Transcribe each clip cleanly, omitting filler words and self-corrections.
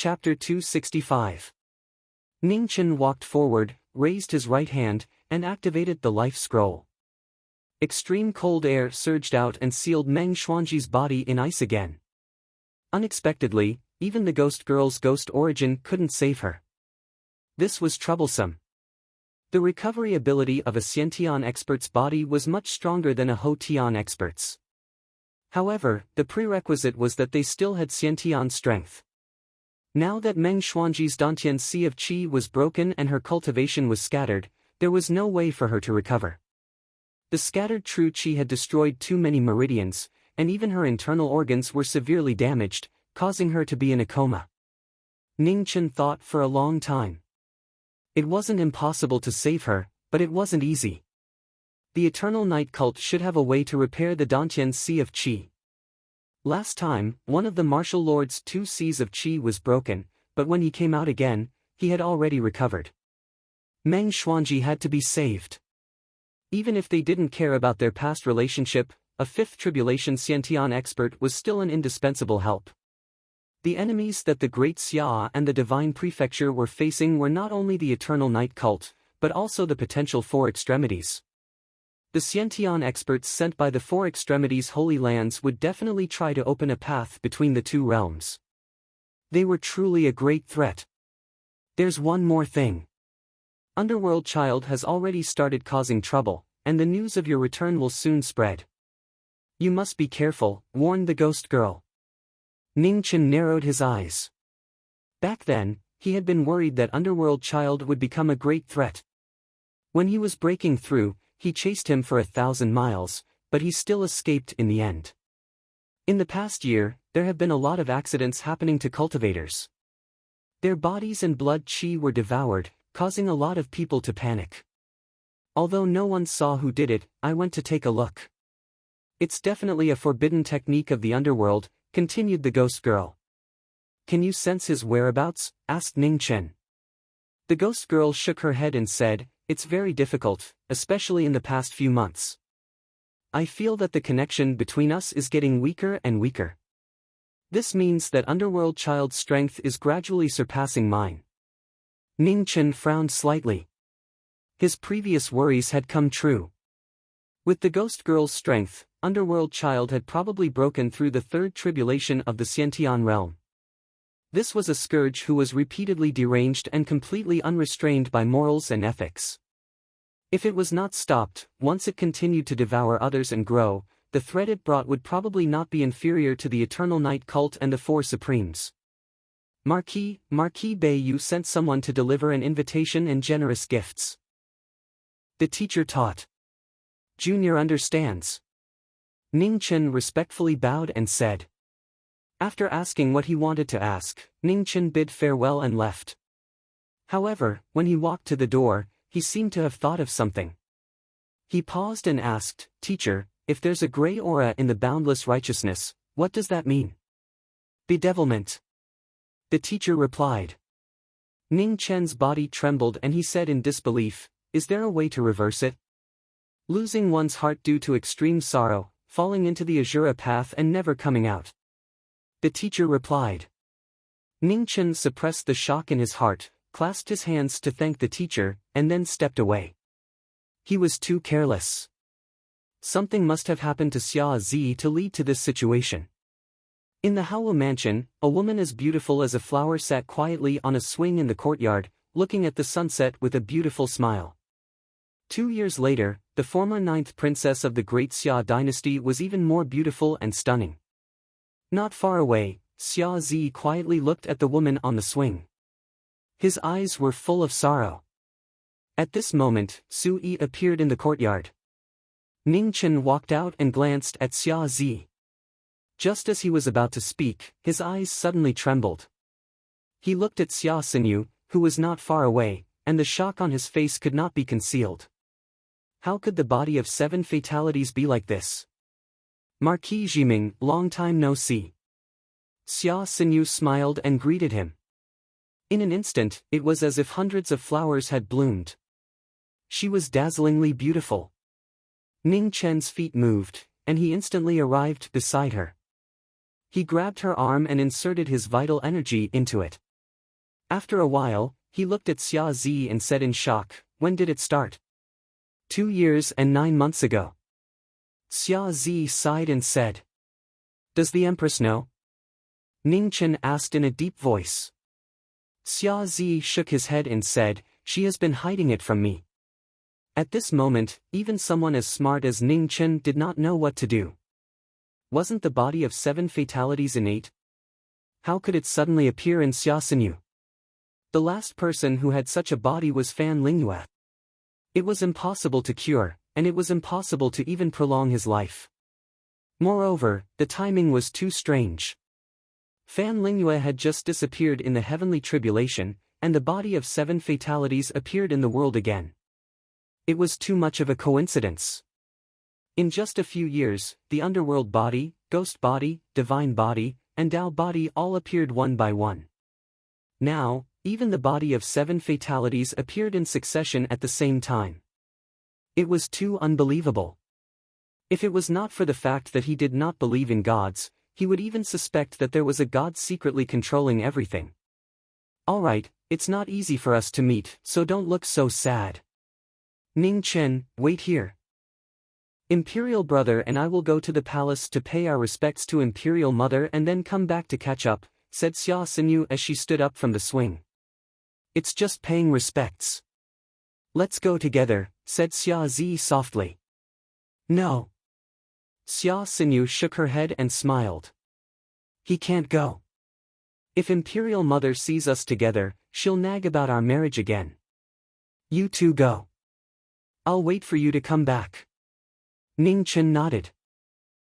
Chapter 265. Ning Chen walked forward, raised his right hand, and activated the life scroll. Extreme cold air surged out and sealed Meng Xuanji's body in ice again. Unexpectedly, even the ghost girl's ghost origin couldn't save her. This was troublesome. The recovery ability of a Xiantian expert's body was much stronger than a Ho Tian expert's. However, the prerequisite was that they still had Xiantian strength. Now that Meng Xuanji's Dantian Sea of Qi was broken and her cultivation was scattered, there was no way for her to recover. The scattered true Qi had destroyed too many meridians, and even her internal organs were severely damaged, causing her to be in a coma. Ning Chen thought for a long time. It wasn't impossible to save her, but it wasn't easy. The Eternal Night Cult should have a way to repair the Dantian Sea of Qi. Last time, one of the Martial Lord's 2 Seas of Qi was broken, but when he came out again, he had already recovered. Meng Xuanji had to be saved. Even if they didn't care about their past relationship, a 5th Tribulation Xiantian expert was still an indispensable help. The enemies that the Great Xia and the Divine Prefecture were facing were not only the Eternal Night Cult, but also the potential 4 Extremities. The Xiantian experts sent by the 4 Extremities Holy Lands would definitely try to open a path between the 2 realms. They were truly a great threat. There's one more thing. Underworld Child has already started causing trouble, and the news of your return will soon spread. You must be careful, warned the ghost girl. Ning Chen narrowed his eyes. Back then, he had been worried that Underworld Child would become a great threat. When he was breaking through, he chased him for 1,000 miles, but he still escaped in the end. In the past year, there have been a lot of accidents happening to cultivators. Their bodies and blood qi were devoured, causing a lot of people to panic. Although no one saw who did it, I went to take a look. It's definitely a forbidden technique of the underworld, continued the ghost girl. Can you sense his whereabouts? Asked Ning Chen. The ghost girl shook her head and said, it's very difficult, especially in the past few months. I feel that the connection between us is getting weaker and weaker. This means that Underworld Child's strength is gradually surpassing mine. Ning Chen frowned slightly. His previous worries had come true. With the ghost girl's strength, Underworld Child had probably broken through the 3rd tribulation of the Xiantian realm. This was a scourge who was repeatedly deranged and completely unrestrained by morals and ethics. If it was not stopped, once it continued to devour others and grow, the threat it brought would probably not be inferior to the Eternal Night Cult and the 4 Supremes. Marquis Bayu sent someone to deliver an invitation and generous gifts. The teacher taught. Junior understands. Ning Chen respectfully bowed and said. After asking what he wanted to ask, Ning Chen bid farewell and left. However, when he walked to the door, he seemed to have thought of something. He paused and asked, Teacher, if there's a gray aura in the boundless righteousness, what does that mean? Bedevilment. The teacher replied. Ning Chen's body trembled and he said in disbelief, is there a way to reverse it? Losing one's heart due to extreme sorrow, falling into the Azura path and never coming out. The teacher replied. Ning Chen suppressed the shock in his heart, clasped his hands to thank the teacher, and then stepped away. He was too careless. Something must have happened to Xia Zi to lead to this situation. In the Howell mansion, a woman as beautiful as a flower sat quietly on a swing in the courtyard, looking at the sunset with a beautiful smile. 2 years later, the former 9th princess of the Great Xia dynasty was even more beautiful and stunning. Not far away, Xia Zi quietly looked at the woman on the swing. His eyes were full of sorrow. At this moment, Su Yi appeared in the courtyard. Ning Chen walked out and glanced at Xia Zi. Just as he was about to speak, his eyes suddenly trembled. He looked at Xia Xinyu, who was not far away, and the shock on his face could not be concealed. How could the body of 7 fatalities be like this? Marquis Jiming, long time no see. Xia Xinyu smiled and greeted him. In an instant, it was as if hundreds of flowers had bloomed. She was dazzlingly beautiful. Ning Chen's feet moved, and he instantly arrived beside her. He grabbed her arm and inserted his vital energy into it. After a while, he looked at Xia Zi and said in shock, "When did it start?" 2 years and 9 months ago. Xia Zi sighed and said, "Does the Empress know?" Ning Chen asked in a deep voice. Xia Zi shook his head and said, "She has been hiding it from me." At this moment, even someone as smart as Ning Chen did not know what to do. Wasn't the body of 7 fatalities innate? How could it suddenly appear in Xia Xinyu? The last person who had such a body was Fan Lingyue. It was impossible to cure, and it was impossible to even prolong his life. Moreover, the timing was too strange. Fan Lingyue had just disappeared in the heavenly tribulation, and the body of 7 fatalities appeared in the world again. It was too much of a coincidence. In just a few years, the underworld body, ghost body, divine body, and Dao body all appeared one by one. Now, even the body of 7 fatalities appeared in succession at the same time. It was too unbelievable. If it was not for the fact that he did not believe in gods, he would even suspect that there was a god secretly controlling everything. Alright, it's not easy for us to meet, so don't look so sad. Ning Chen, wait here. Imperial brother and I will go to the palace to pay our respects to Imperial mother and then come back to catch up, said Xia Xinyu as she stood up from the swing. It's just paying respects. Let's go together, said Xia Zi softly. No. Xia Xinyu shook her head and smiled. He can't go. If Imperial mother sees us together, she'll nag about our marriage again. You two go. I'll wait for you to come back. Ning Chen nodded.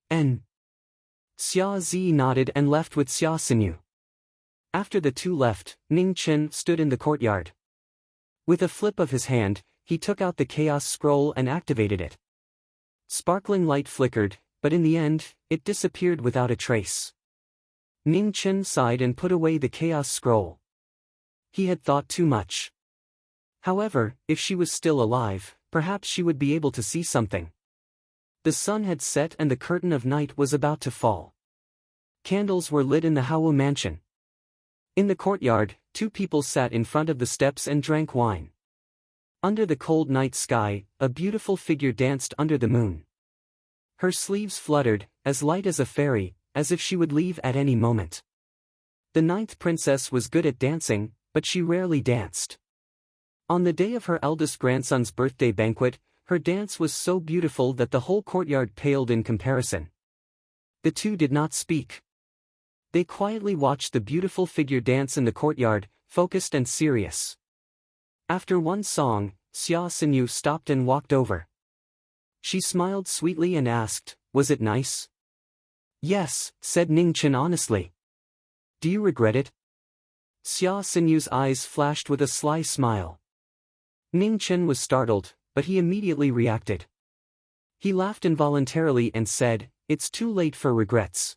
Xia Zi nodded and left with Xia Xinyu. After the two left, Ning Chen stood in the courtyard. With a flip of his hand, he took out the chaos scroll and activated it. Sparkling light flickered, but in the end, it disappeared without a trace. Ning Chen sighed and put away the chaos scroll. He had thought too much. However, if she was still alive, perhaps she would be able to see something. The sun had set and the curtain of night was about to fall. Candles were lit in the Hawu mansion. In the courtyard, 2 people sat in front of the steps and drank wine. Under the cold night sky, a beautiful figure danced under the moon. Her sleeves fluttered, as light as a fairy, as if she would leave at any moment. The 9th princess was good at dancing, but she rarely danced. On the day of her eldest grandson's birthday banquet, her dance was so beautiful that the whole courtyard paled in comparison. The two did not speak. They quietly watched the beautiful figure dance in the courtyard, focused and serious. After one song, Xia Xinyu stopped and walked over. She smiled sweetly and asked, "Was it nice?" "Yes," said Ning Chen honestly. "Do you regret it?" Xia Xinyu's eyes flashed with a sly smile. Ning Chen was startled, but he immediately reacted. He laughed involuntarily and said, "It's too late for regrets.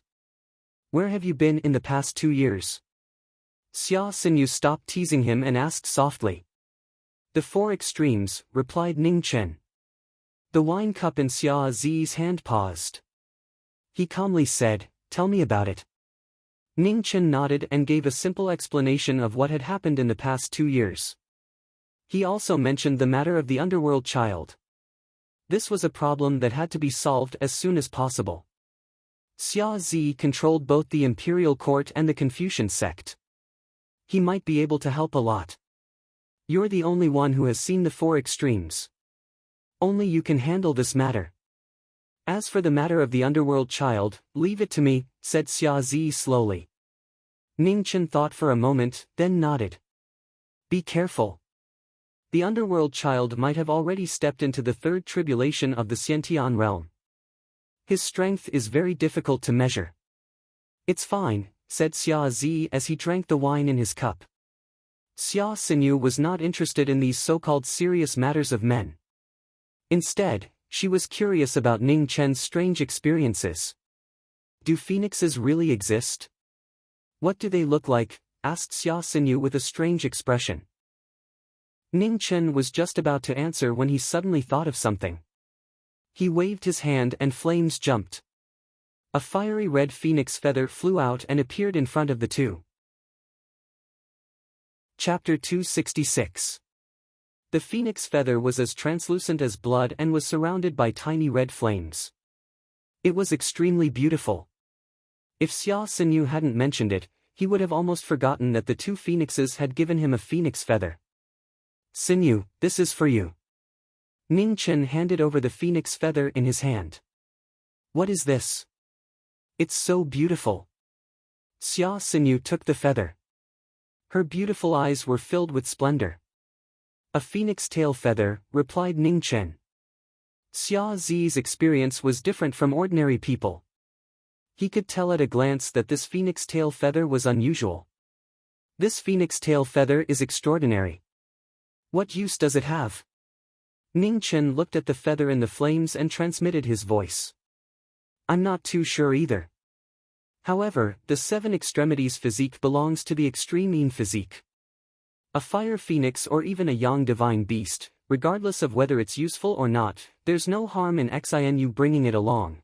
Where have you been in the past 2 years?" Xia Xinyu stopped teasing him and asked softly. "The 4 extremes," replied Ning Chen. The wine cup in Xia Zi's hand paused. He calmly said, "Tell me about it." Ning Chen nodded and gave a simple explanation of what had happened in the past 2 years. He also mentioned the matter of the underworld child. This was a problem that had to be solved as soon as possible. Xia Zi controlled both the imperial court and the Confucian sect. He might be able to help a lot. You're the only one who has seen the 4 extremes. Only you can handle this matter. As for the matter of the underworld child, leave it to me, said Xia Zi slowly. Ning Chen thought for a moment, then nodded. Be careful. The underworld child might have already stepped into the 3rd tribulation of the Xiantian realm. His strength is very difficult to measure. It's fine, said Xia Zi as he drank the wine in his cup. Xia Xinyu was not interested in these so-called serious matters of men. Instead, she was curious about Ning Chen's strange experiences. Do phoenixes really exist? What do they look like? Asked Xia Xinyu with a strange expression. Ning Chen was just about to answer when he suddenly thought of something. He waved his hand and flames jumped. A fiery red phoenix feather flew out and appeared in front of the two. Chapter 266. The phoenix feather was as translucent as blood and was surrounded by tiny red flames. It was extremely beautiful. If Xia Xinyu hadn't mentioned it, he would have almost forgotten that the two phoenixes had given him a phoenix feather. "Xinyu, this is for you." Ning Chen handed over the phoenix feather in his hand. "What is this? It's so beautiful." Xia Xinyu took the feather. Her beautiful eyes were filled with splendor. "A phoenix tail feather," replied Ning Chen. Xia Zi's experience was different from ordinary people. He could tell at a glance that this phoenix tail feather was unusual. "This phoenix tail feather is extraordinary. What use does it have?" Ning Chen looked at the feather in the flames and transmitted his voice. "I'm not too sure either. However, the seven extremities physique belongs to the extreme Yin physique. A fire phoenix or even a yang divine beast, regardless of whether it's useful or not, there's no harm in Xinu bringing it along."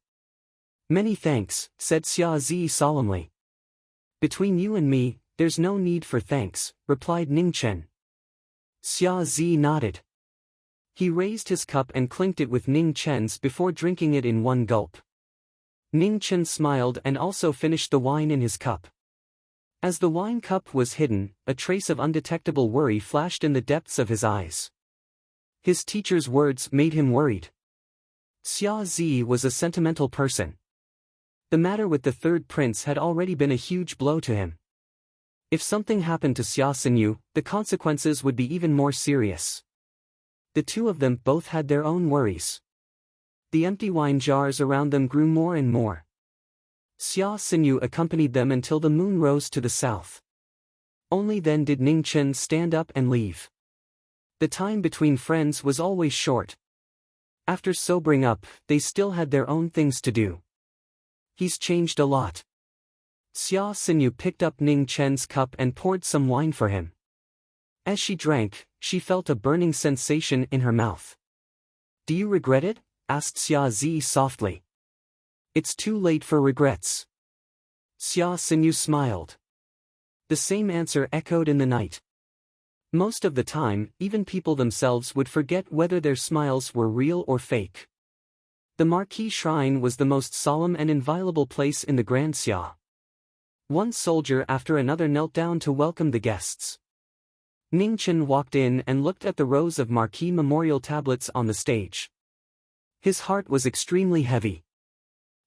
"Many thanks," said Xia Zi solemnly. "Between you and me, there's no need for thanks," replied Ning Chen. Xia Zi nodded. He raised his cup and clinked it with Ning Chen's before drinking it in one gulp. Ning Chen smiled and also finished the wine in his cup. As the wine cup was hidden, a trace of undetectable worry flashed in the depths of his eyes. His teacher's words made him worried. Xia Zi was a sentimental person. The matter with the third prince had already been a huge blow to him. If something happened to Xia Xinyu, the consequences would be even more serious. The two of them both had their own worries. The empty wine jars around them grew more and more. Xia Xinyu accompanied them until the moon rose to the south. Only then did Ning Chen stand up and leave. The time between friends was always short. After sobering up, they still had their own things to do. "He's changed a lot." Xia Xinyu picked up Ning Chen's cup and poured some wine for him. As she drank, she felt a burning sensation in her mouth. "Do you regret it?" asked Xia Zi softly. "It's too late for regrets." Xia Xinyu smiled. The same answer echoed in the night. Most of the time, even people themselves would forget whether their smiles were real or fake. The Marquis shrine was the most solemn and inviolable place in the Grand Xia. One soldier after another knelt down to welcome the guests. Ning Chen walked in and looked at the rows of Marquis memorial tablets on the stage. His heart was extremely heavy.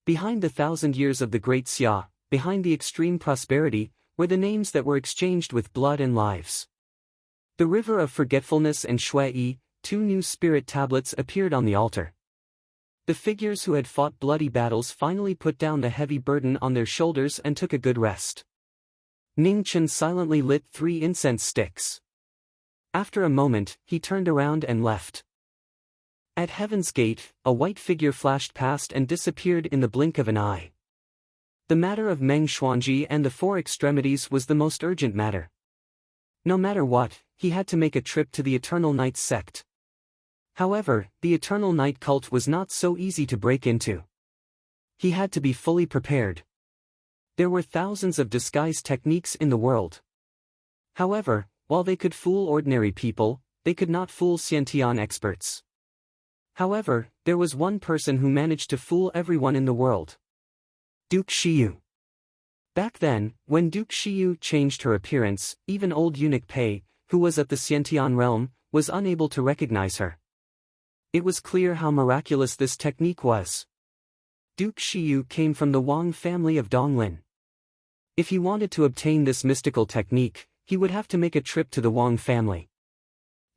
Behind the 1,000 years of the Great Xia, behind the extreme prosperity, were the names that were exchanged with blood and lives. The River of Forgetfulness and Shui, two new spirit tablets appeared on the altar. The figures who had fought bloody battles finally put down the heavy burden on their shoulders and took a good rest. Ning Chen silently lit 3 incense sticks. After a moment, he turned around and left. At Heaven's Gate, a white figure flashed past and disappeared in the blink of an eye. The matter of Meng Xuanji and the 4 extremities was the most urgent matter. No matter what, he had to make a trip to the Eternal Night sect. However, the Eternal Night cult was not so easy to break into. He had to be fully prepared. There were thousands of disguise techniques in the world. However, while they could fool ordinary people, they could not fool Xiantian experts. However, there was one person who managed to fool everyone in the world. Duke Shiyu. Back then, when Duke Shiyu changed her appearance, even old eunuch Pei, who was at the Xiantian realm, was unable to recognize her. It was clear how miraculous this technique was. Duke Shiyu came from the Wang family of Donglin. If he wanted to obtain this mystical technique, he would have to make a trip to the Wang family.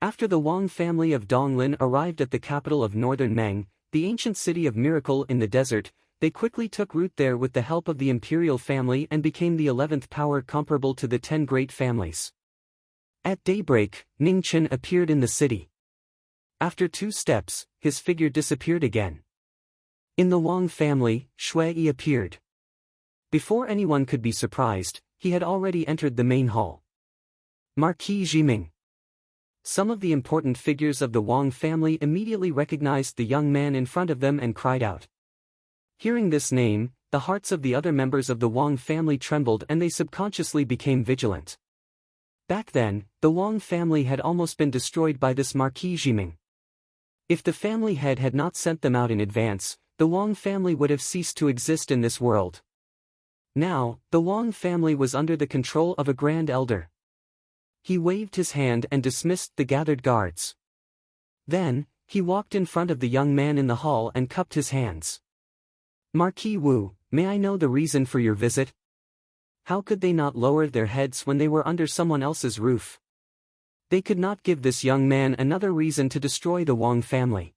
After the Wang family of Donglin arrived at the capital of northern Meng, the ancient city of Miracle in the desert, they quickly took root there with the help of the imperial family and became the 11th power comparable to the 10 great families. At daybreak, Ning Chen appeared in the city. After 2 steps, his figure disappeared again. In the Wang family, Shui appeared. Before anyone could be surprised, he had already entered the main hall. Marquis Jiming. Some of the important figures of the Wang family immediately recognized the young man in front of them and cried out. Hearing this name, the hearts of the other members of the Wang family trembled and they subconsciously became vigilant. Back then, the Wang family had almost been destroyed by this Marquis Jiming. If the family head had not sent them out in advance, the Wang family would have ceased to exist in this world. Now, the Wang family was under the control of a grand elder. He waved his hand and dismissed the gathered guards. Then, he walked in front of the young man in the hall and cupped his hands. Marquis Wu, may I know the reason for your visit? How could they not lower their heads when they were under someone else's roof? They could not give this young man another reason to destroy the Wang family.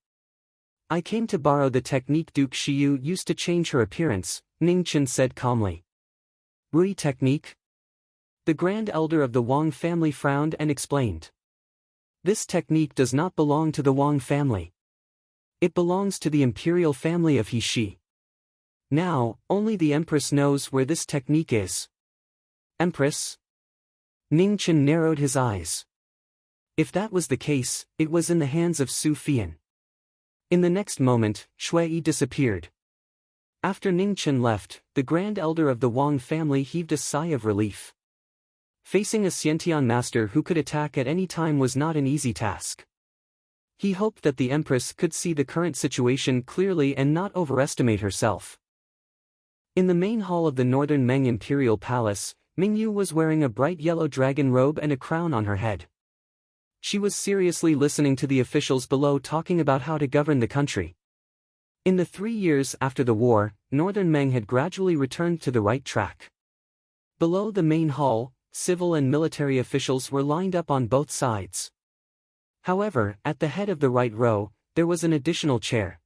I came to borrow the technique Duke Xiyu used to change her appearance, Ning Chen said calmly. Rui technique? The grand elder of the Wang family frowned and explained. This technique does not belong to the Wang family. It belongs to the imperial family of He Shi. Now, only the Empress knows where this technique is. Empress? Ning Chen narrowed his eyes. If that was the case, it was in the hands of Su Fian. In the next moment, Shui disappeared. After Ning Chen left, the grand elder of the Wang family heaved a sigh of relief. Facing a Xiantian master who could attack at any time was not an easy task. He hoped that the Empress could see the current situation clearly and not overestimate herself. In the main hall of the Northern Meng Imperial Palace, Mingyu was wearing a bright yellow dragon robe and a crown on her head. She was seriously listening to the officials below talking about how to govern the country. In the 3 years after the war, Northern Meng had gradually returned to the right track. Below the main hall, civil and military officials were lined up on both sides. However, at the head of the right row, there was an additional chair.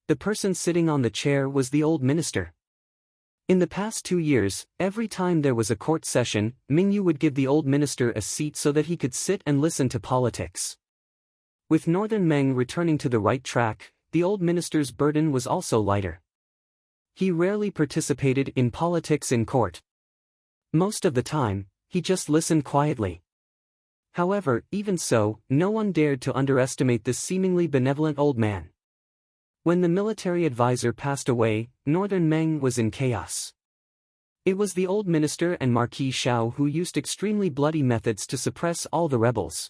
The person sitting on the chair was the old minister. In the past 2 years, every time there was a court session, Mingyu would give the old minister a seat so that he could sit and listen to politics. With Northern Meng returning to the right track, the old minister's burden was also lighter. He rarely participated in politics in court. Most of the time, he just listened quietly. However, even so, no one dared to underestimate this seemingly benevolent old man. When the military advisor passed away, Northern Meng was in chaos. It was the old minister and Marquis Shao who used extremely bloody methods to suppress all the rebels.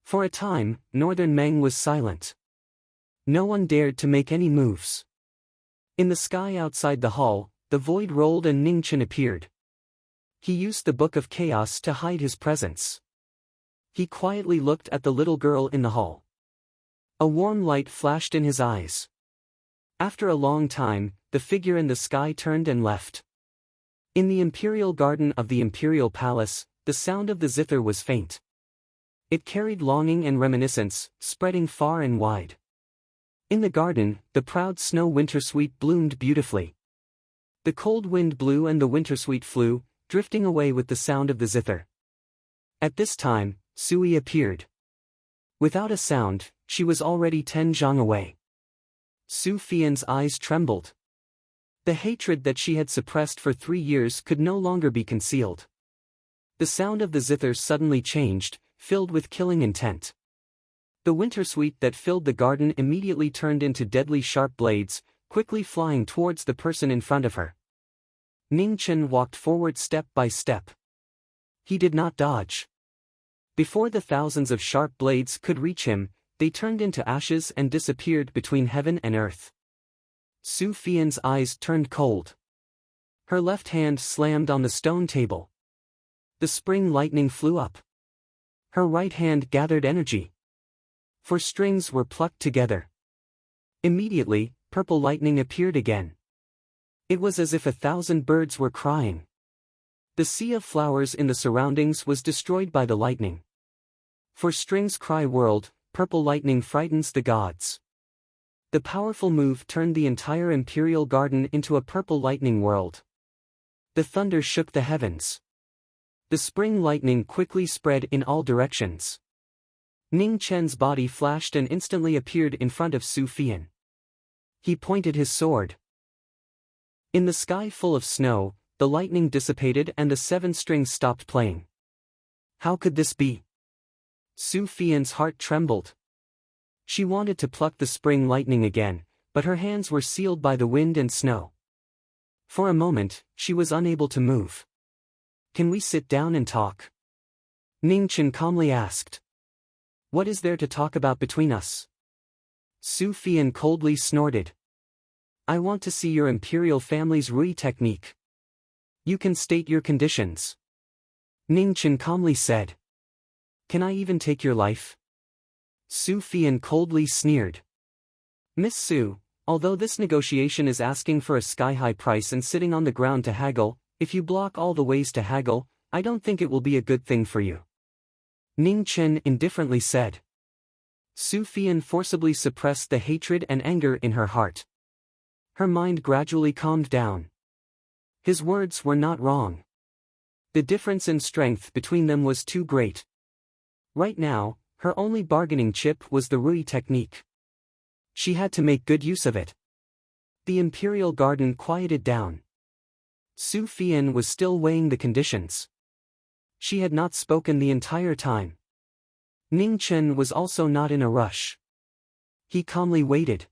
For a time, Northern Meng was silent. No one dared to make any moves. In the sky outside the hall, the void rolled and Ning Chen appeared. He used the Book of Chaos to hide his presence. He quietly looked at the little girl in the hall. A warm light flashed in his eyes. After a long time, the figure in the sky turned and left. In the imperial garden of the imperial palace, the sound of the zither was faint. It carried longing and reminiscence, spreading far and wide. In the garden, the proud snow wintersweet bloomed beautifully. The cold wind blew and the wintersweet flew, drifting away with the sound of the zither. At this time, Sui appeared. Without a sound, she was already 10 zhang away. Su Fian's eyes trembled. The hatred that she had suppressed for 3 years could no longer be concealed. The sound of the zither suddenly changed, filled with killing intent. The wintersweet that filled the garden immediately turned into deadly sharp blades, quickly flying towards the person in front of her. Ning Chen walked forward step by step. He did not dodge. Before the thousands of sharp blades could reach him, they turned into ashes and disappeared between heaven and earth. Su Fian's eyes turned cold. Her left hand slammed on the stone table. The spring lightning flew up. Her right hand gathered energy. 4 strings were plucked together. Immediately, purple lightning appeared again. It was as if 1,000 birds were crying. The sea of flowers in the surroundings was destroyed by the lightning. 4 strings cry world, purple lightning frightens the gods. The powerful move turned the entire imperial garden into a purple lightning world. The thunder shook the heavens. The spring lightning quickly spread in all directions. Ning Chen's body flashed and instantly appeared in front of Su Fian. He pointed his sword. In the sky full of snow, the lightning dissipated and the 7 strings stopped playing. How could this be? Su Fian's heart trembled. She wanted to pluck the spring lightning again, but her hands were sealed by the wind and snow. For a moment, she was unable to move. Can we sit down and talk? Ningchen calmly asked. What is there to talk about between us? Su Fian coldly snorted. I want to see your imperial family's Rui technique. You can state your conditions. Ningchen calmly said. Can I even take your life? Su Fian coldly sneered. Miss Su, although this negotiation is asking for a sky-high price and sitting on the ground to haggle, if you block all the ways to haggle, I don't think it will be a good thing for you. Ningchen indifferently said. Su Fian forcibly suppressed the hatred and anger in her heart. Her mind gradually calmed down. His words were not wrong. The difference in strength between them was too great. Right now, her only bargaining chip was the Rui technique. She had to make good use of it. The Imperial Garden quieted down. Su Fian was still weighing the conditions. She had not spoken the entire time. Ningchen was also not in a rush. He calmly waited.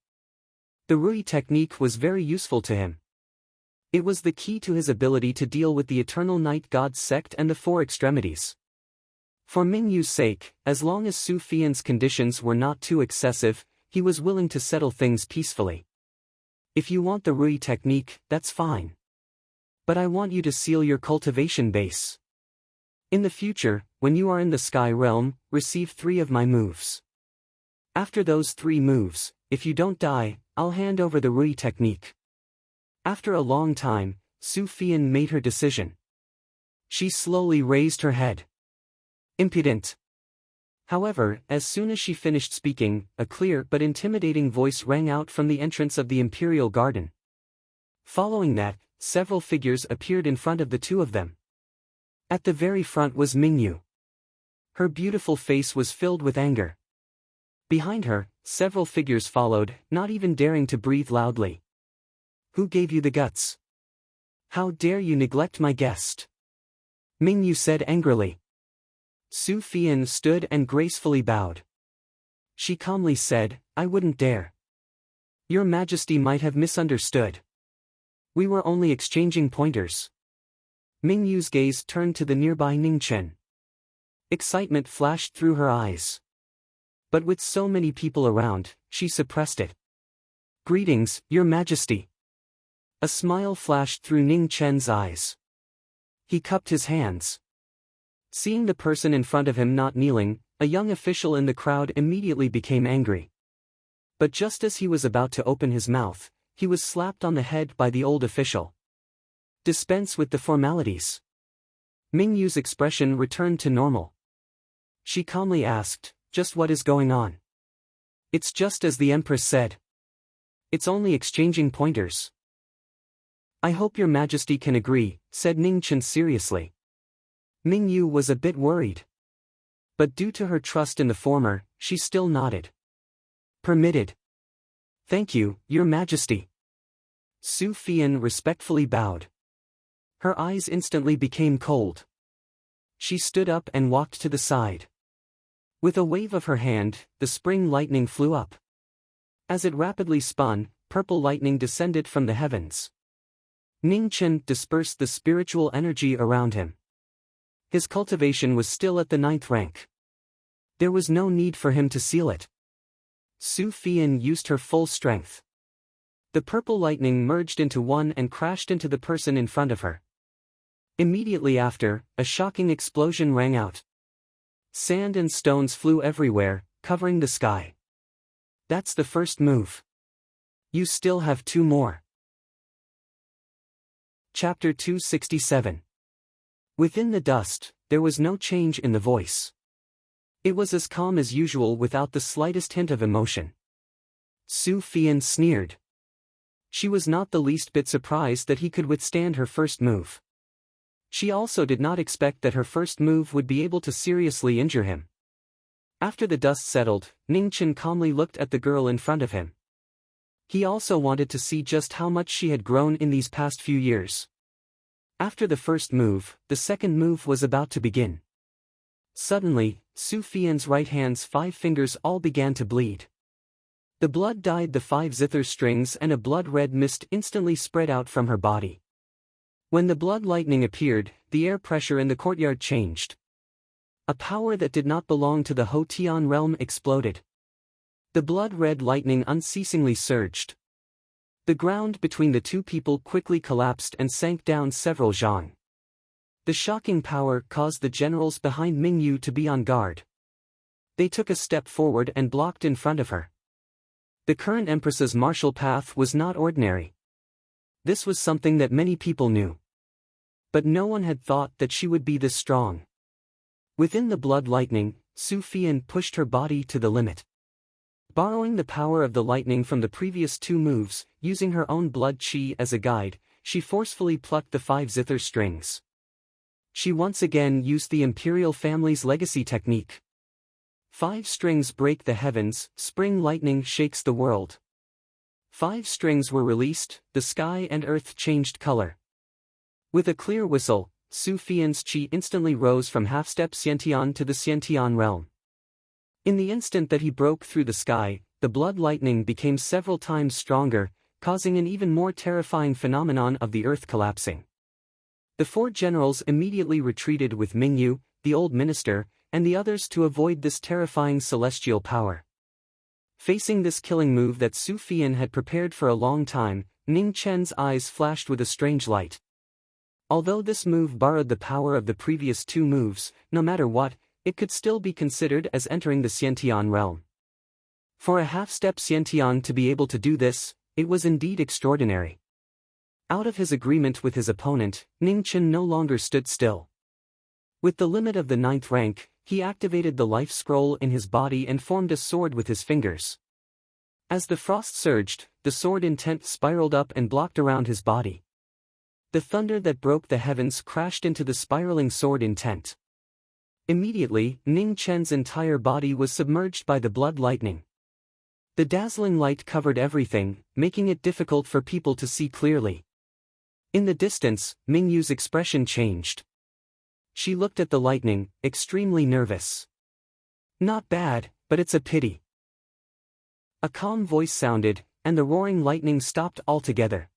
The Rui technique was very useful to him. It was the key to his ability to deal with the Eternal Night God sect and the Four Extremities. For Mingyu's sake, as long as Su Fian's conditions were not too excessive, he was willing to settle things peacefully. If you want the Rui technique, that's fine. But I want you to seal your cultivation base. In the future, when you are in the Sky Realm, receive 3 of my moves. After those 3 moves, if you don't die, I'll hand over the Rui technique. After a long time, Su Fian made her decision. She slowly raised her head. Impudent. However, as soon as she finished speaking, a clear but intimidating voice rang out from the entrance of the Imperial Garden. Following that, several figures appeared in front of the two of them. At the very front was Mingyu. Her beautiful face was filled with anger. Behind her, several figures followed, not even daring to breathe loudly. Who gave you the guts? How dare you neglect my guest? Mingyu said angrily. Su Fian stood and gracefully bowed. She calmly said, I wouldn't dare. Your Majesty might have misunderstood. We were only exchanging pointers. Mingyu's gaze turned to the nearby Ningchen. Excitement flashed through her eyes. But with so many people around, she suppressed it. Greetings, Your Majesty. A smile flashed through Ningchen's eyes. He cupped his hands. Seeing the person in front of him not kneeling, a young official in the crowd immediately became angry. But just as he was about to open his mouth, he was slapped on the head by the old official. Dispense with the formalities. Mingyu's expression returned to normal. She calmly asked, just what is going on? It's just as the Empress said. It's only exchanging pointers. I hope Your Majesty can agree, said Ningchen seriously. Mingyu was a bit worried. But due to her trust in the former, she still nodded. Permitted. Thank you, Your Majesty. Su Fian respectfully bowed. Her eyes instantly became cold. She stood up and walked to the side. With a wave of her hand, the spring lightning flew up. As it rapidly spun, purple lightning descended from the heavens. Ningchen dispersed the spiritual energy around him. His cultivation was still at the 9th rank. There was no need for him to seal it. Su Fian used her full strength. The purple lightning merged into one and crashed into the person in front of her. Immediately after, a shocking explosion rang out. Sand and stones flew everywhere, covering the sky. That's the first move. You still have 2 more. Chapter 267. Within the dust, there was no change in the voice. It was as calm as usual without the slightest hint of emotion. Su Fian sneered. She was not the least bit surprised that he could withstand her first move. She also did not expect that her first move would be able to seriously injure him. After the dust settled, Ningchen calmly looked at the girl in front of him. He also wanted to see just how much she had grown in these past few years. After the first move, the second move was about to begin. Suddenly, Su Fian's right hand's 5 fingers all began to bleed. The blood dyed the 5 zither strings and a blood-red mist instantly spread out from her body. When the blood lightning appeared, the air pressure in the courtyard changed. A power that did not belong to the Hotian realm exploded. The blood-red lightning unceasingly surged. The ground between the two people quickly collapsed and sank down several zhang. The shocking power caused the generals behind Mingyu to be on guard. They took a step forward and blocked in front of her. The current empress's martial path was not ordinary. This was something that many people knew. But no one had thought that she would be this strong. Within the blood lightning, Su Fian pushed her body to the limit. Borrowing the power of the lightning from the previous two moves, using her own blood chi as a guide, she forcefully plucked the 5 zither strings. She once again used the imperial family's legacy technique. 5 strings break the heavens, spring lightning shakes the world. 5 strings were released, the sky and earth changed color. With a clear whistle, Su Fian's chi instantly rose from half-step Xiantian to the Xiantian realm. In the instant that he broke through the sky, the blood lightning became several times stronger, causing an even more terrifying phenomenon of the earth collapsing. The 4 generals immediately retreated with Mingyu, the old minister, and the others to avoid this terrifying celestial power. Facing this killing move that Su Fian had prepared for a long time, Ning Chen's eyes flashed with a strange light. Although this move borrowed the power of the previous 2 moves, no matter what, it could still be considered as entering the Xiantian realm. For a half-step Xiantian to be able to do this, it was indeed extraordinary. Out of his agreement with his opponent, Ning Chen no longer stood still. With the limit of the 9th rank, he activated the life scroll in his body and formed a sword with his fingers. As the frost surged, the sword intent spiraled up and blocked around his body. The thunder that broke the heavens crashed into the spiraling sword intent. Immediately, Ning Chen's entire body was submerged by the blood lightning. The dazzling light covered everything, making it difficult for people to see clearly. In the distance, Mingyu's expression changed. She looked at the lightning, extremely nervous. "Not bad, but it's a pity." A calm voice sounded, and the roaring lightning stopped altogether.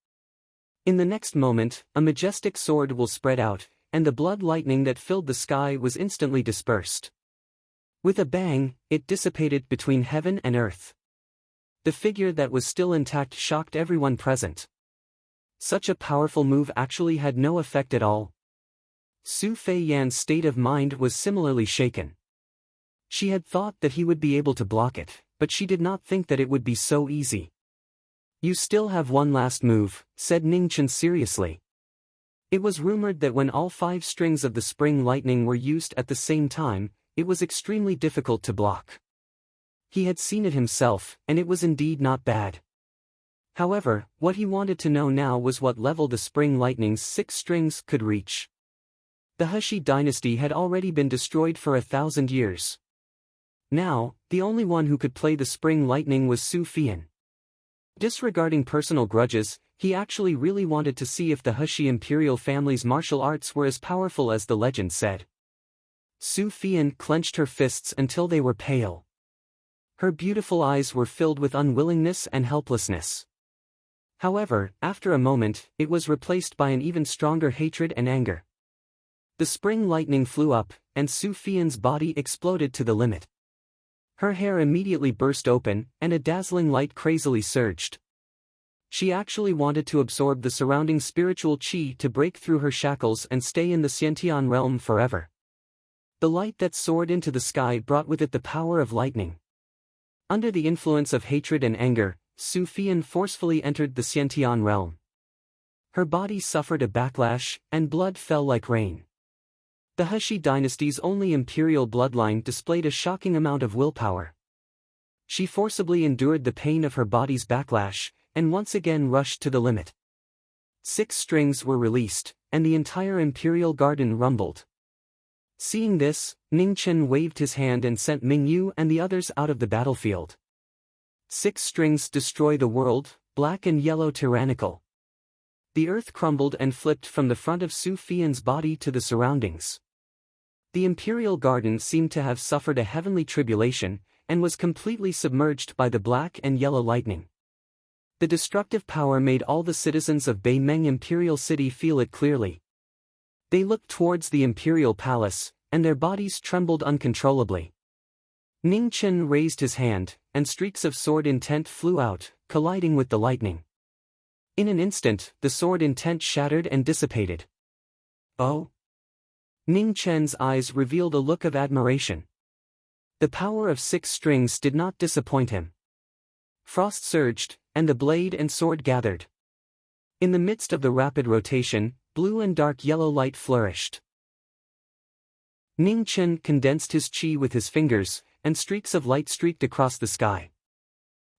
In the next moment, a majestic sword will spread out, and the blood lightning that filled the sky was instantly dispersed. With a bang, it dissipated between heaven and earth. The figure that was still intact shocked everyone present. Such a powerful move actually had no effect at all. Su Feiyan's state of mind was similarly shaken. She had thought that he would be able to block it, but she did not think that it would be so easy. "You still have one last move," said Ning Chen seriously. It was rumored that when all 5 strings of the spring lightning were used at the same time, it was extremely difficult to block. He had seen it himself, and it was indeed not bad. However, what he wanted to know now was what level the spring lightning's 6 strings could reach. The Heshi dynasty had already been destroyed for 1,000 years. Now, the only one who could play the spring lightning was Su Fian. Disregarding personal grudges, he actually really wanted to see if the Heshi imperial family's martial arts were as powerful as the legend said. Su Fian clenched her fists until they were pale. Her beautiful eyes were filled with unwillingness and helplessness. However, after a moment, it was replaced by an even stronger hatred and anger. The spring lightning flew up, and Su Fian's body exploded to the limit. Her hair immediately burst open, and a dazzling light crazily surged. She actually wanted to absorb the surrounding spiritual chi to break through her shackles and stay in the Xiantian realm forever. The light that soared into the sky brought with it the power of lightning. Under the influence of hatred and anger, Su Fian forcefully entered the Xiantian realm. Her body suffered a backlash, and blood fell like rain. The Heshi dynasty's only imperial bloodline displayed a shocking amount of willpower. She forcibly endured the pain of her body's backlash, and once again rushed to the limit. 6 strings were released, and the entire imperial garden rumbled. Seeing this, Ning Chen waved his hand and sent Mingyu and the others out of the battlefield. 6 strings destroy the world, black and yellow tyrannical. The earth crumbled and flipped from the front of Su Fian's body to the surroundings. The imperial garden seemed to have suffered a heavenly tribulation, and was completely submerged by the black and yellow lightning. The destructive power made all the citizens of Beimeng Imperial City feel it clearly. They looked towards the imperial palace, and their bodies trembled uncontrollably. Ning Chen raised his hand, and streaks of sword intent flew out, colliding with the lightning. In an instant, the sword intent shattered and dissipated. Oh! Ning Chen's eyes revealed a look of admiration. The power of 6 strings did not disappoint him. Frost surged, and the blade and sword gathered. In the midst of the rapid rotation, blue and dark yellow light flourished. Ning Chen condensed his qi with his fingers, and streaks of light streaked across the sky.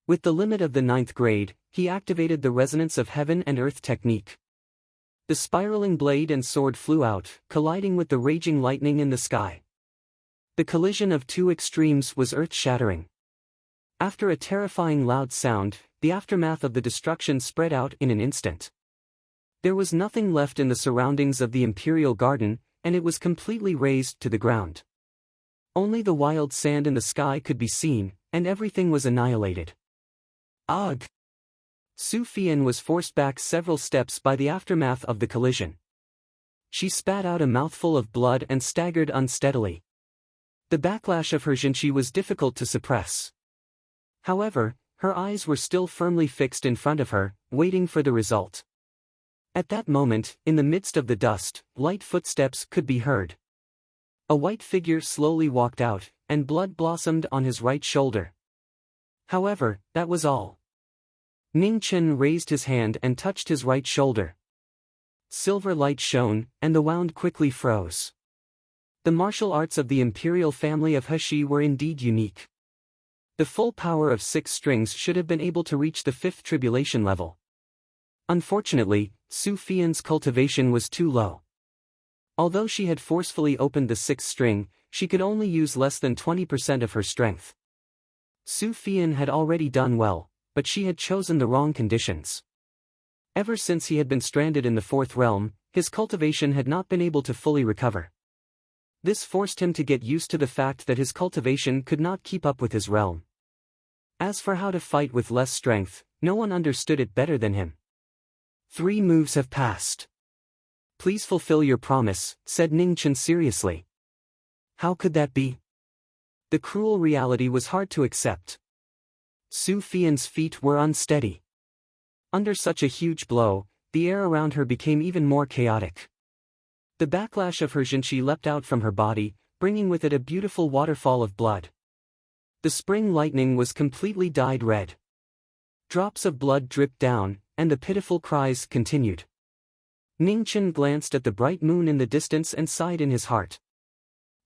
With the limit of the 9th grade, he activated the resonance of heaven and earth technique. The spiraling blade and sword flew out, colliding with the raging lightning in the sky. The collision of 2 extremes was earth-shattering. After a terrifying loud sound, the aftermath of the destruction spread out in an instant. There was nothing left in the surroundings of the Imperial Garden, and it was completely razed to the ground. Only the wild sand in the sky could be seen, and everything was annihilated. Ugh! Su Fian was forced back several steps by the aftermath of the collision. She spat out a mouthful of blood and staggered unsteadily. The backlash of her jinqi was difficult to suppress. However, her eyes were still firmly fixed in front of her, waiting for the result. At that moment, in the midst of the dust, light footsteps could be heard. A white figure slowly walked out, and blood blossomed on his right shoulder. However, that was all. Ning Chen raised his hand and touched his right shoulder. Silver light shone, and the wound quickly froze. The martial arts of the imperial family of Heshi were indeed unique. The full power of 6 strings should have been able to reach the 5th tribulation level. Unfortunately, Su Fian's cultivation was too low. Although she had forcefully opened the 6th string, she could only use less than 20% of her strength. Su Fian had already done well, but she had chosen the wrong conditions. Ever since he had been stranded in the 4th realm, his cultivation had not been able to fully recover. This forced him to get used to the fact that his cultivation could not keep up with his realm. As for how to fight with less strength, no one understood it better than him. 3 moves have passed. Please fulfill your promise, said Ning Chen seriously. How could that be? The cruel reality was hard to accept. Su Fian's feet were unsteady. Under such a huge blow, the air around her became even more chaotic. The backlash of her jinqi leapt out from her body, bringing with it a beautiful waterfall of blood. The spring lightning was completely dyed red. Drops of blood dripped down, and the pitiful cries continued. Ning Chen glanced at the bright moon in the distance and sighed in his heart.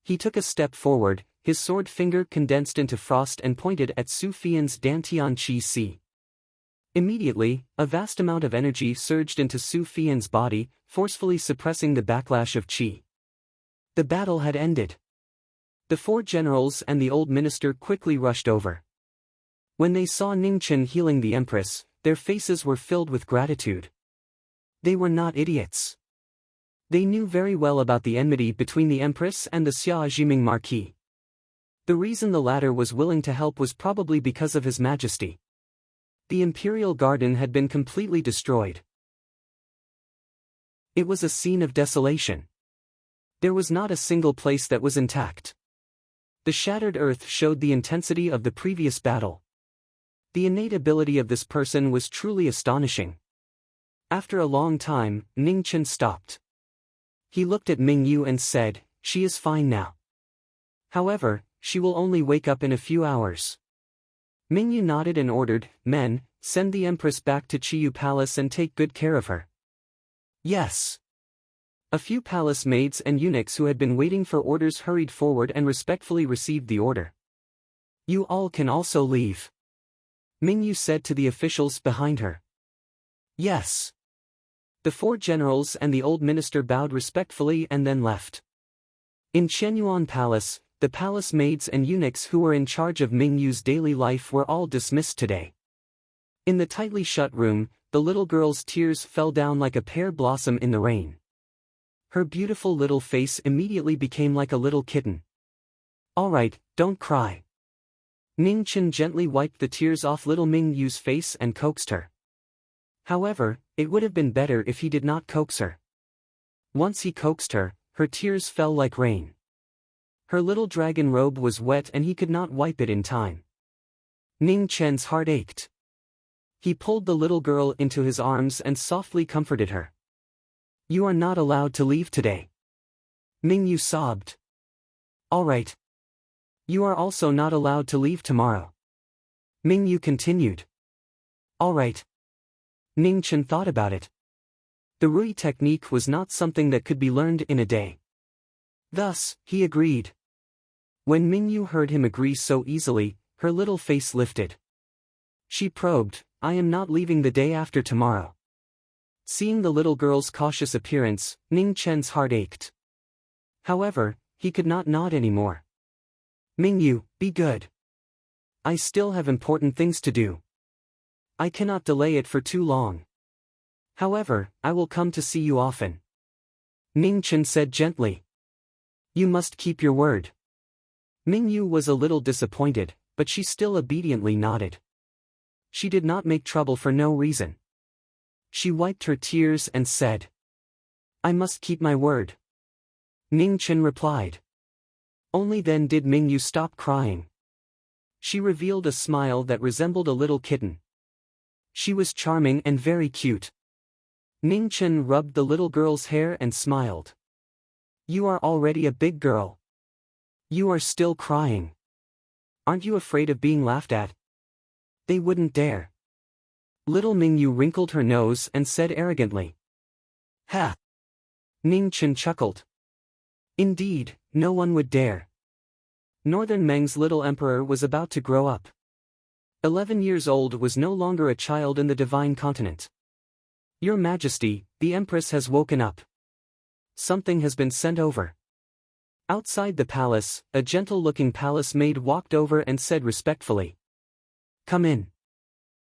He took a step forward, his sword finger condensed into frost and pointed at Su Fian's Dantian Qi Si. Immediately, a vast amount of energy surged into Su Fian's body, forcefully suppressing the backlash of qi. The battle had ended. The 4 generals and the old minister quickly rushed over. When they saw Ning Chen healing the empress, their faces were filled with gratitude. They were not idiots. They knew very well about the enmity between the empress and the Xia Jiming Marquis. The reason the latter was willing to help was probably because of His Majesty. The imperial garden had been completely destroyed. It was a scene of desolation. There was not a single place that was intact. The shattered earth showed the intensity of the previous battle. The innate ability of this person was truly astonishing. After a long time, Ning Chen stopped. He looked at Ming Yu and said, "She is fine now. However, she will only wake up in a few hours." Ming Yu nodded and ordered, "Men, send the Empress back to Qiyu Palace and take good care of her." "Yes." A few palace maids and eunuchs who had been waiting for orders hurried forward and respectfully received the order. "You all can also leave," Ming Yu said to the officials behind her. "Yes." The 4 generals and the old minister bowed respectfully and then left. In Qianyuan Palace, the palace maids and eunuchs who were in charge of Ming Yu's daily life were all dismissed today. In the tightly shut room, the little girl's tears fell down like a pear blossom in the rain. Her beautiful little face immediately became like a little kitten. "All right, don't cry." Ning Chen gently wiped the tears off little Ming Yu's face and coaxed her. However, it would have been better if he did not coax her. Once he coaxed her, her tears fell like rain. Her little dragon robe was wet and he could not wipe it in time. Ning Chen's heart ached. He pulled the little girl into his arms and softly comforted her. "You are not allowed to leave today." Mingyu sobbed. "All right. You are also not allowed to leave tomorrow." Mingyu continued. "All right." Ning Chen thought about it. The Rui technique was not something that could be learned in a day. Thus, he agreed. When Mingyu heard him agree so easily, her little face lifted. She probed, "I am not leaving the day after tomorrow." Seeing the little girl's cautious appearance, Ning Chen's heart ached. However, he could not nod anymore. "Mingyu, be good. I still have important things to do. I cannot delay it for too long. However, I will come to see you often." Ning Chen said gently. "You must keep your word." Mingyu was a little disappointed, but she still obediently nodded. She did not make trouble for no reason. She wiped her tears and said, "I must keep my word." Ning Chen replied. Only then did Mingyu stop crying. She revealed a smile that resembled a little kitten. She was charming and very cute. Ning Chen rubbed the little girl's hair and smiled. "You are already a big girl. You are still crying. Aren't you afraid of being laughed at?" "They wouldn't dare." Little Mingyu wrinkled her nose and said arrogantly. "Ha!" Ning Chen chuckled. Indeed, no one would dare. Northern Meng's little emperor was about to grow up. 11 years old, was no longer a child in the divine continent. "Your Majesty, the Empress has woken up. Something has been sent over." Outside the palace, a gentle-looking palace maid walked over and said respectfully, "Come in."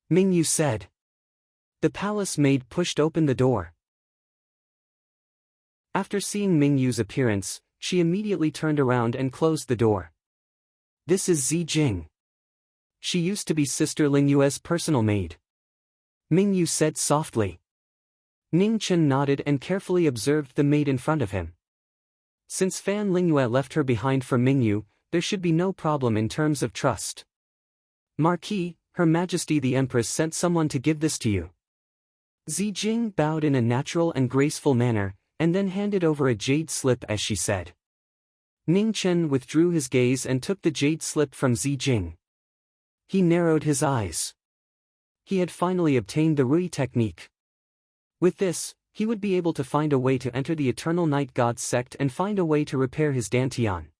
Mingyu said. The palace maid pushed open the door. After seeing Mingyu's appearance, she immediately turned around and closed the door. "This is Zi Jing. She used to be Sister Lingyue's personal maid," Mingyu said softly. Ning Chen nodded and carefully observed the maid in front of him. Since Fan Lingyue left her behind for Mingyu, there should be no problem in terms of trust. "Marquis, Her Majesty the Empress sent someone to give this to you." Zi Jing bowed in a natural and graceful manner, and then handed over a jade slip as she said. Ning Chen withdrew his gaze and took the jade slip from Zi Jing. He narrowed his eyes. He had finally obtained the Rui technique. With this, he would be able to find a way to enter the Eternal Night God sect and find a way to repair his Dantian.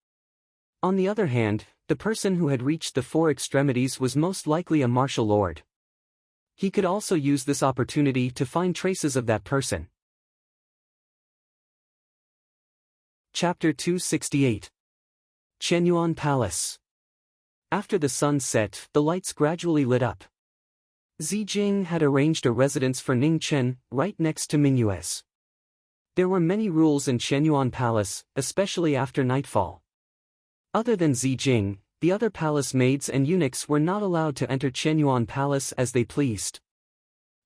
On the other hand, the person who had reached the four extremities was most likely a martial lord. He could also use this opportunity to find traces of that person. Chapter 268. Chenyuan Palace. After the sun set, the lights gradually lit up. Zi Jing had arranged a residence for Ning Chen, right next to Mingyue's. There were many rules in Chenyuan Palace, especially after nightfall. Other than Zi Jing, the other palace maids and eunuchs were not allowed to enter Chenyuan Palace as they pleased.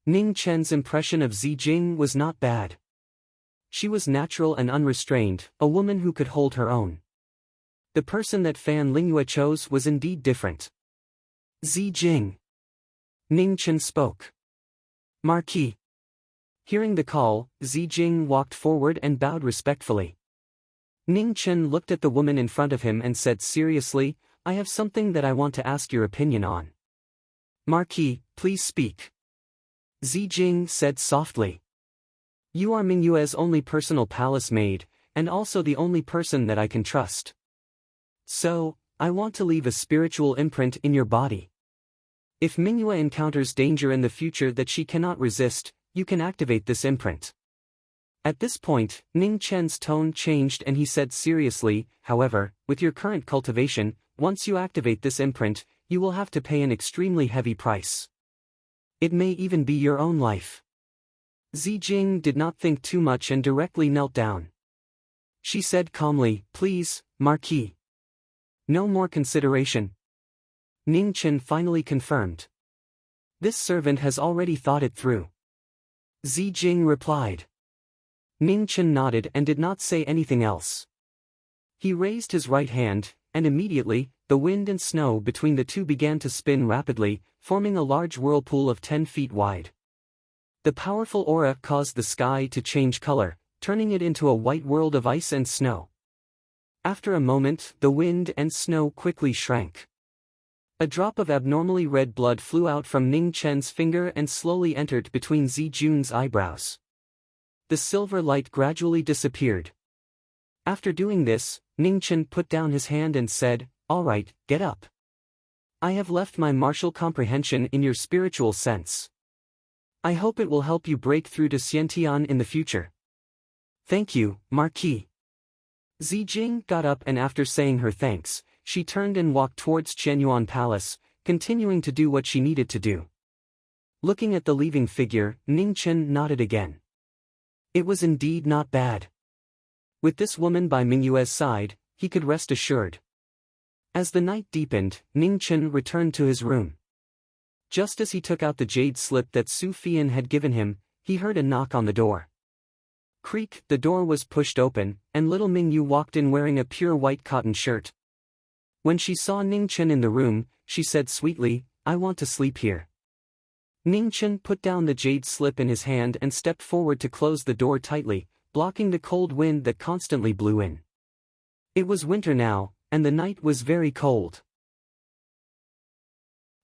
Ning Chen's impression of Zi Jing was not bad. She was natural and unrestrained, a woman who could hold her own. The person that Fan Lingyue chose was indeed different. "Zi Jing." Ning Chen spoke. "Marquis." Hearing the call, Zi Jing walked forward and bowed respectfully. Ning Chen looked at the woman in front of him and said seriously, "I have something that I want to ask your opinion on." "Marquis, please speak." Zi Jing said softly. "You are Mingyue's only personal palace maid, and also the only person that I can trust. So, I want to leave a spiritual imprint in your body. If Mingyue encounters danger in the future that she cannot resist, you can activate this imprint." At this point, Ning Chen's tone changed and he said seriously, "However, with your current cultivation, once you activate this imprint, you will have to pay an extremely heavy price. It may even be your own life." Zi Jing did not think too much and directly knelt down. She said calmly, "Please, Marquis. No more consideration." Ning Chen finally confirmed. "This servant has already thought it through." Zi Jing replied. Ning Chen nodded and did not say anything else. He raised his right hand, and immediately, the wind and snow between the two began to spin rapidly, forming a large whirlpool of 10 feet wide. The powerful aura caused the sky to change color, turning it into a white world of ice and snow. After a moment, the wind and snow quickly shrank. A drop of abnormally red blood flew out from Ning Chen's finger and slowly entered between Zi Jun's eyebrows. The silver light gradually disappeared. After doing this, Ning Chen put down his hand and said, "All right, get up. I have left my martial comprehension in your spiritual sense. I hope it will help you break through to Xiantian in the future." "Thank you, Marquis." Zi Jing got up, and after saying her thanks, she turned and walked towards Qianyuan Palace, continuing to do what she needed to do. Looking at the leaving figure, Ning Chen nodded again. It was indeed not bad. With this woman by Mingyue's side, he could rest assured. As the night deepened, Ning Chen returned to his room. Just as he took out the jade slip that Su Fian had given him, he heard a knock on the door. Creak, the door was pushed open, and little Mingyu walked in wearing a pure white cotton shirt. When she saw Ning Chen in the room, she said sweetly, "I want to sleep here." Ning Chen put down the jade slip in his hand and stepped forward to close the door tightly, blocking the cold wind that constantly blew in. It was winter now, and the night was very cold.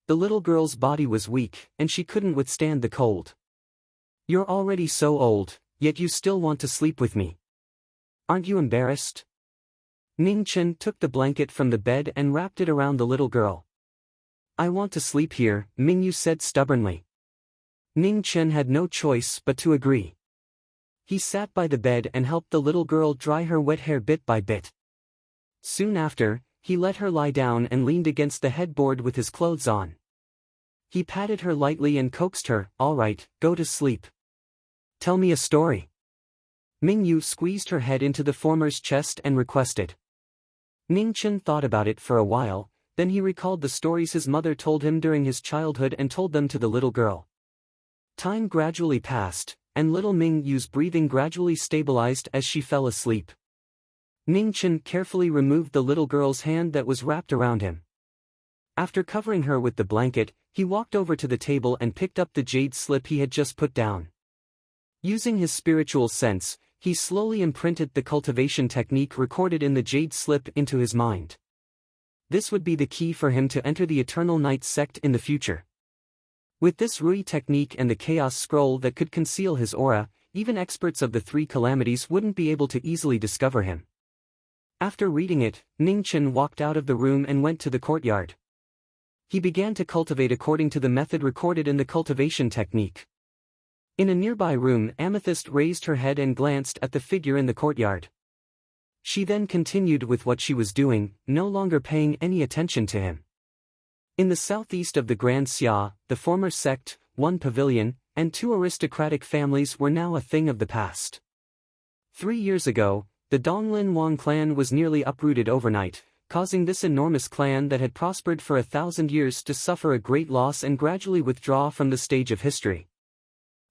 The little girl's body was weak, and she couldn't withstand the cold. "You're already so old, yet you still want to sleep with me. Aren't you embarrassed?" Ning Chen took the blanket from the bed and wrapped it around the little girl. "I want to sleep here," Mingyu said stubbornly. Ning Chen had no choice but to agree. He sat by the bed and helped the little girl dry her wet hair bit by bit. Soon after, he let her lie down and leaned against the headboard with his clothes on. He patted her lightly and coaxed her, "All right, go to sleep. Tell me a story." Mingyu squeezed her head into the former's chest and requested. Ning Chen thought about it for a while, then he recalled the stories his mother told him during his childhood and told them to the little girl. Time gradually passed, and little Mingyu's breathing gradually stabilized as she fell asleep. Ning Chen carefully removed the little girl's hand that was wrapped around him. After covering her with the blanket, he walked over to the table and picked up the jade slip he had just put down. Using his spiritual sense, he slowly imprinted the cultivation technique recorded in the jade slip into his mind. This would be the key for him to enter the Eternal Night sect in the future. With this Rui technique and the Chaos Scroll that could conceal his aura, even experts of the three calamities wouldn't be able to easily discover him. After reading it, Ning Chen walked out of the room and went to the courtyard. He began to cultivate according to the method recorded in the cultivation technique. In a nearby room, Amethyst raised her head and glanced at the figure in the courtyard. She then continued with what she was doing, no longer paying any attention to him. In the southeast of the Grand Xia, the former sect, one pavilion, and two aristocratic families were now a thing of the past. 3 years ago, the Donglin Wang clan was nearly uprooted overnight, causing this enormous clan that had prospered for 1,000 years to suffer a great loss and gradually withdraw from the stage of history.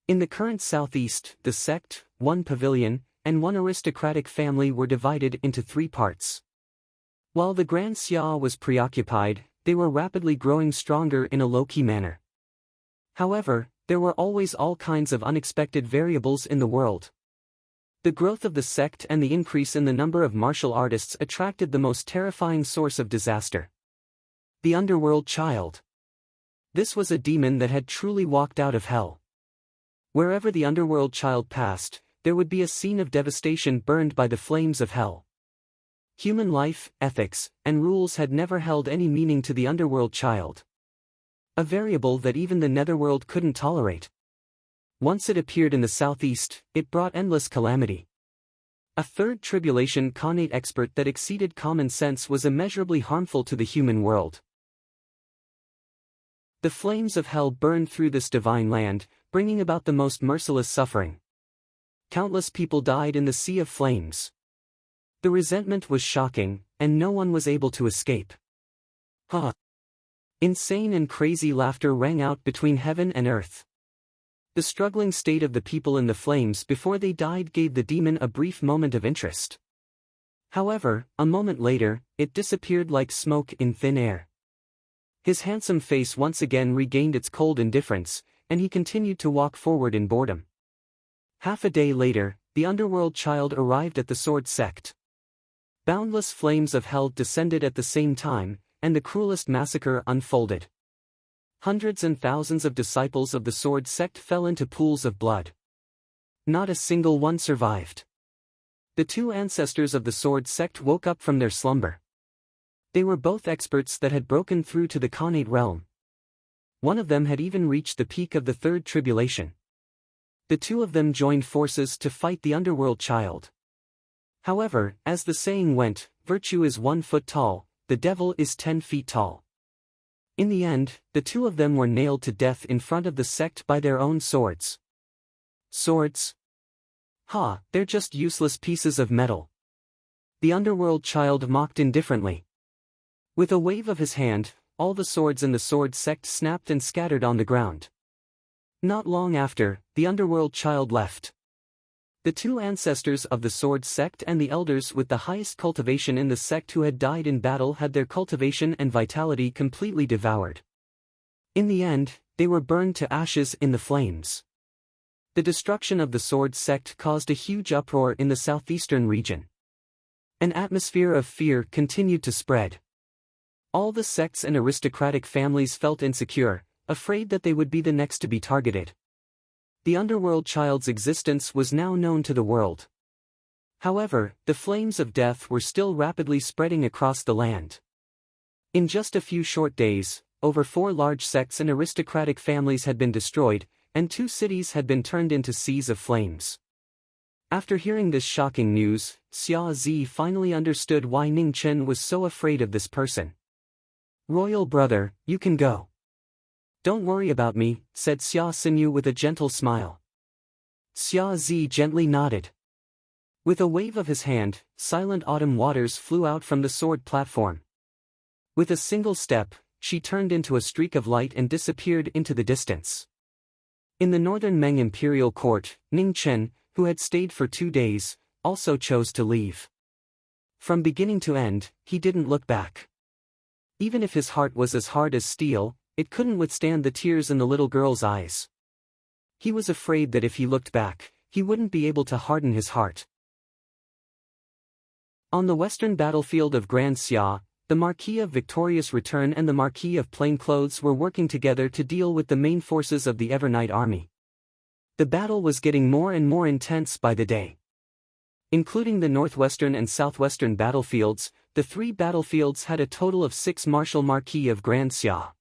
In the current southeast, the sect, one pavilion, and one aristocratic family were divided into 3 parts. While the Grand Xia was preoccupied, they were rapidly growing stronger in a low-key manner. However, there were always all kinds of unexpected variables in the world. The growth of the sect and the increase in the number of martial artists attracted the most terrifying source of disaster. The underworld child. This was a demon that had truly walked out of hell. Wherever the underworld child passed, there would be a scene of devastation burned by the flames of hell. Human life, ethics, and rules had never held any meaning to the underworld child. A variable that even the netherworld couldn't tolerate. Once it appeared in the southeast, it brought endless calamity. A third tribulation connate expert that exceeded common sense was immeasurably harmful to the human world. The flames of hell burned through this divine land, bringing about the most merciless suffering. Countless people died in the sea of flames. The resentment was shocking, and no one was able to escape. Insane and crazy laughter rang out between heaven and earth. The struggling state of the people in the flames before they died gave the demon a brief moment of interest. However, a moment later, it disappeared like smoke in thin air. His handsome face once again regained its cold indifference, and he continued to walk forward in boredom. Half a day later, the underworld child arrived at the sword sect. Boundless flames of hell descended at the same time, and the cruelest massacre unfolded. Hundreds and thousands of disciples of the sword sect fell into pools of blood. Not a single one survived. The two ancestors of the sword sect woke up from their slumber. They were both experts that had broken through to the Khanate realm. One of them had even reached the peak of the third tribulation. The two of them joined forces to fight the underworld child. However, as the saying went, virtue is 1 foot tall, the devil is 10 feet tall. In the end, the two of them were nailed to death in front of the sect by their own swords. Swords? Ha, they're just useless pieces of metal. The underworld child mocked indifferently. With a wave of his hand, all the swords in the sword sect snapped and scattered on the ground. Not long after, the underworld child left. The two ancestors of the sword sect and the elders with the highest cultivation in the sect who had died in battle had their cultivation and vitality completely devoured. In the end, they were burned to ashes in the flames. The destruction of the sword sect caused a huge uproar in the southeastern region. An atmosphere of fear continued to spread. All the sects and aristocratic families felt insecure, afraid that they would be the next to be targeted. The underworld child's existence was now known to the world. However, the flames of death were still rapidly spreading across the land. In just a few short days, over 4 large sects and aristocratic families had been destroyed, and 2 cities had been turned into seas of flames. After hearing this shocking news, Xia Zi finally understood why Ning Chen was so afraid of this person. "Royal brother, you can go. Don't worry about me," said Xia Xinyu with a gentle smile. Xia Zi gently nodded. With a wave of his hand, silent autumn waters flew out from the sword platform. With a single step, she turned into a streak of light and disappeared into the distance. In the northern Meng imperial court, Ning Chen, who had stayed for 2 days, also chose to leave. From beginning to end, he didn't look back. Even if his heart was as hard as steel, it couldn't withstand the tears in the little girl's eyes. He was afraid that if he looked back, he wouldn't be able to harden his heart. On the western battlefield of Grand Xia, the Marquis of Victorious Return and the Marquis of Plainclothes were working together to deal with the main forces of the Evernight army. The battle was getting more and more intense by the day. Including the northwestern and southwestern battlefields, the 3 battlefields had a total of 6 Martial Marquis of Grand Xia.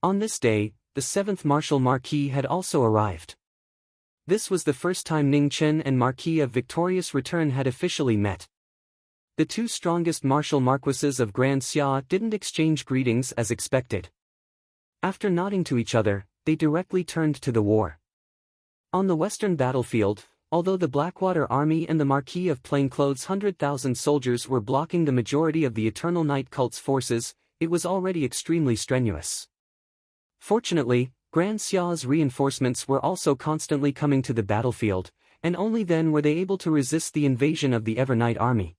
On this day, the 7th Martial Marquis had also arrived. This was the first time Ning Chen and Marquis of Victorious Return had officially met. The 2 strongest Martial Marquises of Grand Xia didn't exchange greetings as expected. After nodding to each other, they directly turned to the war. On the western battlefield, although the Blackwater Army and the Marquis of Plainclothes' 100,000 soldiers were blocking the majority of the Eternal Night Cult's forces, it was already extremely strenuous. Fortunately, Grand Xia's reinforcements were also constantly coming to the battlefield, and only then were they able to resist the invasion of the Evernight army.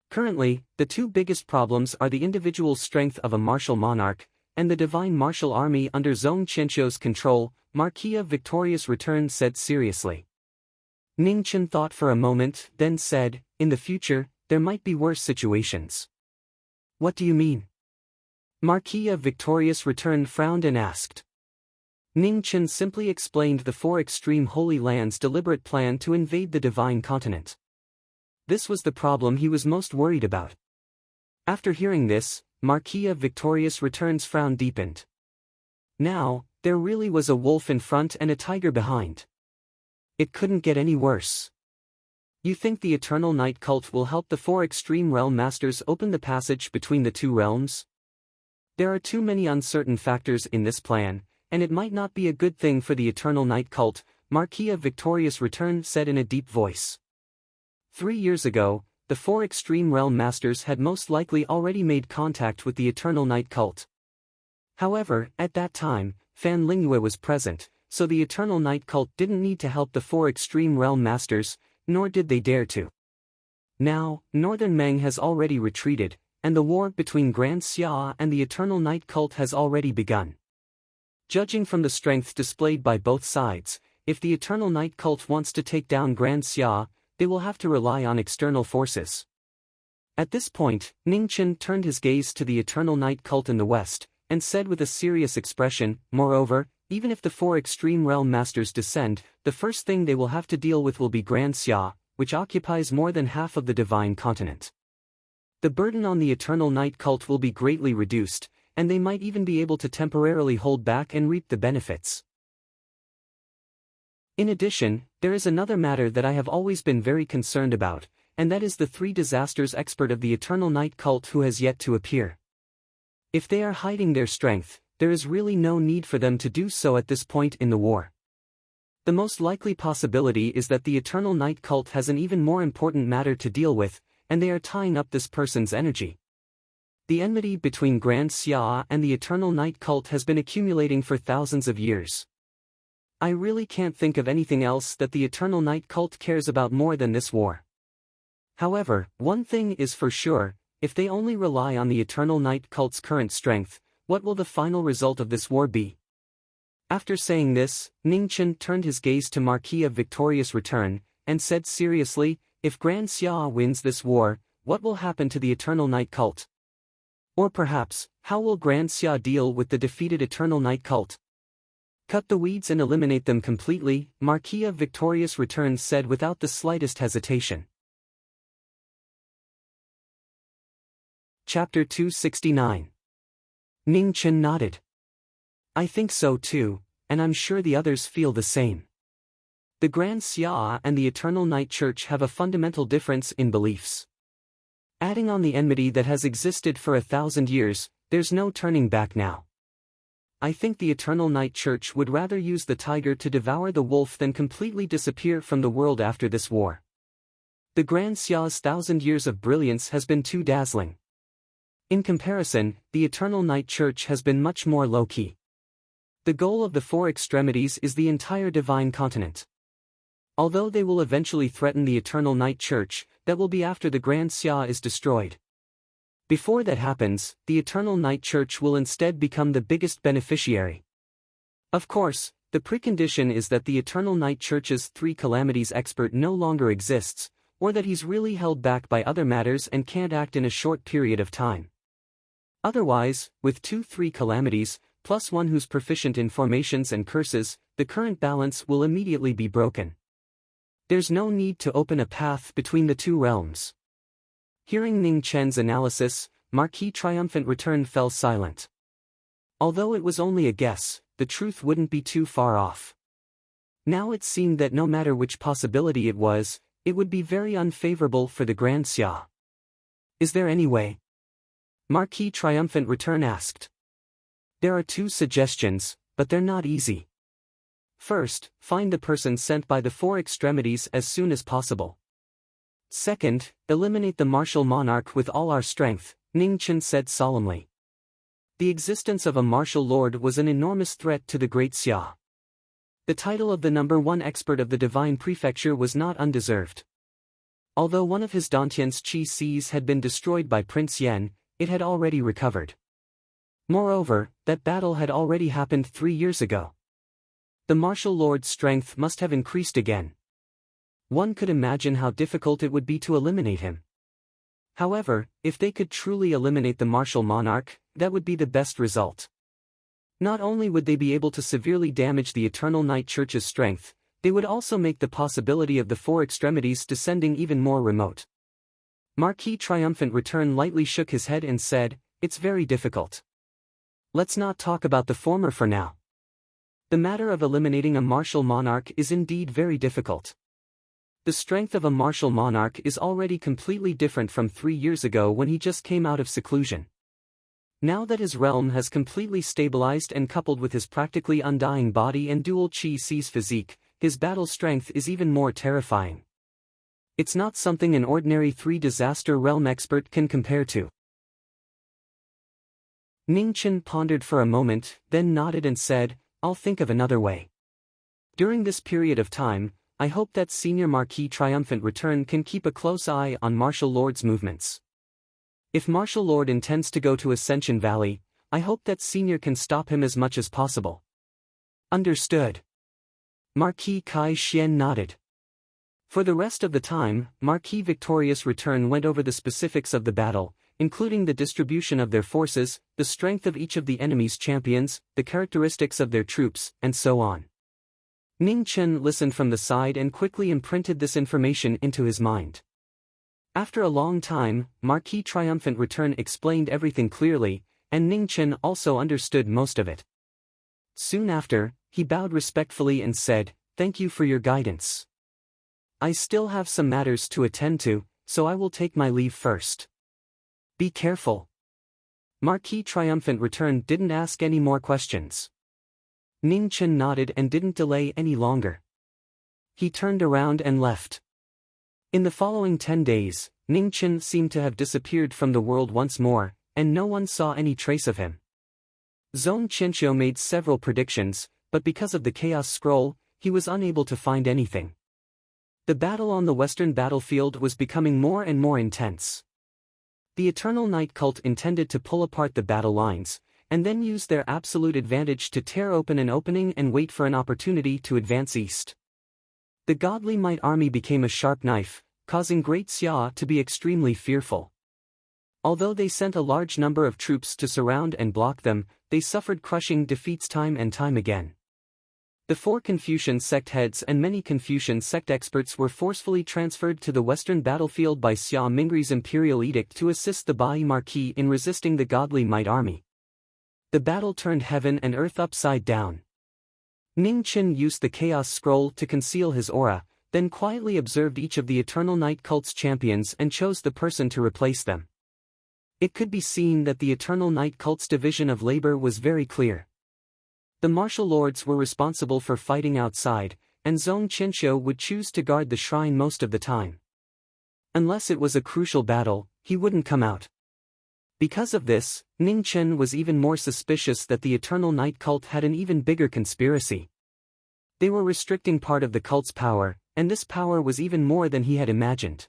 Currently, the 2 biggest problems are the individual strength of a martial monarch, and the divine martial army under Zhong Qianqiu's control, Marquis of Victorious Return said seriously. Ning Chen thought for a moment, then said, "In the future, there might be worse situations." "What do you mean?" Marquis of Victorious Return frowned and asked. Ning Chen simply explained the 4 extreme Holy Lands' deliberate plan to invade the Divine Continent. This was the problem he was most worried about. After hearing this, Marquis of Victorious Return's frown deepened. Now, there really was a wolf in front and a tiger behind. It couldn't get any worse. "You think the Eternal Night Cult will help the 4 extreme realm masters open the passage between the 2 realms? There are too many uncertain factors in this plan, and it might not be a good thing for the Eternal Night Cult," Marquis of Victorious Return said in a deep voice. 3 years ago, the 4 extreme realm masters had most likely already made contact with the Eternal Night Cult. However, at that time, Fan Lingyue was present, so the Eternal Night Cult didn't need to help the 4 extreme realm masters, nor did they dare to. Now, Northern Meng has already retreated, and the war between Grand Xia and the Eternal Night cult has already begun. Judging from the strength displayed by both sides, if the Eternal Night cult wants to take down Grand Xia, they will have to rely on external forces. At this point, Ning Chen turned his gaze to the Eternal Night cult in the west, and said with a serious expression, "Moreover, even if the four extreme realm masters descend, the first thing they will have to deal with will be Grand Xia, which occupies more than half of the divine continent. The burden on the Eternal Night cult will be greatly reduced, and they might even be able to temporarily hold back and reap the benefits." In addition, there is another matter that I have always been very concerned about, and that is the three disasters expert of the Eternal Night cult who has yet to appear. If they are hiding their strength, there is really no need for them to do so at this point in the war. The most likely possibility is that the Eternal Night cult has an even more important matter to deal with, and they are tying up this person's energy. The enmity between Grand Xia and the Eternal Night cult has been accumulating for thousands of years. I really can't think of anything else that the Eternal Night cult cares about more than this war. However, one thing is for sure, if they only rely on the Eternal Night cult's current strength, what will the final result of this war be? After saying this, Ning Chen turned his gaze to Marquis of Victorious Return, and said seriously, "If Grand Xia wins this war, what will happen to the Eternal Night cult? Or perhaps, how will Grand Xia deal with the defeated Eternal Night cult?" "Cut the weeds and eliminate them completely," Marquis of Victorious Return said without the slightest hesitation. Chapter 269. Ning Chen nodded. "I think so too, and I'm sure the others feel the same. The Grand Xia and the Eternal Night Church have a fundamental difference in beliefs. Adding on the enmity that has existed for 1,000 years, there's no turning back now. I think the Eternal Night Church would rather use the tiger to devour the wolf than completely disappear from the world after this war. The Grand Xia's 1,000 years of brilliance has been too dazzling. In comparison, the Eternal Night Church has been much more low-key. The goal of the four extremities is the entire divine continent. Although they will eventually threaten the Eternal Night Church, that will be after the Grand Xia is destroyed. Before that happens, the Eternal Night Church will instead become the biggest beneficiary. Of course, the precondition is that the Eternal Night Church's three calamities expert no longer exists, or that he's really held back by other matters and can't act in a short period of time. Otherwise, with 2-3 calamities, plus one who's proficient in formations and curses, the current balance will immediately be broken. There's no need to open a path between the two realms. Hearing Ning Chen's analysis, Marquis Triumphant Return fell silent. Although it was only a guess, the truth wouldn't be too far off. Now it seemed that no matter which possibility it was, it would be very unfavorable for the Grand Xia. "Is there any way?" Marquis Triumphant Return asked. "There are 2 suggestions, but they're not easy. First, find the person sent by the four extremities as soon as possible. Second, eliminate the martial monarch with all our strength," Ning Chen said solemnly. The existence of a martial lord was an enormous threat to the Great Xia. The title of the #1 expert of the Divine Prefecture was not undeserved. Although one of his Dantian's Qi Cs had been destroyed by Prince Yan, it had already recovered. Moreover, that battle had already happened 3 years ago. The martial lord's strength must have increased again. One could imagine how difficult it would be to eliminate him. However, if they could truly eliminate the martial monarch, that would be the best result. Not only would they be able to severely damage the Eternal Night Church's strength, they would also make the possibility of the four extremities descending even more remote. Marquis Triumphant Return lightly shook his head and said, "It's very difficult. Let's not talk about the former for now. The matter of eliminating a martial monarch is indeed very difficult. The strength of a martial monarch is already completely different from 3 years ago when he just came out of seclusion. Now that his realm has completely stabilized and coupled with his practically undying body and dual Qi C's physique, his battle strength is even more terrifying. It's not something an ordinary 3-disaster realm expert can compare to." Ning Chen pondered for a moment, then nodded and said, "I'll think of another way. During this period of time, I hope that Senior Marquis Triumphant Return can keep a close eye on Martial Lord's movements. If Martial Lord intends to go to Ascension Valley, I hope that Senior can stop him as much as possible. Understood. Marquis Kai Xian nodded. For the rest of the time, Marquis Victorious Return went over the specifics of the battle, including the distribution of their forces, the strength of each of the enemy's champions, the characteristics of their troops, and so on. Ning Chen listened from the side and quickly imprinted this information into his mind. After a long time, Marquis Triumphant Return explained everything clearly, and Ning Chen also understood most of it. Soon after, he bowed respectfully and said, "Thank you for your guidance. I still have some matters to attend to, so I will take my leave first. Be careful." Marquis Triumphant Return didn't ask any more questions. Ning Chen nodded and didn't delay any longer. He turned around and left. In the following 10 days, Ning Chen seemed to have disappeared from the world once more, and no one saw any trace of him. Zhong Qianxiu made several predictions, but because of the Chaos Scroll, he was unable to find anything. The battle on the western battlefield was becoming more and more intense. The Eternal Night Cult intended to pull apart the battle lines, and then use their absolute advantage to tear open an opening and wait for an opportunity to advance east. The Godly Might Army became a sharp knife, causing Great Xia to be extremely fearful. Although they sent a large number of troops to surround and block them, they suffered crushing defeats time and time again. The 4 Confucian sect heads and many Confucian sect experts were forcefully transferred to the western battlefield by Xia Mingri's imperial edict to assist the Bai Marquis in resisting the Godly Might Army. The battle turned heaven and earth upside down. Ning Chen used the Chaos Scroll to conceal his aura, then quietly observed each of the Eternal Night Cult's champions and chose the person to replace them. It could be seen that the Eternal Night Cult's division of labor was very clear. The martial lords were responsible for fighting outside, and Zhong Qianxiu would choose to guard the shrine most of the time. Unless it was a crucial battle, he wouldn't come out. Because of this, Ning Chen was even more suspicious that the Eternal Night Cult had an even bigger conspiracy. They were restricting part of the cult's power, and this power was even more than he had imagined.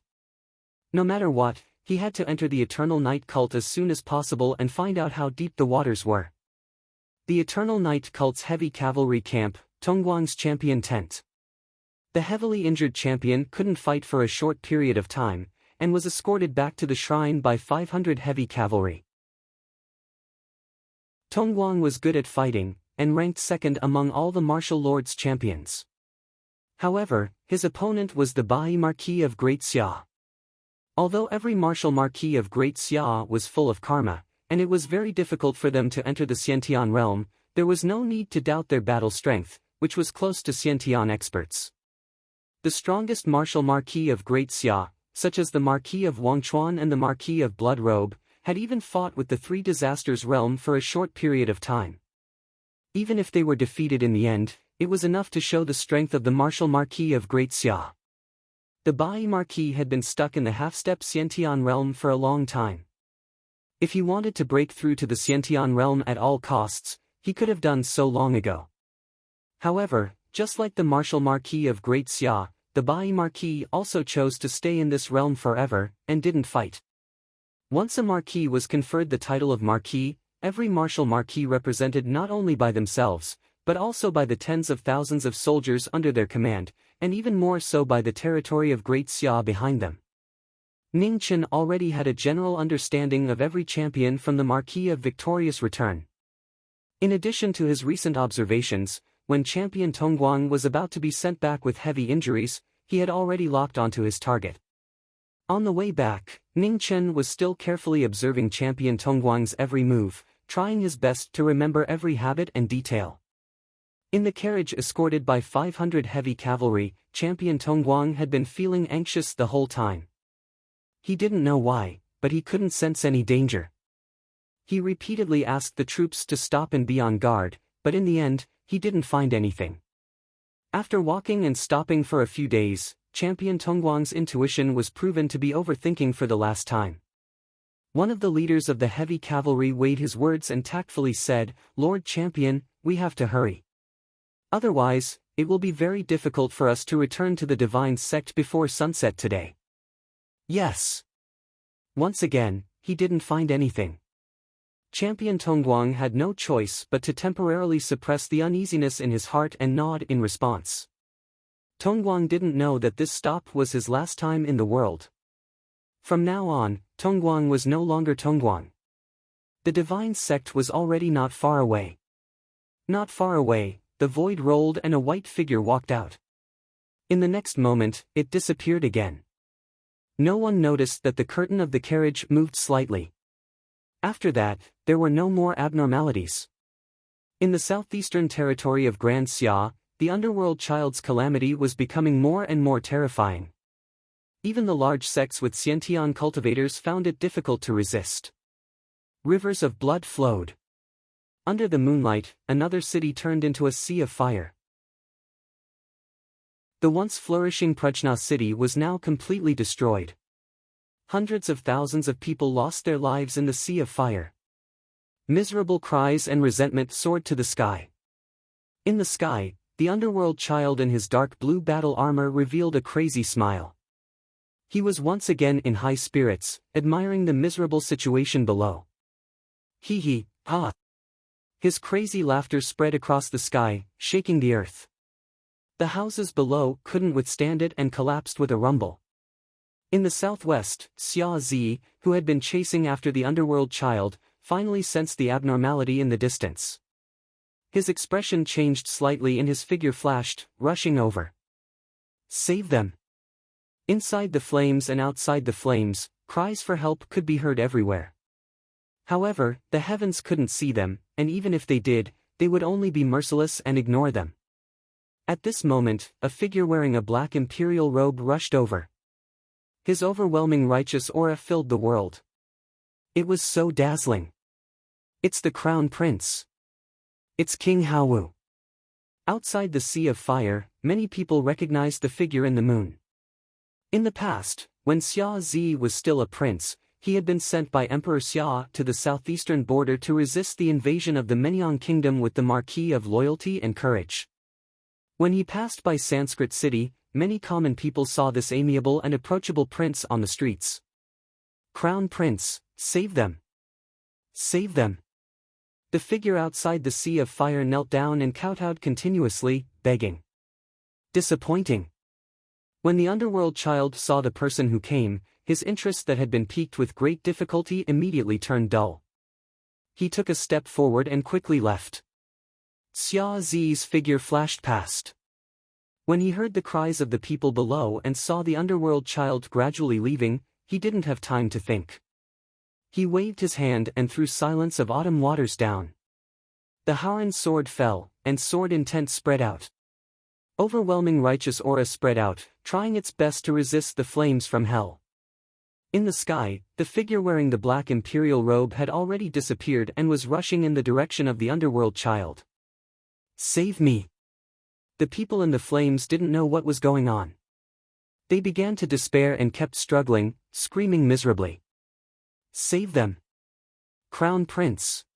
No matter what, he had to enter the Eternal Night Cult as soon as possible and find out how deep the waters were. The Eternal Night Cult's heavy cavalry camp, Tongguang's champion tent. The heavily injured champion couldn't fight for a short period of time, and was escorted back to the shrine by 500 heavy cavalry. Tongguang was good at fighting, and ranked second among all the martial lords' champions. However, his opponent was the Bai Marquis of Great Xia. Although every martial marquis of Great Xia was full of karma, and it was very difficult for them to enter the Xiantian realm, there was no need to doubt their battle strength, which was close to Xiantian experts. The strongest martial marquis of Great Xia, such as the Marquis of Wangchuan and the Marquis of Blood Robe, had even fought with the Three Disasters realm for a short period of time. Even if they were defeated in the end, it was enough to show the strength of the martial marquis of Great Xia. The Bai Marquis had been stuck in the half-step Xiantian realm for a long time. If he wanted to break through to the Xiantian realm at all costs, he could have done so long ago. However, just like the martial marquis of Great Xia, the Bai Marquis also chose to stay in this realm forever, and didn't fight. Once a marquis was conferred the title of marquis, every martial marquis represented not only by themselves, but also by the tens of thousands of soldiers under their command, and even more so by the territory of Great Xia behind them. Ning Chen already had a general understanding of every champion from the Marquis of Victorious Return. In addition to his recent observations, when champion Tongguang was about to be sent back with heavy injuries, he had already locked onto his target. On the way back, Ning Chen was still carefully observing champion Tongguang's every move, trying his best to remember every habit and detail. In the carriage escorted by 500 heavy cavalry, champion Tongguang had been feeling anxious the whole time. He didn't know why, but he couldn't sense any danger. He repeatedly asked the troops to stop and be on guard, but in the end, he didn't find anything. After walking and stopping for a few days, champion Tongguang's intuition was proven to be overthinking for the last time. One of the leaders of the heavy cavalry weighed his words and tactfully said, "Lord Champion, we have to hurry. Otherwise, it will be very difficult for us to return to the divine sect before sunset today. Yes. Once again, he didn't find anything. Champion Tongguang had no choice but to temporarily suppress the uneasiness in his heart and nod in response. Tongguang didn't know that this stop was his last time in the world. From now on, Tongguang was no longer Tongguang. The divine sect was already not far away. Not far away, the void rolled and a white figure walked out. In the next moment, it disappeared again. No one noticed that the curtain of the carriage moved slightly. After that, there were no more abnormalities. In the southeastern territory of Grand Xia, the underworld child's calamity was becoming more and more terrifying. Even the large sects with Xiantian cultivators found it difficult to resist. Rivers of blood flowed. Under the moonlight, another city turned into a sea of fire. The once flourishing Prajna city was now completely destroyed. Hundreds of thousands of people lost their lives in the sea of fire. Miserable cries and resentment soared to the sky. In the sky, the underworld child in his dark blue battle armor revealed a crazy smile. He was once again in high spirits, admiring the miserable situation below. Hee hee, ha! His crazy laughter spread across the sky, shaking the earth. The houses below couldn't withstand it and collapsed with a rumble. In the southwest, Xia Zi, who had been chasing after the underworld child, finally sensed the abnormality in the distance. His expression changed slightly and his figure flashed, rushing over. Save them! Inside the flames and outside the flames, cries for help could be heard everywhere. However, the heavens couldn't see them, and even if they did, they would only be merciless and ignore them. At this moment, a figure wearing a black imperial robe rushed over. His overwhelming righteous aura filled the world. It was so dazzling. It's the Crown Prince. It's King Haowu. Outside the Sea of Fire, many people recognized the figure in the moon. In the past, when Xia Zi was still a prince, he had been sent by Emperor Xia to the southeastern border to resist the invasion of the Mengyang kingdom with the Marquis of loyalty and courage. When he passed by Sanskrit city, many common people saw this amiable and approachable prince on the streets. Crown Prince, save them! Save them! The figure outside the Sea of Fire knelt down and kowtowed continuously, begging. Disappointing. When the underworld child saw the person who came, his interest that had been piqued with great difficulty immediately turned dull. He took a step forward and quickly left. Xia Zi's figure flashed past. When he heard the cries of the people below and saw the underworld child gradually leaving, he didn't have time to think. He waved his hand and threw silence of autumn waters down. The Haran sword fell, and sword intent spread out. Overwhelming righteous aura spread out, trying its best to resist the flames from hell. In the sky, the figure wearing the black imperial robe had already disappeared and was rushing in the direction of the underworld child. Save me! The people in the flames didn't know what was going on. They began to despair and kept struggling, screaming miserably. Save them! Crown Prince!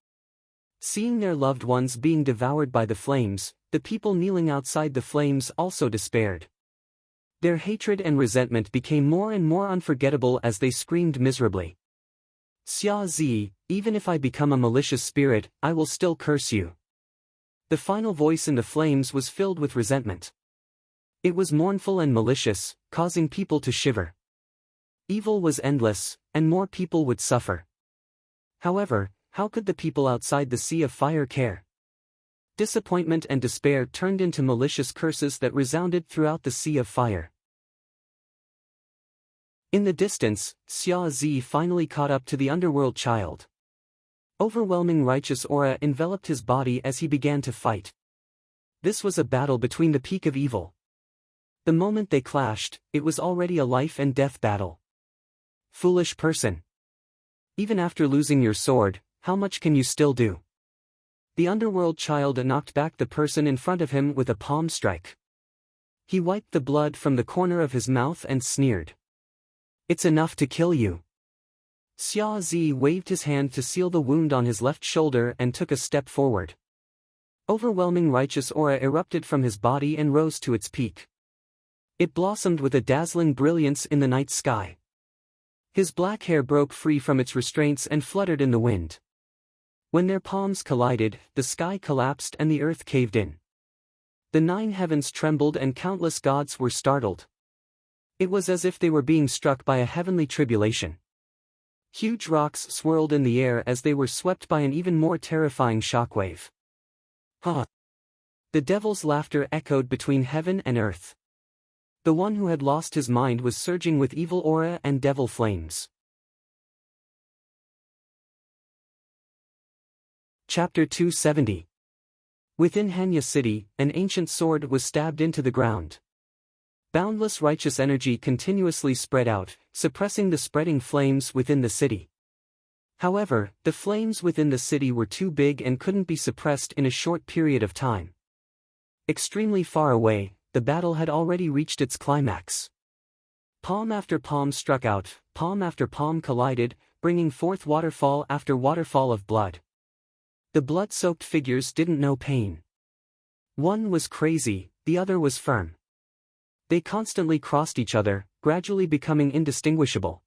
Seeing their loved ones being devoured by the flames, the people kneeling outside the flames also despaired. Their hatred and resentment became more and more unforgettable as they screamed miserably. Xia Zi, even if I become a malicious spirit, I will still curse you. The final voice in the flames was filled with resentment. It was mournful and malicious, causing people to shiver. Evil was endless, and more people would suffer. However, how could the people outside the Sea of Fire care? Disappointment and despair turned into malicious curses that resounded throughout the Sea of Fire. In the distance, Xia Zi finally caught up to the underworld child. Overwhelming righteous aura enveloped his body as he began to fight. This was a battle between the peak of evil. The moment they clashed, it was already a life and death battle. Foolish person! Even after losing your sword, how much can you still do? The underworld child knocked back the person in front of him with a palm strike. He wiped the blood from the corner of his mouth and sneered. It's enough to kill you. Xia Zi waved his hand to seal the wound on his left shoulder and took a step forward. Overwhelming righteous aura erupted from his body and rose to its peak. It blossomed with a dazzling brilliance in the night sky. His black hair broke free from its restraints and fluttered in the wind. When their palms collided, the sky collapsed and the earth caved in. The 9 heavens trembled and countless gods were startled. It was as if they were being struck by a heavenly tribulation. Huge rocks swirled in the air as they were swept by an even more terrifying shockwave. Ha! The devil's laughter echoed between heaven and earth. The one who had lost his mind was surging with evil aura and devil flames. Chapter 270. Within Hanya city, an ancient sword was stabbed into the ground. Boundless righteous energy continuously spread out, suppressing the spreading flames within the city. However, the flames within the city were too big and couldn't be suppressed in a short period of time. Extremely far away, the battle had already reached its climax. Palm after palm struck out, palm after palm collided, bringing forth waterfall after waterfall of blood. The blood-soaked figures didn't know pain. One was crazy, the other was firm. They constantly crossed each other, gradually becoming indistinguishable.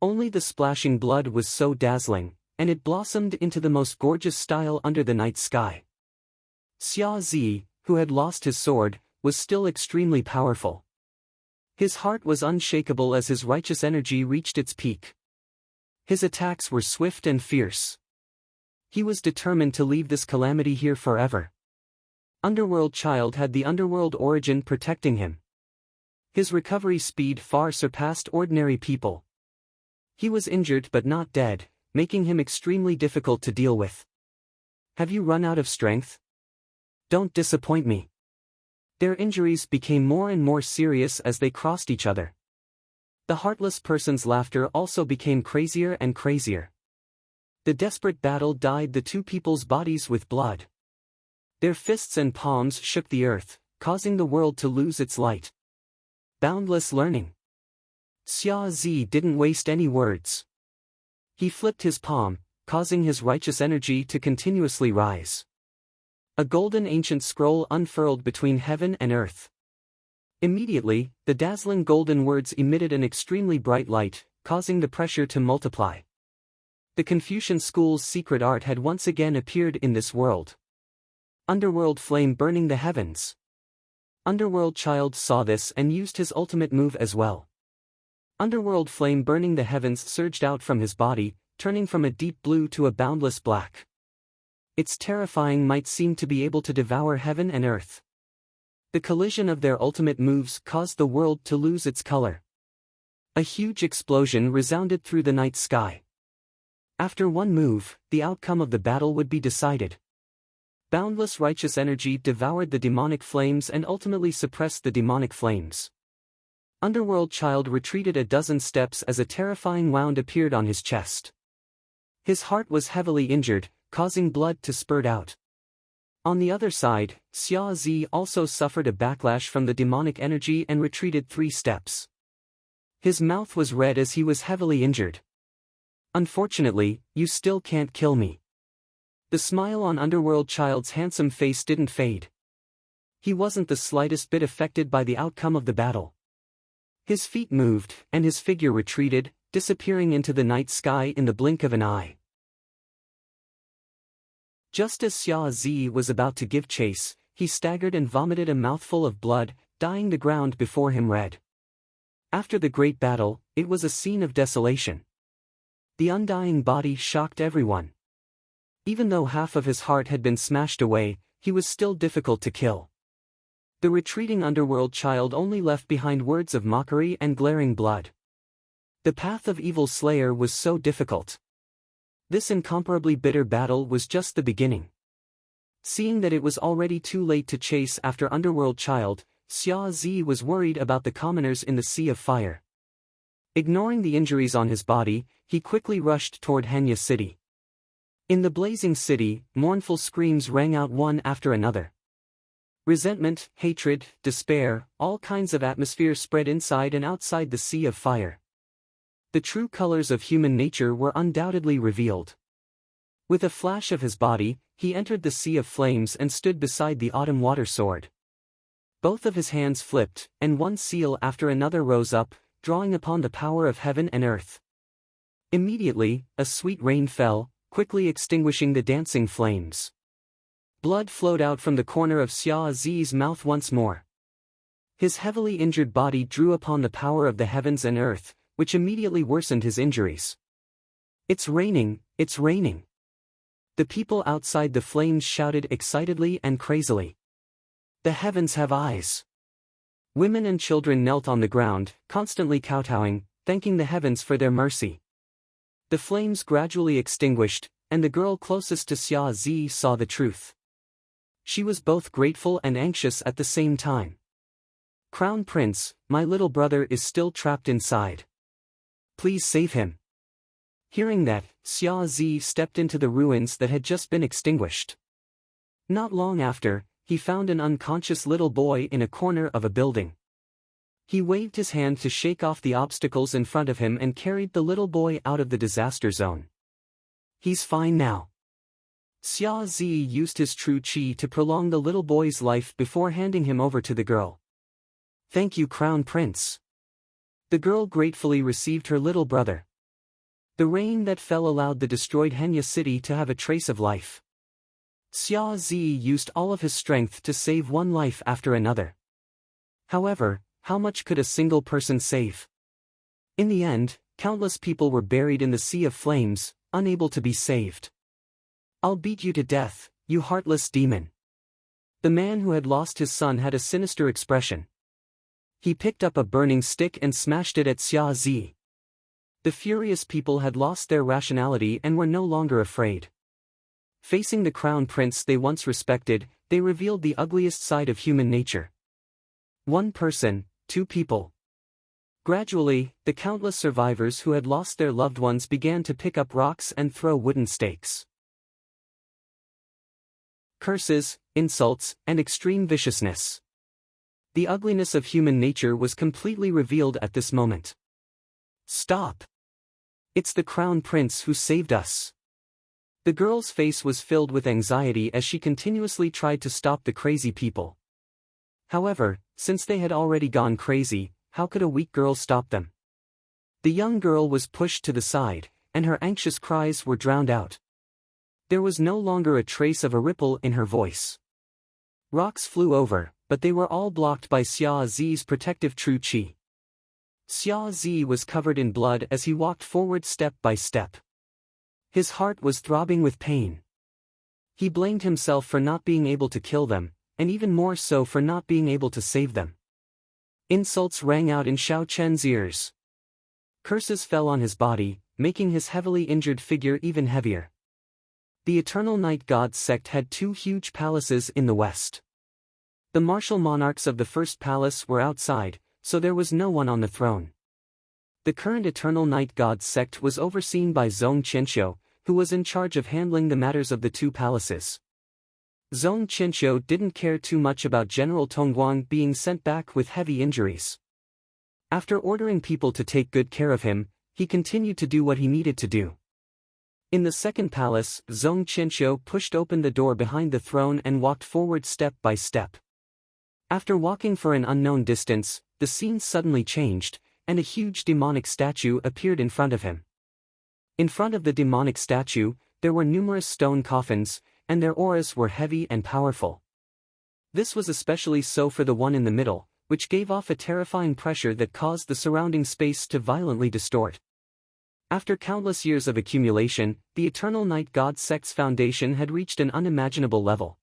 Only the splashing blood was so dazzling, and it blossomed into the most gorgeous style under the night sky. Xia Zi, who had lost his sword, was still extremely powerful. His heart was unshakable as his righteous energy reached its peak. His attacks were swift and fierce. He was determined to leave this calamity here forever. Underworld Child had the underworld origin protecting him. His recovery speed far surpassed ordinary people. He was injured but not dead, making him extremely difficult to deal with. Have you run out of strength? Don't disappoint me. Their injuries became more and more serious as they crossed each other. The heartless person's laughter also became crazier and crazier. The desperate battle dyed the two people's bodies with blood. Their fists and palms shook the earth, causing the world to lose its light. Boundless learning. Xia Zi didn't waste any words. He flipped his palm, causing his righteous energy to continuously rise. A golden ancient scroll unfurled between heaven and earth. Immediately, the dazzling golden words emitted an extremely bright light, causing the pressure to multiply. The Confucian school's secret art had once again appeared in this world. Underworld flame burning the heavens. Underworld Child saw this and used his ultimate move as well. Underworld flame burning the heavens surged out from his body, turning from a deep blue to a boundless black. Its terrifying might seemed to be able to devour heaven and earth. The collision of their ultimate moves caused the world to lose its color. A huge explosion resounded through the night sky. After one move, the outcome of the battle would be decided. Boundless righteous energy devoured the demonic flames and ultimately suppressed the demonic flames. Underworld Child retreated a dozen steps as a terrifying wound appeared on his chest. His heart was heavily injured, causing blood to spurt out. On the other side, Xia Zi also suffered a backlash from the demonic energy and retreated 3 steps. His mouth was red as he was heavily injured. Unfortunately, you still can't kill me. The smile on Underworld Child's handsome face didn't fade. He wasn't the slightest bit affected by the outcome of the battle. His feet moved, and his figure retreated, disappearing into the night sky in the blink of an eye. Just as Xia Zi was about to give chase, he staggered and vomited a mouthful of blood, dyeing the ground before him red. After the great battle, it was a scene of desolation. The undying body shocked everyone. Even though half of his heart had been smashed away, he was still difficult to kill. The retreating Underworld Child only left behind words of mockery and glaring blood. The path of Evil Slayer was so difficult. This incomparably bitter battle was just the beginning. Seeing that it was already too late to chase after Underworld Child, Xia Zi was worried about the commoners in the Sea of Fire. Ignoring the injuries on his body, he quickly rushed toward Hanya city. In the blazing city, mournful screams rang out one after another. Resentment, hatred, despair, all kinds of atmosphere spread inside and outside the Sea of Fire. The true colors of human nature were undoubtedly revealed. With a flash of his body, he entered the sea of flames and stood beside the autumn water sword. Both of his hands flipped, and one seal after another rose up, drawing upon the power of heaven and earth. Immediately, a sweet rain fell, quickly extinguishing the dancing flames. Blood flowed out from the corner of Xia Zi's mouth once more. His heavily injured body drew upon the power of the heavens and earth, which immediately worsened his injuries. "It's raining, it's raining!" The people outside the flames shouted excitedly and crazily. "The heavens have eyes!" Women and children knelt on the ground, constantly kowtowing, thanking the heavens for their mercy. The flames gradually extinguished, and the girl closest to Xia Zi saw the truth. She was both grateful and anxious at the same time. "Crown Prince, my little brother is still trapped inside. Please save him." Hearing that, Xia Zi stepped into the ruins that had just been extinguished. Not long after, he found an unconscious little boy in a corner of a building. He waved his hand to shake off the obstacles in front of him and carried the little boy out of the disaster zone. "He's fine now." Xia Zi used his true qi to prolong the little boy's life before handing him over to the girl. "Thank you, Crown Prince." The girl gratefully received her little brother. The rain that fell allowed the destroyed Henya city to have a trace of life. Xia Zi used all of his strength to save one life after another. However, how much could a single person save? In the end, countless people were buried in the sea of flames, unable to be saved. "I'll beat you to death, you heartless demon." The man who had lost his son had a sinister expression. He picked up a burning stick and smashed it at Xia Zi. The furious people had lost their rationality and were no longer afraid. Facing the crown prince they once respected, they revealed the ugliest side of human nature. One person, two people. Gradually, the countless survivors who had lost their loved ones began to pick up rocks and throw wooden stakes. Curses, insults, and extreme viciousness. The ugliness of human nature was completely revealed at this moment. "Stop! It's the crown prince who saved us." The girl's face was filled with anxiety as she continuously tried to stop the crazy people. However, since they had already gone crazy, how could a weak girl stop them? The young girl was pushed to the side, and her anxious cries were drowned out. There was no longer a trace of a ripple in her voice. Rocks flew over, but they were all blocked by Xia Zi's protective true qi. Xia Zi was covered in blood as he walked forward step by step. His heart was throbbing with pain. He blamed himself for not being able to kill them, and even more so for not being able to save them. Insults rang out in Xiao Chen's ears. Curses fell on his body, making his heavily injured figure even heavier. The Eternal Night Gods sect had two huge palaces in the west. The martial monarchs of the first palace were outside, so there was no one on the throne. The current Eternal Night Gods sect was overseen by Zong Qianxiu, who was in charge of handling the matters of the two palaces. Zong Qianxiu didn't care too much about General Tongguang being sent back with heavy injuries. After ordering people to take good care of him, he continued to do what he needed to do. In the second palace, Zong Qianxiu pushed open the door behind the throne and walked forward step by step. After walking for an unknown distance, the scene suddenly changed, and a huge demonic statue appeared in front of him. In front of the demonic statue, there were numerous stone coffins, and their auras were heavy and powerful. This was especially so for the one in the middle, which gave off a terrifying pressure that caused the surrounding space to violently distort. After countless years of accumulation, the Eternal Night God sect's foundation had reached an unimaginable level.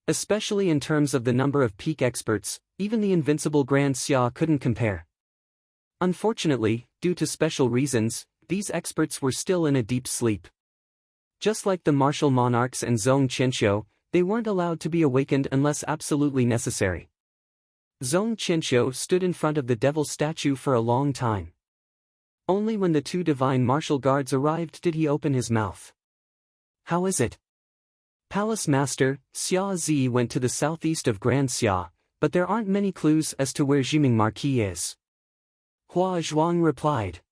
Especially in terms of the number of peak experts, even the invincible Grand Xia couldn't compare. Unfortunately, due to special reasons, these experts were still in a deep sleep. Just like the martial monarchs and Zong Qianxiu, they weren't allowed to be awakened unless absolutely necessary. Zong Qianxiu stood in front of the devil statue for a long time. Only when the two divine martial guards arrived did he open his mouth. "How is it?" "Palace Master, Xia Zi went to the southeast of Grand Xia, but there aren't many clues as to where Jiming Marquis is." Hua Zhuang replied.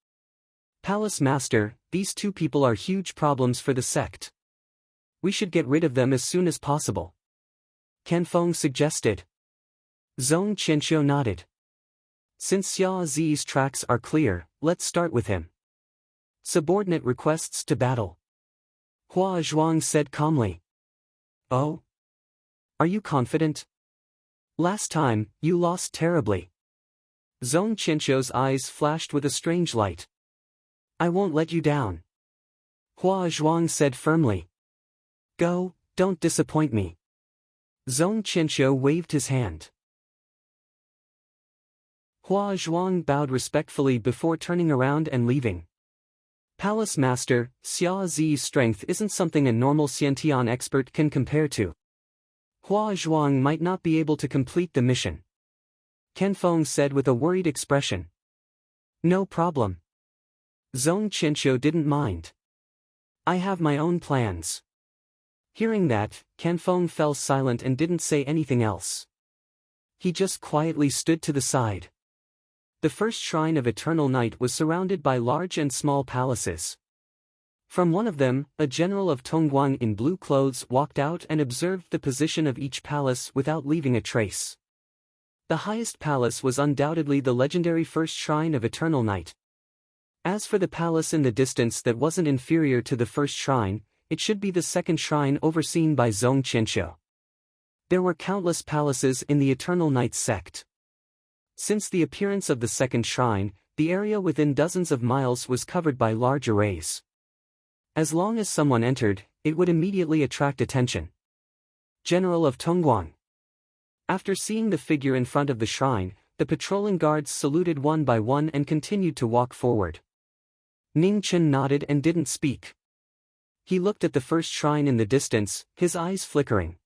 "Palace Master, these two people are huge problems for the sect. We should get rid of them as soon as possible, Can Feng suggested. Zhong Qianqiu nodded. Since Xia Zi's tracks are clear, let's start with him. Subordinate requests to battle. Hua Zhuang said calmly. Oh? Are you confident? Last time, you lost terribly. Zhong Qianqiu's eyes flashed with a strange light. I won't let you down. Hua Zhuang said firmly. Go, don't disappoint me. Zhong Qianqiu waved his hand. Hua Zhuang bowed respectfully before turning around and leaving. Palace Master, Xia Zi's strength isn't something a normal Xiantian expert can compare to. Hua Zhuang might not be able to complete the mission, Can Feng said with a worried expression. No problem. Zhong Qianqiu didn't mind. I have my own plans. Hearing that, Can Feng fell silent and didn't say anything else. He just quietly stood to the side. The first shrine of eternal night was surrounded by large and small palaces. From one of them, a general of Tongguang in blue clothes walked out and observed the position of each palace without leaving a trace. The highest palace was undoubtedly the legendary first shrine of eternal night. As for the palace in the distance that wasn't inferior to the first shrine, it should be the second shrine overseen by Zhong Qianqiu. There were countless palaces in the Eternal Night sect. Since the appearance of the second shrine, the area within dozens of miles was covered by large arrays. As long as someone entered, it would immediately attract attention. General of Tongguang. After seeing the figure in front of the shrine, the patrolling guards saluted one by one and continued to walk forward. Ning Chen nodded and didn't speak. He looked at the first shrine in the distance, his eyes flickering.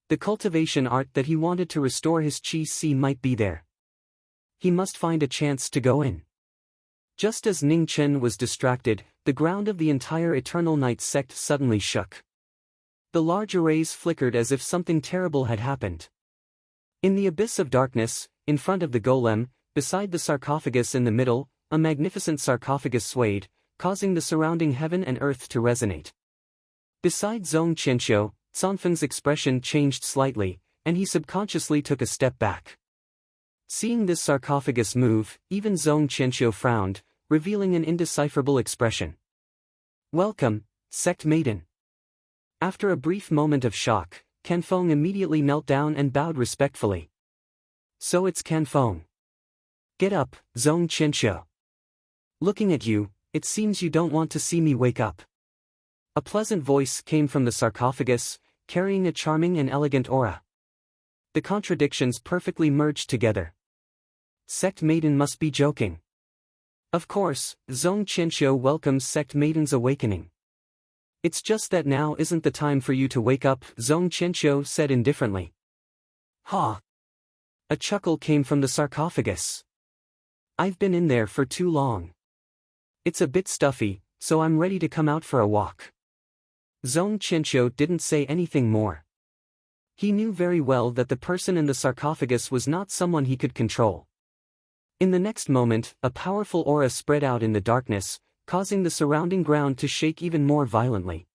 The cultivation art that he wanted to restore his Qi might be there. He must find a chance to go in. Just as Ning Chen was distracted, the ground of the entire Eternal Night sect suddenly shook. The large arrays flickered as if something terrible had happened. In the abyss of darkness, in front of the golem, beside the sarcophagus in the middle, a magnificent sarcophagus swayed, causing the surrounding heaven and earth to resonate. Beside Zhong Qianqiu, Canfeng's expression changed slightly, and he subconsciously took a step back. Seeing this sarcophagus move, even Zhong Qianqiu frowned, revealing an indecipherable expression. Welcome, Sect Maiden. After a brief moment of shock, Can Feng immediately knelt down and bowed respectfully. So it's Can Feng. Get up, Zhong Qianqiu. Looking at you, it seems you don't want to see me wake up. A pleasant voice came from the sarcophagus, carrying a charming and elegant aura. The contradictions perfectly merged together. Sect Maiden must be joking. Of course, Zhong Qianqiu welcomes Sect Maiden's awakening. It's just that now isn't the time for you to wake up, Zhong Qianqiu said indifferently. Ha! A chuckle came from the sarcophagus. I've been in there for too long. It's a bit stuffy, so I'm ready to come out for a walk. Zhong Qianqiu didn't say anything more. He knew very well that the person in the sarcophagus was not someone he could control. In the next moment, a powerful aura spread out in the darkness, causing the surrounding ground to shake even more violently.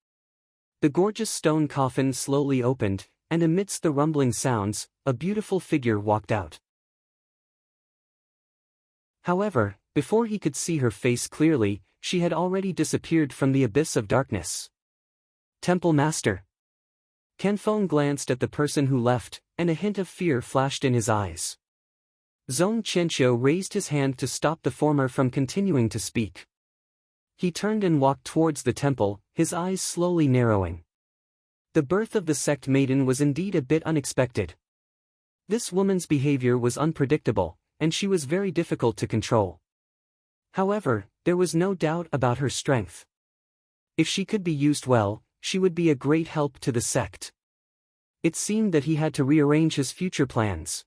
The gorgeous stone coffin slowly opened, and amidst the rumbling sounds, a beautiful figure walked out. However, before he could see her face clearly, she had already disappeared from the abyss of darkness. Temple Master. Can Feng glanced at the person who left, and a hint of fear flashed in his eyes. Zhong Qianqiu raised his hand to stop the former from continuing to speak. He turned and walked towards the temple, his eyes slowly narrowing. The birth of the Sect Maiden was indeed a bit unexpected. This woman's behavior was unpredictable, and she was very difficult to control. However, there was no doubt about her strength. If she could be used well, she would be a great help to the sect. It seemed that he had to rearrange his future plans.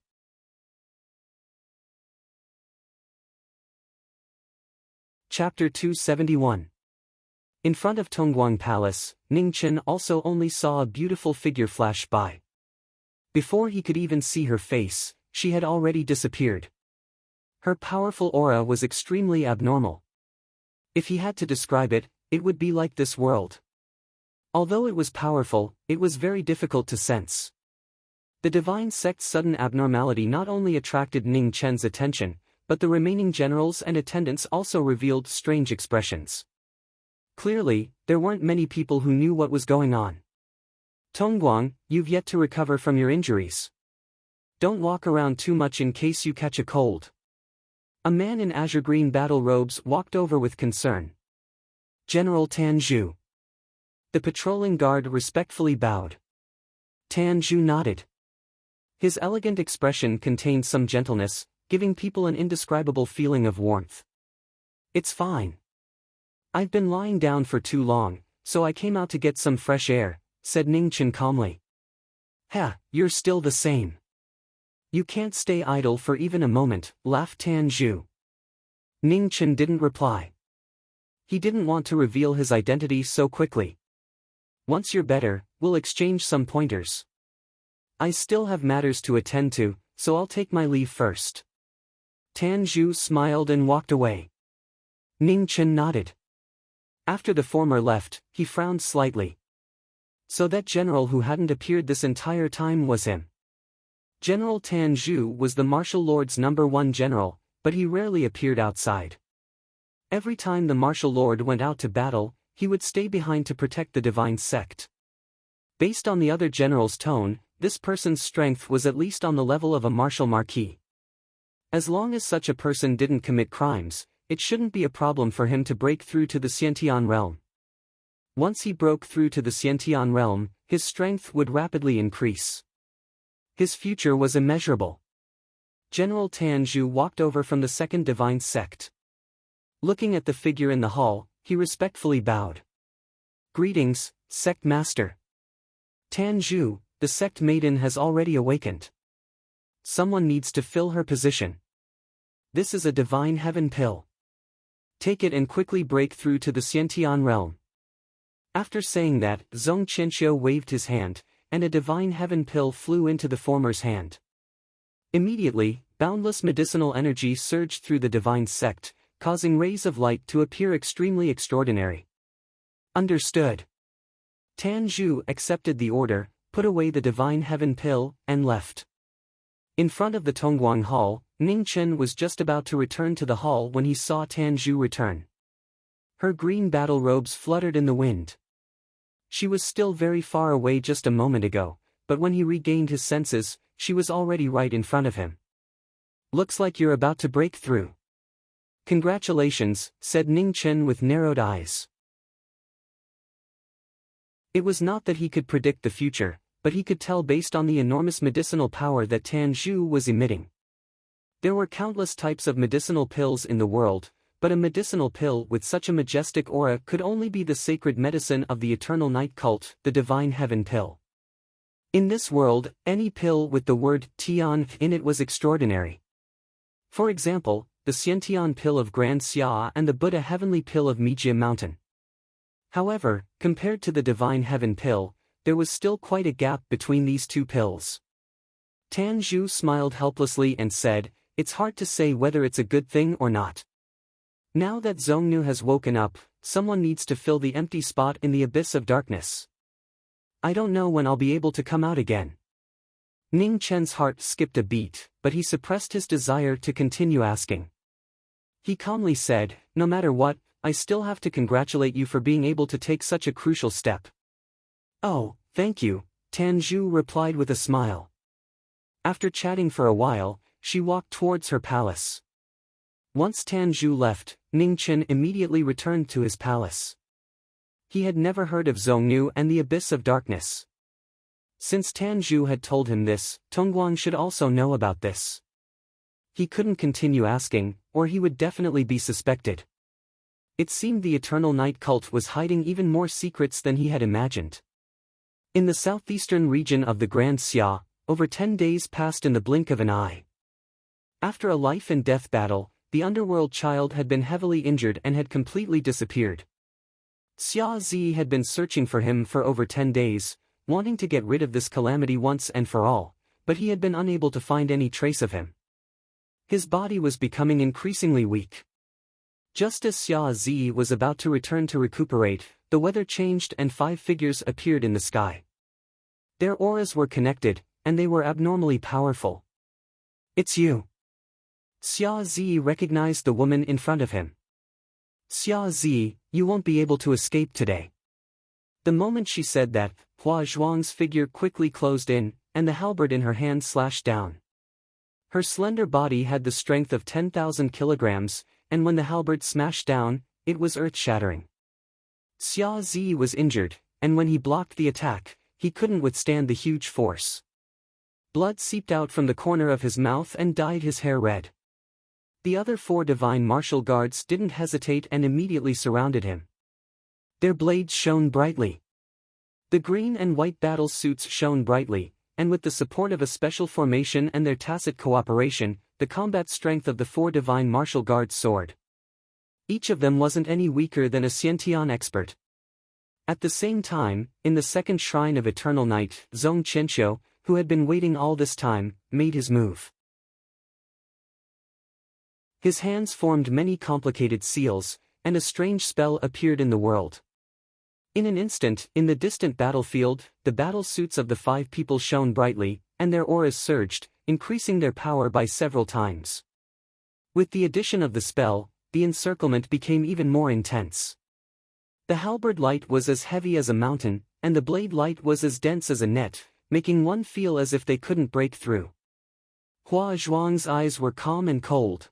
Chapter 271. In front of Tongguang Palace, Ning Chen also only saw a beautiful figure flash by. Before he could even see her face, she had already disappeared. Her powerful aura was extremely abnormal. If he had to describe it, it would be like this world. Although it was powerful, it was very difficult to sense. The divine sect's sudden abnormality not only attracted Ning Chen's attention, but the remaining generals and attendants also revealed strange expressions. Clearly, there weren't many people who knew what was going on. Tongguang, you've yet to recover from your injuries. Don't walk around too much in case you catch a cold. A man in azure-green battle robes walked over with concern. General Tan Zhu. The patrolling guard respectfully bowed. Tan Zhu nodded. His elegant expression contained some gentleness, giving people an indescribable feeling of warmth. It's fine. I've been lying down for too long, so I came out to get some fresh air, said Ning Chen calmly. Ha, you're still the same. You can't stay idle for even a moment, laughed Tan Zhu. Ning Chen didn't reply. He didn't want to reveal his identity so quickly. Once you're better, we'll exchange some pointers. I still have matters to attend to, so I'll take my leave first. Tan Zhu smiled and walked away. Ning Chen nodded. After the former left, he frowned slightly. So that general who hadn't appeared this entire time was him. General Tan Zhu was the martial lord's #1 general, but he rarely appeared outside. Every time the martial lord went out to battle, he would stay behind to protect the divine sect. Based on the other general's tone, this person's strength was at least on the level of a martial marquis. As long as such a person didn't commit crimes, it shouldn't be a problem for him to break through to the Xiantian realm. Once he broke through to the Xiantian realm, his strength would rapidly increase. His future was immeasurable. General Tan Zhu walked over from the second divine sect. Looking at the figure in the hall, he respectfully bowed. Greetings, sect master. Tan Zhu, the sect maiden has already awakened. Someone needs to fill her position. This is a divine heaven pill. Take it and quickly break through to the Xiantian realm. After saying that, Zhong Qianxiu waved his hand, and a divine heaven pill flew into the former's hand. Immediately, boundless medicinal energy surged through the divine sect, causing rays of light to appear extremely extraordinary. Understood. Tan Zhu accepted the order, put away the divine heaven pill, and left. In front of the Tongguang Hall, Ning Chen was just about to return to the hall when he saw Tan Zhu return. Her green battle robes fluttered in the wind. She was still very far away just a moment ago, but when he regained his senses, she was already right in front of him. Looks like you're about to break through. Congratulations, said Ning Chen with narrowed eyes. It was not that he could predict the future, but he could tell based on the enormous medicinal power that Tan Zhu was emitting. There were countless types of medicinal pills in the world, but a medicinal pill with such a majestic aura could only be the sacred medicine of the eternal night cult, the divine heaven pill. In this world, any pill with the word Tian in it was extraordinary. For example, the Xiantian pill of Grand Xia and the Buddha heavenly pill of Mijia Mountain. However, compared to the divine heaven pill, there was still quite a gap between these two pills. Tan Zhu smiled helplessly and said, "It's hard to say whether it's a good thing or not. Now that Zhongnu has woken up, someone needs to fill the empty spot in the abyss of darkness. I don't know when I'll be able to come out again." Ning Chen's heart skipped a beat, but he suppressed his desire to continue asking. He calmly said, "No matter what, I still have to congratulate you for being able to take such a crucial step." "Oh, thank you," Tan Zhu replied with a smile. After chatting for a while, she walked towards her palace. Once Tan Zhu left, Ning Chen immediately returned to his palace. He had never heard of Zhongnu and the Abyss of Darkness. Since Tan Zhu had told him this, Tongguang should also know about this. He couldn't continue asking, or he would definitely be suspected. It seemed the Eternal Night Cult was hiding even more secrets than he had imagined. In the southeastern region of the Grand Xia, over 10 days passed in the blink of an eye. After a life-and-death battle, the underworld child had been heavily injured and had completely disappeared. Xia Zi had been searching for him for over 10 days, wanting to get rid of this calamity once and for all, but he had been unable to find any trace of him. His body was becoming increasingly weak. Just as Xia Zi was about to return to recuperate, the weather changed and 5 figures appeared in the sky. Their auras were connected, and they were abnormally powerful. "It's you." Xia Zi recognized the woman in front of him. "Xia Zi, you won't be able to escape today." The moment she said that, Hua Zhuang's figure quickly closed in, and the halberd in her hand slashed down. Her slender body had the strength of 10,000 kilograms, and when the halberd smashed down, it was earth-shattering. Xia Zi was injured, and when he blocked the attack, he couldn't withstand the huge force. Blood seeped out from the corner of his mouth and dyed his hair red. The other 4 divine martial guards didn't hesitate and immediately surrounded him. Their blades shone brightly. The green and white battle suits shone brightly, and with the support of a special formation and their tacit cooperation, the combat strength of the 4 divine martial guards soared. Each of them wasn't any weaker than a Xiantian expert. At the same time, in the second shrine of eternal night, Zhong Qianqiu, who had been waiting all this time, made his move. His hands formed many complicated seals, and a strange spell appeared in the world. In an instant, in the distant battlefield, the battle suits of the 5 people shone brightly, and their auras surged, increasing their power by several times. With the addition of the spell, the encirclement became even more intense. The halberd light was as heavy as a mountain, and the blade light was as dense as a net, making one feel as if they couldn't break through. Hua Zhuang's eyes were calm and cold.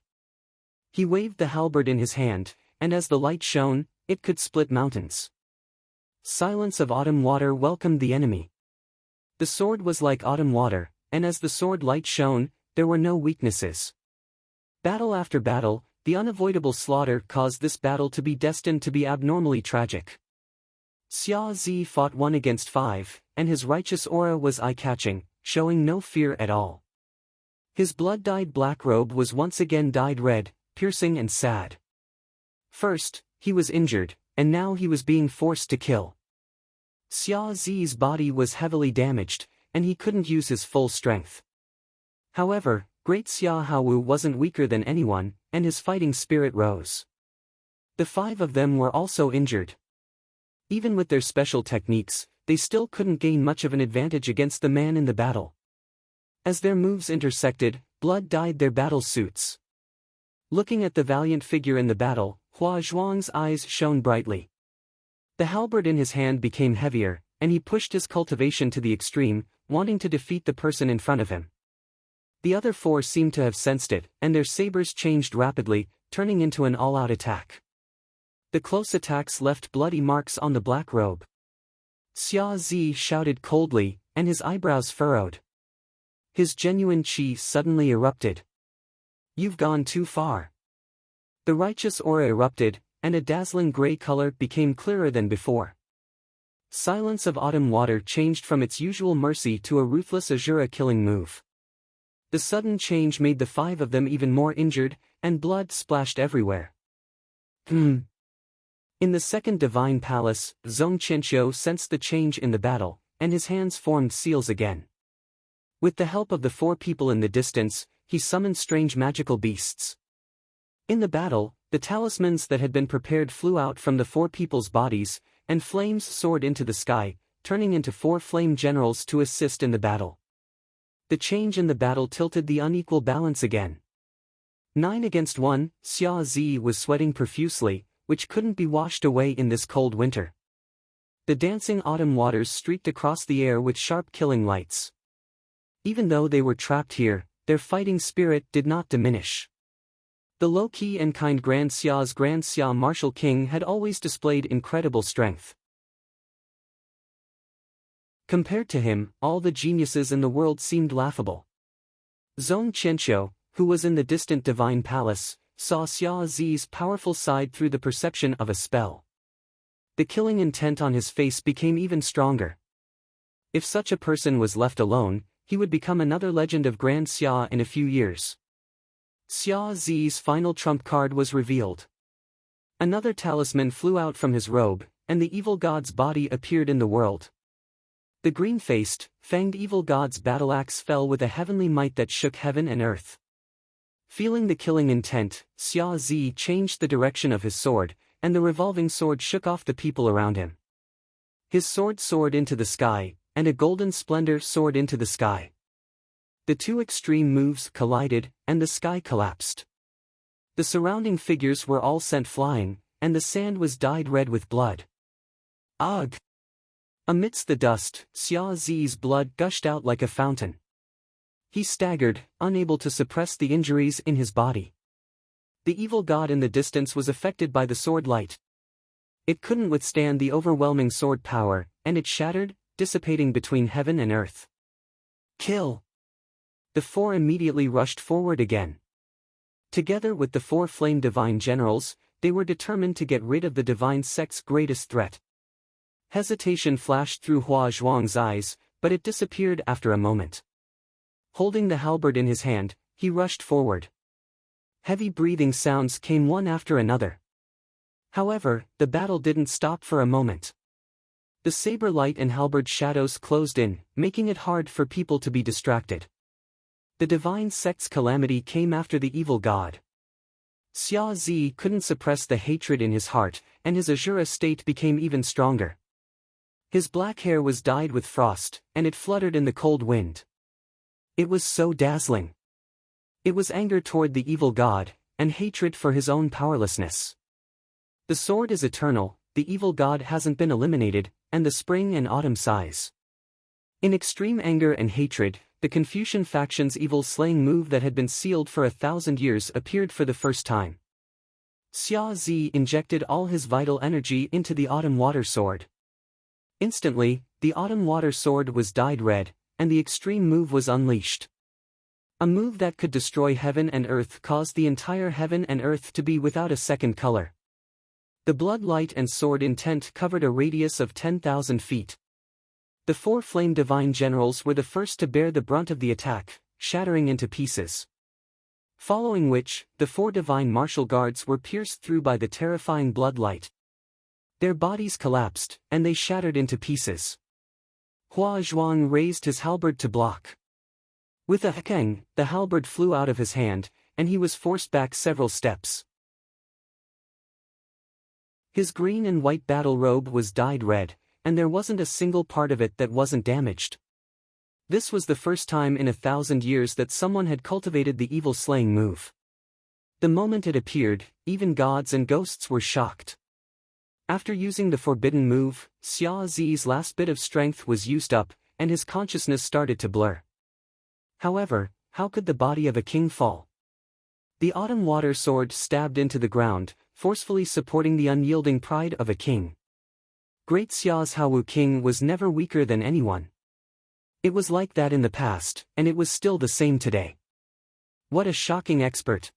He waved the halberd in his hand, and as the light shone, it could split mountains. Silence of autumn water welcomed the enemy. The sword was like autumn water, and as the sword light shone, there were no weaknesses. Battle after battle, the unavoidable slaughter caused this battle to be destined to be abnormally tragic. Xia Zi fought 1 against 5, and his righteous aura was eye-catching, showing no fear at all. His blood-dyed black robe was once again dyed red, piercing and sad. First, he was injured, and now he was being forced to kill. Xia Zi's body was heavily damaged, and he couldn't use his full strength. However, Great Xia Haowu wasn't weaker than anyone, and his fighting spirit rose. The 5 of them were also injured. Even with their special techniques, they still couldn't gain much of an advantage against the man in the battle. As their moves intersected, blood dyed their battle suits. Looking at the valiant figure in the battle, Hua Zhuang's eyes shone brightly. The halberd in his hand became heavier, and he pushed his cultivation to the extreme, wanting to defeat the person in front of him. The other 4 seemed to have sensed it, and their sabers changed rapidly, turning into an all-out attack. The close attacks left bloody marks on the black robe. Xia Zi shouted coldly, and his eyebrows furrowed. His genuine qi suddenly erupted. "You've gone too far." The righteous aura erupted, and a dazzling gray color became clearer than before. Silence of autumn water changed from its usual mercy to a ruthless Azura killing move. The sudden change made the 5 of them even more injured, and blood splashed everywhere. In the second divine palace, Zhong Qianqiu sensed the change in the battle, and his hands formed seals again. With the help of the 4 people in the distance, he summoned strange magical beasts. In the battle, the talismans that had been prepared flew out from the 4 people's bodies, and flames soared into the sky, turning into 4 flame generals to assist in the battle. The change in the battle tilted the unequal balance again. 9 against 1, Xia Zi was sweating profusely, which couldn't be washed away in this cold winter. The dancing autumn waters streaked across the air with sharp killing lights. Even though they were trapped here, their fighting spirit did not diminish. The low-key and kind Grand Xia Martial King had always displayed incredible strength. Compared to him, all the geniuses in the world seemed laughable. Zhong Qianqiu, who was in the distant divine palace, saw Xia Zi's powerful side through the perception of a spell. The killing intent on his face became even stronger. If such a person was left alone, he would become another legend of Grand Xia in a few years. Xia Zi's final trump card was revealed. Another talisman flew out from his robe, and the evil god's body appeared in the world. The green-faced, fanged evil god's battle-axe fell with a heavenly might that shook heaven and earth. Feeling the killing intent, Xia Zi changed the direction of his sword, and the revolving sword shook off the people around him. His sword soared into the sky, and a golden splendor soared into the sky. The two extreme moves collided, and the sky collapsed. The surrounding figures were all sent flying, and the sand was dyed red with blood. Ugh! Amidst the dust, Xia Zi's blood gushed out like a fountain. He staggered, unable to suppress the injuries in his body. The evil god in the distance was affected by the sword light. It couldn't withstand the overwhelming sword power, and it shattered, dissipating between heaven and earth. Kill! The four immediately rushed forward again. Together with the four flame divine generals, they were determined to get rid of the divine sect's greatest threat. Hesitation flashed through Hua Zhuang's eyes, but it disappeared after a moment. Holding the halberd in his hand, he rushed forward. Heavy breathing sounds came one after another. However, the battle didn't stop for a moment. The saber light and halberd shadows closed in, making it hard for people to be distracted. The divine sect's calamity came after the evil god. Xia Zi couldn't suppress the hatred in his heart, and his azure state became even stronger. His black hair was dyed with frost, and it fluttered in the cold wind. It was so dazzling. It was anger toward the evil god, and hatred for his own powerlessness. The sword is eternal, the evil god hasn't been eliminated, and the spring and autumn sighs. In extreme anger and hatred, the Confucian faction's evil slaying move that had been sealed for 1,000 years appeared for the first time. Xia Zi injected all his vital energy into the autumn water sword. Instantly, the autumn water sword was dyed red, and the extreme move was unleashed. A move that could destroy heaven and earth caused the entire heaven and earth to be without a second color. The blood light and sword intent covered a radius of 10,000 feet. The four flame divine generals were the first to bear the brunt of the attack, shattering into pieces. Following which, the four divine martial guards were pierced through by the terrifying blood light. Their bodies collapsed, and they shattered into pieces. Hua Zhuang raised his halberd to block. With a hekeng, the halberd flew out of his hand, and he was forced back several steps. His green and white battle robe was dyed red, and there wasn't a single part of it that wasn't damaged. This was the first time in 1,000 years that someone had cultivated the evil slaying move. The moment it appeared, even gods and ghosts were shocked. After using the forbidden move, Xia Zi's last bit of strength was used up, and his consciousness started to blur. However, how could the body of a king fall? The autumn water sword stabbed into the ground, forcefully supporting the unyielding pride of a king. Great Xia's Hawu king was never weaker than anyone. It was like that in the past, and it was still the same today. What a shocking expert!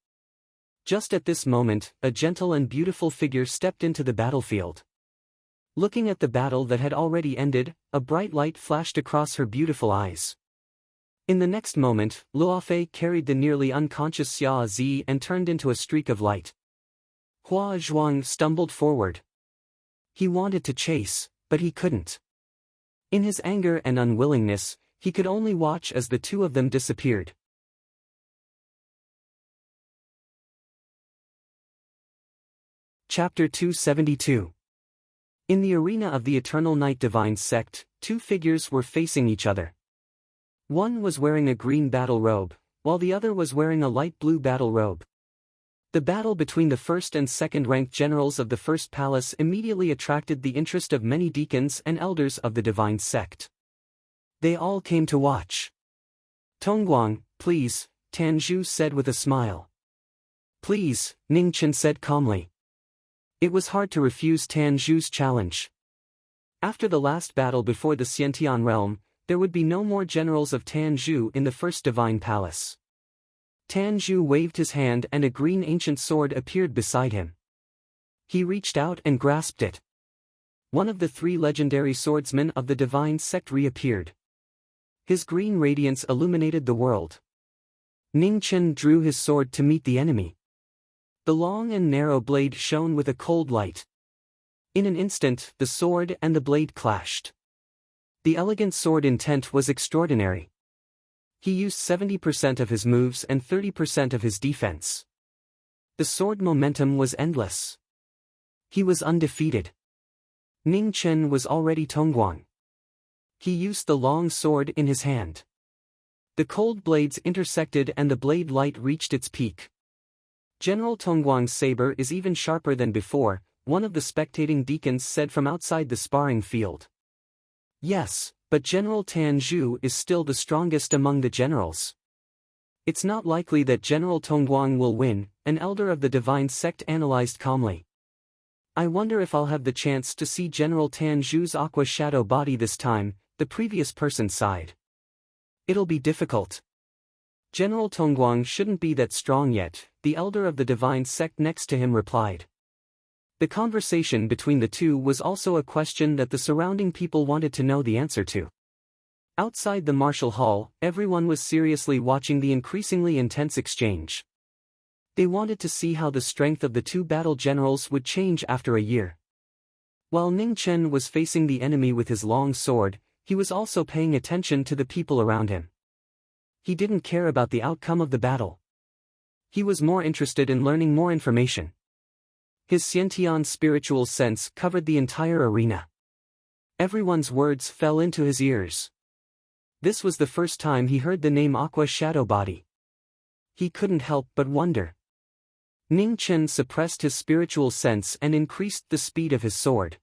Just at this moment, a gentle and beautiful figure stepped into the battlefield. Looking at the battle that had already ended, a bright light flashed across her beautiful eyes. In the next moment, Luofei carried the nearly unconscious Xia Zi and turned into a streak of light. Hua Zhuang stumbled forward. He wanted to chase, but he couldn't. In his anger and unwillingness, he could only watch as the two of them disappeared. Chapter 272. In the arena of the Eternal Night Divine Sect, two figures were facing each other. One was wearing a green battle robe, while the other was wearing a light blue battle robe. The battle between the first and second-ranked generals of the First Palace immediately attracted the interest of many deacons and elders of the Divine Sect. They all came to watch. Tongguang, please, Tan Zhu said with a smile. Please, Ning Chen said calmly. It was hard to refuse Tan Zhu's challenge. After the last battle before the Xiantian realm, there would be no more generals of Tan Zhu in the First Divine Palace. Tan Zhu waved his hand and a green ancient sword appeared beside him. He reached out and grasped it. One of the three legendary swordsmen of the Divine Sect reappeared. His green radiance illuminated the world. Ning Chen drew his sword to meet the enemy. The long and narrow blade shone with a cold light. In an instant, the sword and the blade clashed. The elegant sword intent was extraordinary. He used 70% of his moves and 30% of his defense. The sword momentum was endless. He was undefeated. Ning Chen was already Tongguang. He used the long sword in his hand. The cold blades intersected and the blade light reached its peak. General Tongguang's saber is even sharper than before, one of the spectating deacons said from outside the sparring field. Yes, but General Tan Zhu is still the strongest among the generals. It's not likely that General Tongguang will win, an elder of the divine sect analyzed calmly. I wonder if I'll have the chance to see General Tan Zhu's aqua shadow body this time, the previous person sighed. It'll be difficult. General Tongguang shouldn't be that strong yet, the elder of the divine sect next to him replied. The conversation between the two was also a question that the surrounding people wanted to know the answer to. Outside the martial hall, everyone was seriously watching the increasingly intense exchange. They wanted to see how the strength of the two battle generals would change after a year. While Ning Chen was facing the enemy with his long sword, he was also paying attention to the people around him. He didn't care about the outcome of the battle. He was more interested in learning more information. His Xiantian spiritual sense covered the entire arena. Everyone's words fell into his ears. This was the first time he heard the name Aqua Shadow Body. He couldn't help but wonder. Ning Chen suppressed his spiritual sense and increased the speed of his sword.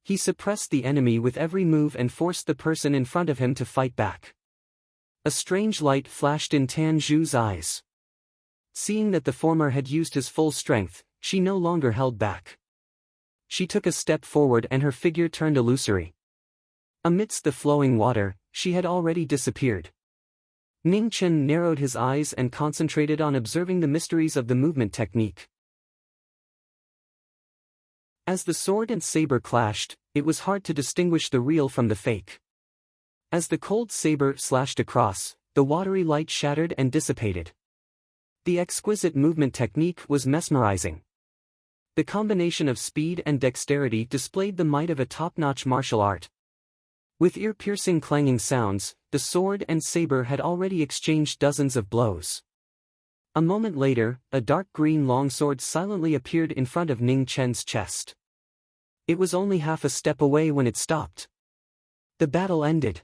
He suppressed the enemy with every move and forced the person in front of him to fight back. A strange light flashed in Tan Zhu's eyes. Seeing that the former had used his full strength, she no longer held back. She took a step forward and her figure turned illusory. Amidst the flowing water, she had already disappeared. Ning Chen narrowed his eyes and concentrated on observing the mysteries of the movement technique. As the sword and saber clashed, it was hard to distinguish the real from the fake. As the cold saber slashed across, the watery light shattered and dissipated. The exquisite movement technique was mesmerizing. The combination of speed and dexterity displayed the might of a top-notch martial art. With ear-piercing clanging sounds, the sword and saber had already exchanged dozens of blows. A moment later, a dark green longsword silently appeared in front of Ning Chen's chest. It was only half a step away when it stopped. The battle ended.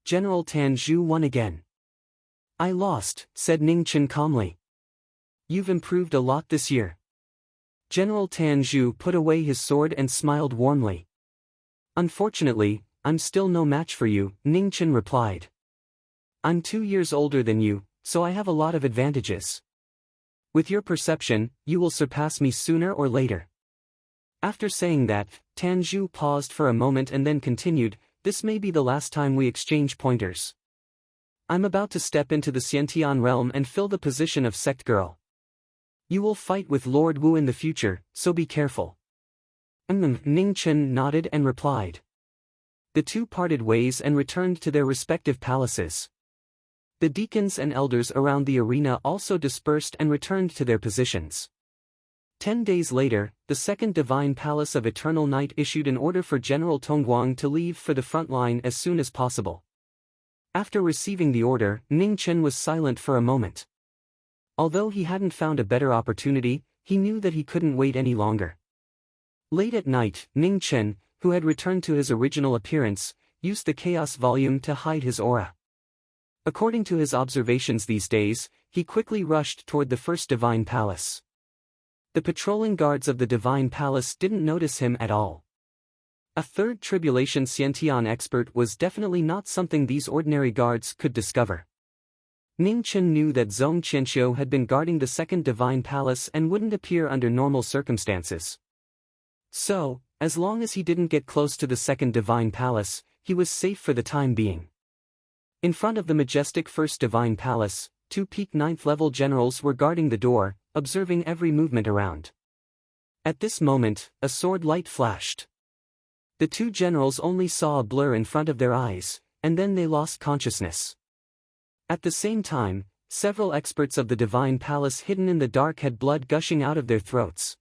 General Tan Zhu won again. I lost, said Ning Chen calmly. You've improved a lot this year. General Tan Zhu put away his sword and smiled warmly. Unfortunately, I'm still no match for you, Ning Chen replied. I'm 2 years older than you, so I have a lot of advantages. With your perception, you will surpass me sooner or later. After saying that, Tan Zhu paused for a moment and then continued, this may be the last time we exchange pointers. I'm about to step into the Xiantian realm and fill the position of sect girl. You will fight with Lord Wu in the future, so be careful. Ning Chen nodded and replied. The two parted ways and returned to their respective palaces. The deacons and elders around the arena also dispersed and returned to their positions. 10 days later, the Second Divine Palace of Eternal Night issued an order for General Tongguang to leave for the front line as soon as possible. After receiving the order, Ning Chen was silent for a moment. Although he hadn't found a better opportunity, he knew that he couldn't wait any longer. Late at night, Ning Chen, who had returned to his original appearance, used the Chaos Volume to hide his aura. According to his observations these days, he quickly rushed toward the First Divine Palace. The patrolling guards of the Divine Palace didn't notice him at all. A third tribulation Xiantian expert was definitely not something these ordinary guards could discover. Ning Chen knew that Zhong Qianxiu had been guarding the Second Divine Palace and wouldn't appear under normal circumstances. So, as long as he didn't get close to the Second Divine Palace, he was safe for the time being. In front of the majestic First Divine Palace, 2 peak 9th level generals were guarding the door, observing every movement around. At this moment, a sword light flashed. The 2 generals only saw a blur in front of their eyes, and then they lost consciousness. At the same time, several experts of the Divine Palace hidden in the dark had blood gushing out of their throats.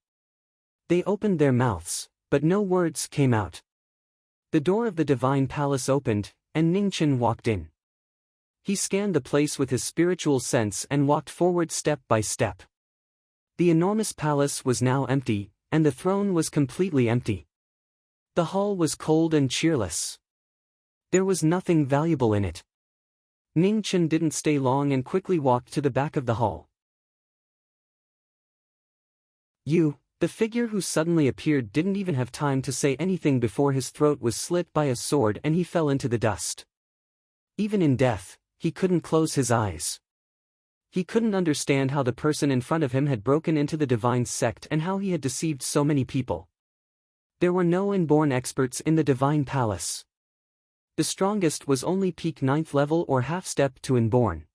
They opened their mouths, but no words came out. The door of the Divine Palace opened, and Ning Chen walked in. He scanned the place with his spiritual sense and walked forward step by step. The enormous palace was now empty, and the throne was completely empty. The hall was cold and cheerless. There was nothing valuable in it. Ning Chen didn't stay long and quickly walked to the back of the hall. The figure who suddenly appeared didn't even have time to say anything before his throat was slit by a sword and he fell into the dust. Even in death, he couldn't close his eyes. He couldn't understand how the person in front of him had broken into the divine sect and how he had deceived so many people. There were no inborn experts in the divine palace. The strongest was only peak 9th level or half step to inborn.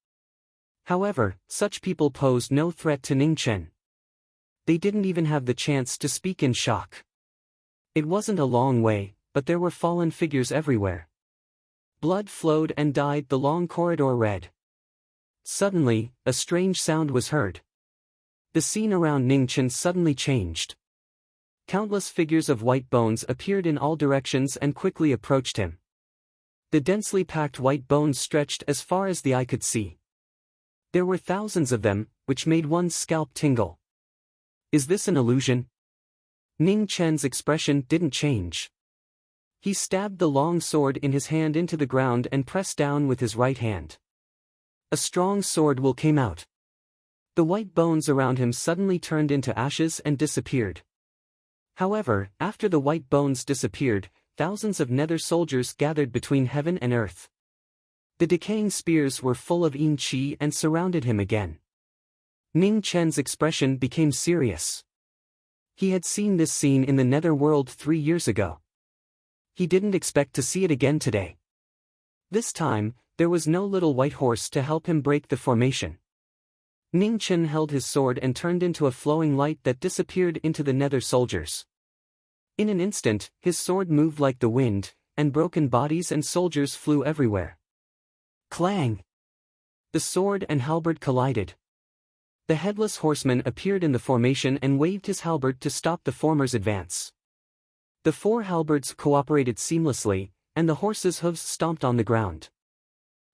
However, such people posed no threat to Ning Chen. They didn't even have the chance to speak in shock. It wasn't a long way, but there were fallen figures everywhere. Blood flowed and dyed the long corridor red. Suddenly, a strange sound was heard. The scene around Ning Chen suddenly changed. Countless figures of white bones appeared in all directions and quickly approached him. The densely packed white bones stretched as far as the eye could see. There were thousands of them, which made one's scalp tingle. Is this an illusion? Ning Chen's expression didn't change. He stabbed the long sword in his hand into the ground and pressed down with his right hand. A strong sword will came out. The white bones around him suddenly turned into ashes and disappeared. However, after the white bones disappeared, thousands of nether soldiers gathered between heaven and earth. The decaying spears were full of yin qi and surrounded him again. Ning Chen's expression became serious. He had seen this scene in the nether world 3 years ago. He didn't expect to see it again today. This time, there was no little white horse to help him break the formation. Ning Chen held his sword and turned into a flowing light that disappeared into the nether soldiers. In an instant, his sword moved like the wind, and broken bodies and soldiers flew everywhere. Clang! The sword and halberd collided. The headless horseman appeared in the formation and waved his halberd to stop the former's advance. The 4 halberds cooperated seamlessly, and the horse's hooves stomped on the ground.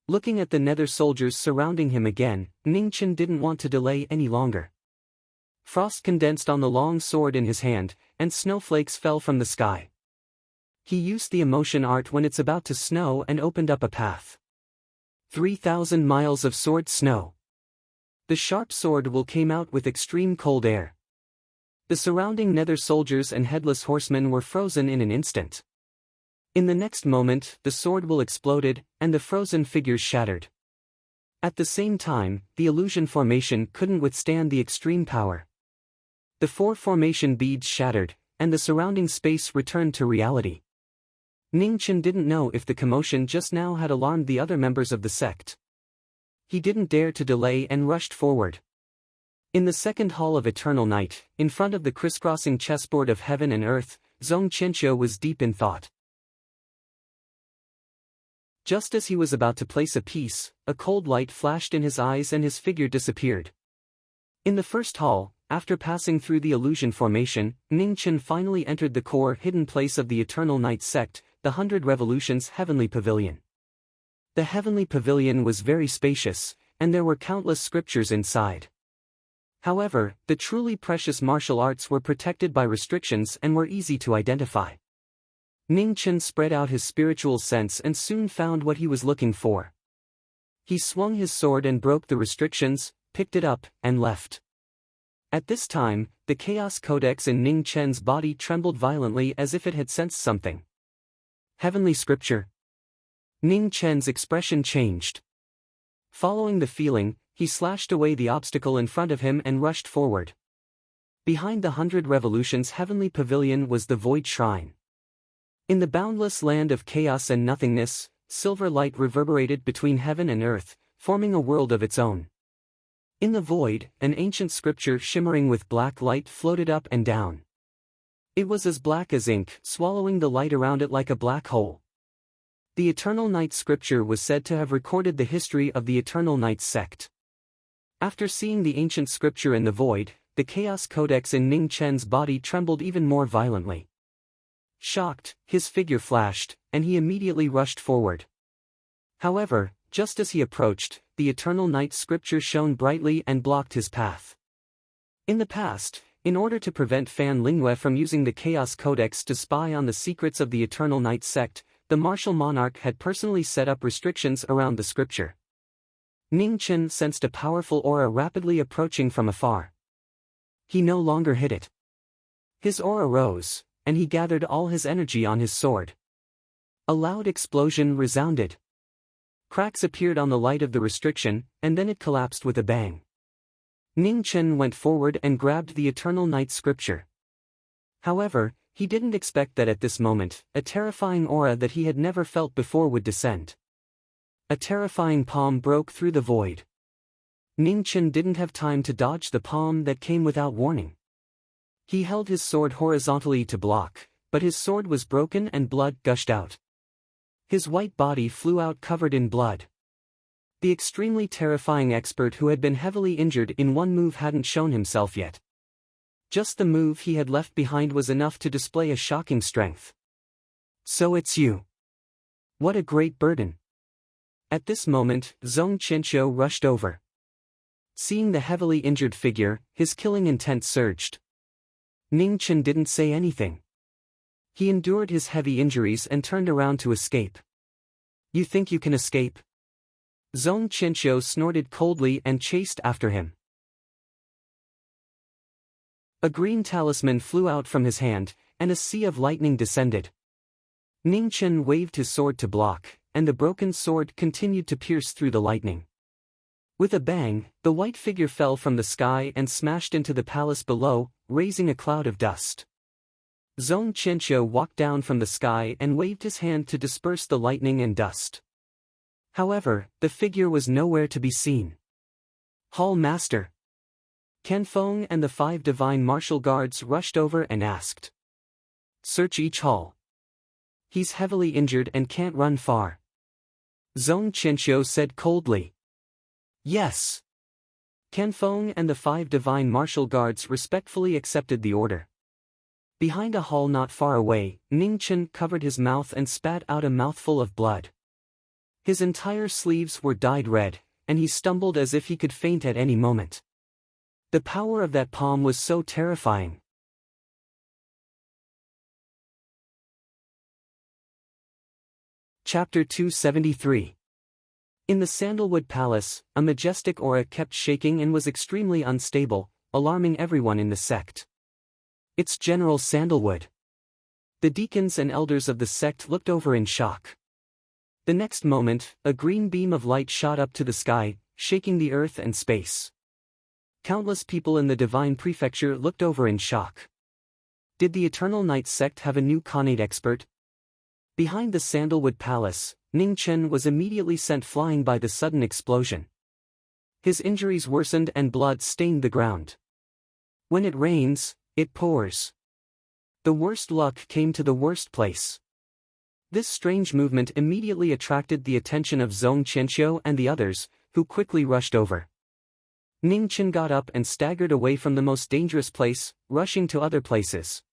Looking at the nether soldiers surrounding him again, Ning Chen didn't want to delay any longer. Frost condensed on the long sword in his hand, and snowflakes fell from the sky. He used the emotion art when it's about to snow and opened up a path. 3,000 miles of sword snow. The sharp sword will came out with extreme cold air. The surrounding nether soldiers and headless horsemen were frozen in an instant. In the next moment, the sword will exploded, and the frozen figures shattered. At the same time, the illusion formation couldn't withstand the extreme power. The 4 formation beads shattered, and the surrounding space returned to reality. Ning Chen didn't know if the commotion just now had alarmed the other members of the sect. He didn't dare to delay and rushed forward. In the second hall of Eternal Night, in front of the crisscrossing chessboard of heaven and earth, Zhong Qianqiu was deep in thought. Just as he was about to place a piece, a cold light flashed in his eyes and his figure disappeared. In the first hall, after passing through the illusion formation, Ning Chen finally entered the core hidden place of the Eternal Night sect, the 100 Revolutions Heavenly Pavilion. The heavenly pavilion was very spacious, and there were countless scriptures inside. However, the truly precious martial arts were protected by restrictions and were easy to identify. Ning Chen spread out his spiritual sense and soon found what he was looking for. He swung his sword and broke the restrictions, picked it up, and left. At this time, the Chaos Codex in Ning Chen's body trembled violently as if it had sensed something. Heavenly Scripture. Ning Chen's expression changed. Following the feeling, he slashed away the obstacle in front of him and rushed forward. Behind the 100 Revolutions Heavenly Pavilion was the Void Shrine. In the boundless land of chaos and nothingness, silver light reverberated between heaven and earth, forming a world of its own. In the void, an ancient scripture shimmering with black light floated up and down. It was as black as ink, swallowing the light around it like a black hole. The Eternal Night scripture was said to have recorded the history of the Eternal Night sect. After seeing the ancient scripture in the void, the Chaos Codex in Ning Chen's body trembled even more violently. Shocked, his figure flashed, and he immediately rushed forward. However, just as he approached, the Eternal Night scripture shone brightly and blocked his path. In the past, In order to prevent Fan Lingue from using the Chaos Codex to spy on the secrets of the Eternal Night sect, the martial monarch had personally set up restrictions around the scripture. Ning Chen sensed a powerful aura rapidly approaching from afar. He no longer hid it. His aura rose, and he gathered all his energy on his sword. A loud explosion resounded. Cracks appeared on the light of the restriction, and then it collapsed with a bang. Ning Chen went forward and grabbed the Eternal Night scripture. However, he didn't expect that at this moment, a terrifying aura that he had never felt before would descend. A terrifying palm broke through the void. Ning Chen didn't have time to dodge the palm that came without warning. He held his sword horizontally to block, but his sword was broken and blood gushed out. His white body flew out covered in blood. The extremely terrifying expert who had been heavily injured in one move hadn't shown himself yet. Just the move he had left behind was enough to display a shocking strength. So it's you. What a great burden. At this moment, Zhong Qianqiu rushed over. Seeing the heavily injured figure, his killing intent surged. Ning Chen didn't say anything. He endured his heavy injuries and turned around to escape. You think you can escape? Zhong Qianqiu snorted coldly and chased after him. A green talisman flew out from his hand, and a sea of lightning descended. Ning Chen waved his sword to block, and the broken sword continued to pierce through the lightning. With a bang, the white figure fell from the sky and smashed into the palace below, raising a cloud of dust. Zhong Qianqiu walked down from the sky and waved his hand to disperse the lightning and dust. However, the figure was nowhere to be seen. Hall Master. Ken Feng and the 5 divine martial guards rushed over and asked. Search each hall. He's heavily injured and can't run far. Zhong Qianqiu said coldly. Yes. Ken Feng and the 5 divine martial guards respectfully accepted the order. Behind a hall not far away, Ning Chen covered his mouth and spat out a mouthful of blood. His entire sleeves were dyed red, and he stumbled as if he could faint at any moment. The power of that palm was so terrifying. Chapter 273. In the Sandalwood Palace, a majestic aura kept shaking and was extremely unstable, alarming everyone in the sect. It's General Sandalwood. The deacons and elders of the sect looked over in shock. The next moment, a green beam of light shot up to the sky, shaking the earth and space. Countless people in the Divine Prefecture looked over in shock. Did the Eternal Night sect have a new Khanate expert? Behind the Sandalwood Palace, Ning Chen was immediately sent flying by the sudden explosion. His injuries worsened and blood stained the ground. When it rains, it pours. The worst luck came to the worst place. This strange movement immediately attracted the attention of Zhong Qianqiu and the others, who quickly rushed over. Ning Chen got up and staggered away from the most dangerous place, rushing to other places.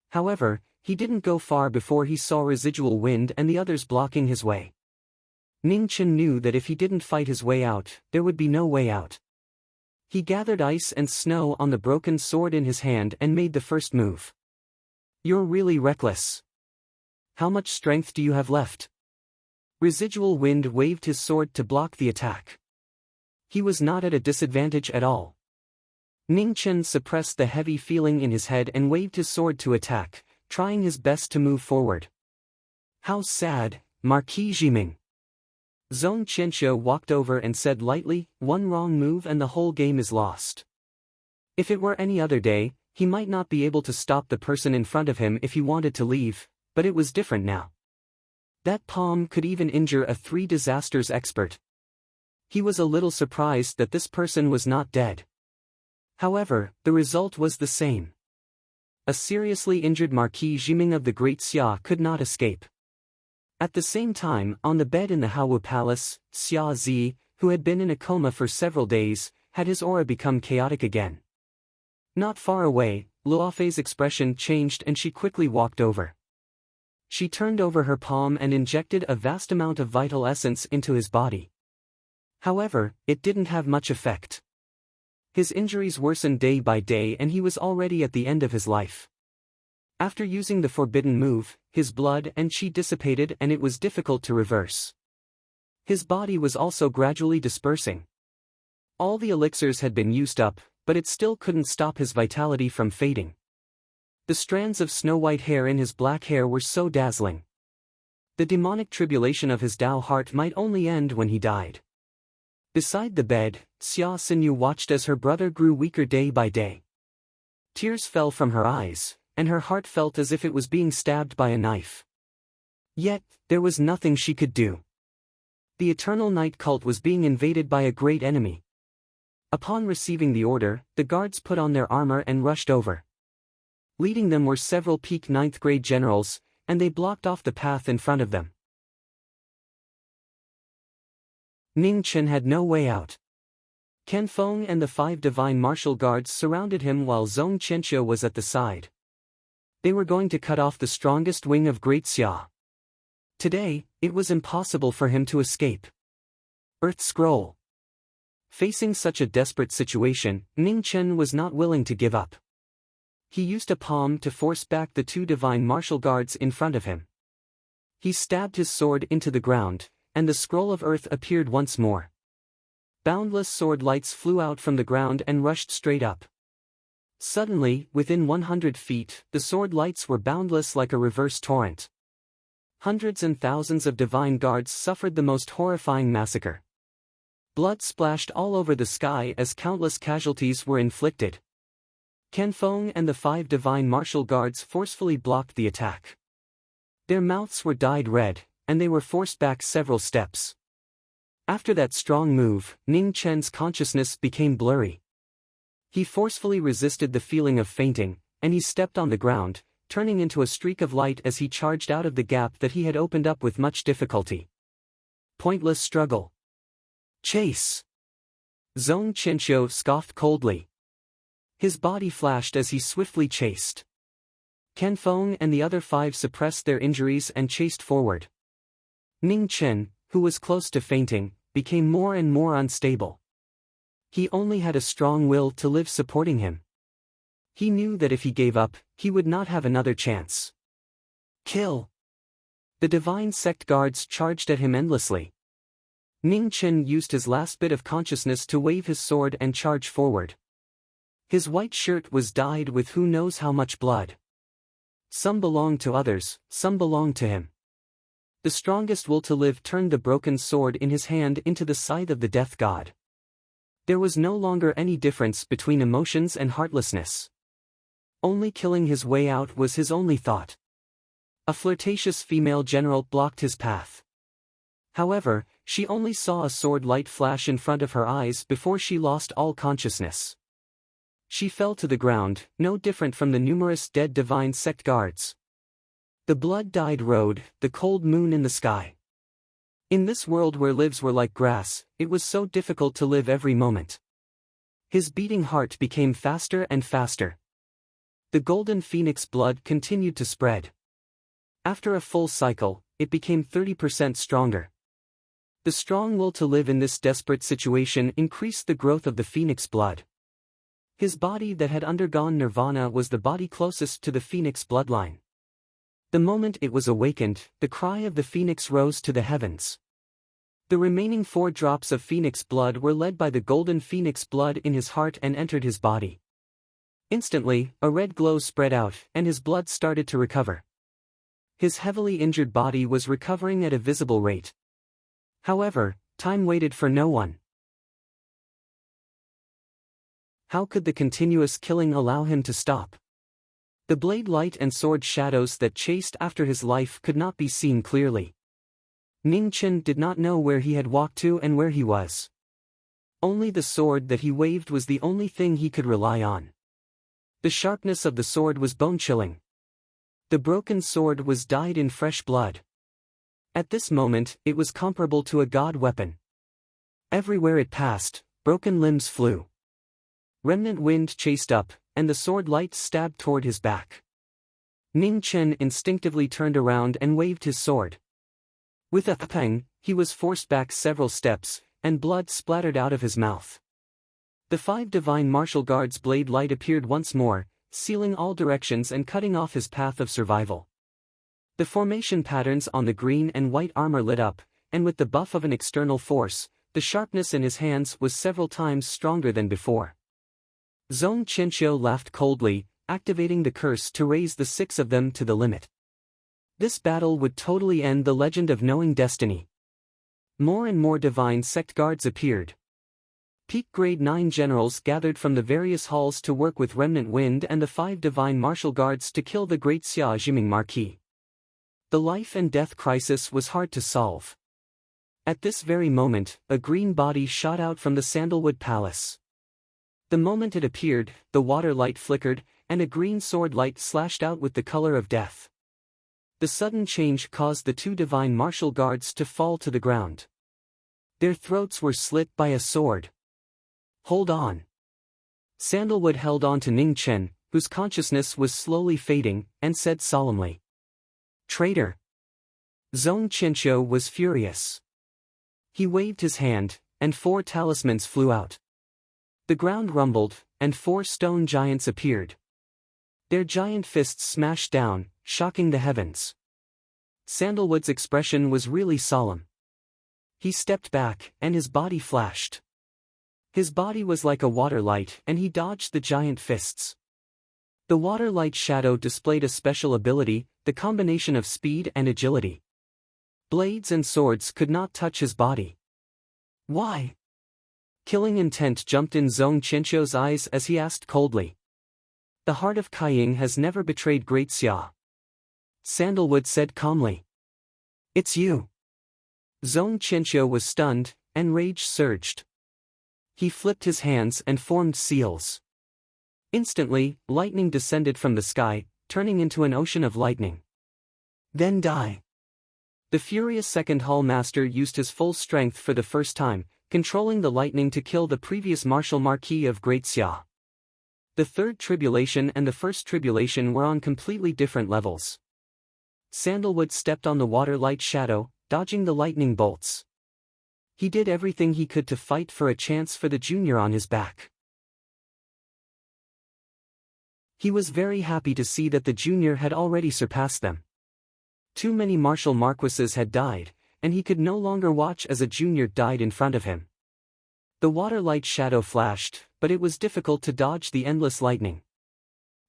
However, he didn't go far before he saw residual wind and the others blocking his way. Ning Chen knew that if he didn't fight his way out, there would be no way out. He gathered ice and snow on the broken sword in his hand and made the first move. You're really reckless. How much strength do you have left? Residual wind waved his sword to block the attack. He was not at a disadvantage at all. Ning Chen suppressed the heavy feeling in his head and waved his sword to attack, trying his best to move forward. How sad, Marquis Jiming. Zhong Qianqiu walked over and said lightly, one wrong move and the whole game is lost. If it were any other day, he might not be able to stop the person in front of him if he wanted to leave, but it was different now. That palm could even injure a 3 disasters expert. He was a little surprised that this person was not dead. However, the result was the same. A seriously injured Marquis Jiming of the Great Xia could not escape. At the same time, on the bed in the Hawu Palace, Xia Zi, who had been in a coma for several days, had his aura become chaotic again. Not far away, Luofei's expression changed and she quickly walked over. She turned over her palm and injected a vast amount of vital essence into his body. However, it didn't have much effect. His injuries worsened day by day and he was already at the end of his life. After using the forbidden move, his blood and chi dissipated and it was difficult to reverse. His body was also gradually dispersing. All the elixirs had been used up, but it still couldn't stop his vitality from fading. The strands of snow-white hair in his black hair were so dazzling. The demonic tribulation of his Tao heart might only end when he died. Beside the bed, Xia Xinyu watched as her brother grew weaker day by day. Tears fell from her eyes, and her heart felt as if it was being stabbed by a knife. Yet, there was nothing she could do. The Eternal Night cult was being invaded by a great enemy. Upon receiving the order, the guards put on their armor and rushed over. Leading them were several peak 9th grade generals, and they blocked off the path in front of them. Ning Chen had no way out. Ken Feng and the 5 divine martial guards surrounded him while Zhong Qianxia was at the side. They were going to cut off the strongest wing of Great Xia. Today, it was impossible for him to escape. Earth Scroll. Facing such a desperate situation, Ning Chen was not willing to give up. He used a palm to force back the 2 divine martial guards in front of him. He stabbed his sword into the ground, and the scroll of earth appeared once more. Boundless sword lights flew out from the ground and rushed straight up. Suddenly, within 100 feet, the sword lights were boundless like a reverse torrent. Hundreds and thousands of divine guards suffered the most horrifying massacre. Blood splashed all over the sky as countless casualties were inflicted. Ken Feng and the 5 divine martial guards forcefully blocked the attack. Their mouths were dyed red, and they were forced back several steps. After that strong move, Ning Chen's consciousness became blurry. He forcefully resisted the feeling of fainting, and he stepped on the ground, turning into a streak of light as he charged out of the gap that he had opened up with much difficulty. Pointless struggle. Chase! Zhong Qianxia scoffed coldly. His body flashed as he swiftly chased. Ken Feng and the other 5 suppressed their injuries and chased forward. Ning Chen, who was close to fainting, became more and more unstable. He only had a strong will to live supporting him. He knew that if he gave up, he would not have another chance. Kill! The divine sect guards charged at him endlessly. Ning Chen used his last bit of consciousness to wave his sword and charge forward. His white shirt was dyed with who knows how much blood. Some belonged to others, some belonged to him. The strongest will to live turned the broken sword in his hand into the scythe of the death god. There was no longer any difference between emotions and heartlessness. Only killing his way out was his only thought. A flirtatious female general blocked his path. However, she only saw a sword light flash in front of her eyes before she lost all consciousness. She fell to the ground, no different from the numerous dead divine sect guards. The blood-dyed road, the cold moon in the sky. In this world where lives were like grass, it was so difficult to live every moment. His beating heart became faster and faster. The golden phoenix blood continued to spread. After a full cycle, it became 30% stronger. The strong will to live in this desperate situation increased the growth of the phoenix blood. His body that had undergone nirvana was the body closest to the phoenix bloodline. The moment it was awakened, the cry of the phoenix rose to the heavens. The remaining 4 drops of phoenix blood were led by the golden phoenix blood in his heart and entered his body. Instantly, a red glow spread out, and his blood started to recover. His heavily injured body was recovering at a visible rate. However, time waited for no one. How could the continuous killing allow him to stop? The blade light and sword shadows that chased after his life could not be seen clearly. Ning Chen did not know where he had walked to and where he was. Only the sword that he waved was the only thing he could rely on. The sharpness of the sword was bone-chilling. The broken sword was dyed in fresh blood. At this moment, it was comparable to a god weapon. Everywhere it passed, broken limbs flew. Remnant wind chased up, and the sword light stabbed toward his back. Ning Chen instinctively turned around and waved his sword. With a pang, he was forced back several steps, and blood splattered out of his mouth. The 5 divine martial guards' blade light appeared once more, sealing all directions and cutting off his path of survival. The formation patterns on the green and white armor lit up, and with the buff of an external force, the sharpness in his hands was several times stronger than before. Zhong Qianqiu laughed coldly, activating the curse to raise the 6 of them to the limit. This battle would totally end the legend of knowing destiny. More and more divine sect guards appeared. Peak grade 9 generals gathered from the various halls to work with Remnant Wind and the 5 divine martial guards to kill the great Xia Jiming Marquis. The life and death crisis was hard to solve. At this very moment, a green body shot out from the Sandalwood Palace. The moment it appeared, the water light flickered, and a green sword light slashed out with the color of death. The sudden change caused the 2 divine martial guards to fall to the ground. Their throats were slit by a sword. "Hold on." Sandalwood held on to Ning Chen, whose consciousness was slowly fading, and said solemnly, "Traitor." Zhong Qianqiu was furious. He waved his hand, and 4 talismans flew out. The ground rumbled, and 4 stone giants appeared. Their giant fists smashed down, shocking the heavens. Sandalwood's expression was really solemn. He stepped back, and his body flashed. His body was like a water light, and he dodged the giant fists. The water light shadow displayed a special ability, the combination of speed and agility. Blades and swords could not touch his body. Why? Killing intent jumped in Zhong Qianqiu's eyes as he asked coldly. "The heart of Kaiying has never betrayed Great Xia." Sandalwood said calmly. "It's you." Zhong Qianqiu was stunned, and rage surged. He flipped his hands and formed seals. Instantly, lightning descended from the sky, turning into an ocean of lightning. "Then die." The furious second hall master used his full strength for the first time, controlling the lightning to kill the previous martial Marquis of Great Xia. The third tribulation and the first tribulation were on completely different levels. Sandalwood stepped on the water light shadow, dodging the lightning bolts. He did everything he could to fight for a chance for the junior on his back. He was very happy to see that the junior had already surpassed them. Too many martial marquises had died, and he could no longer watch as a junior died in front of him. The water light shadow flashed, but it was difficult to dodge the endless lightning.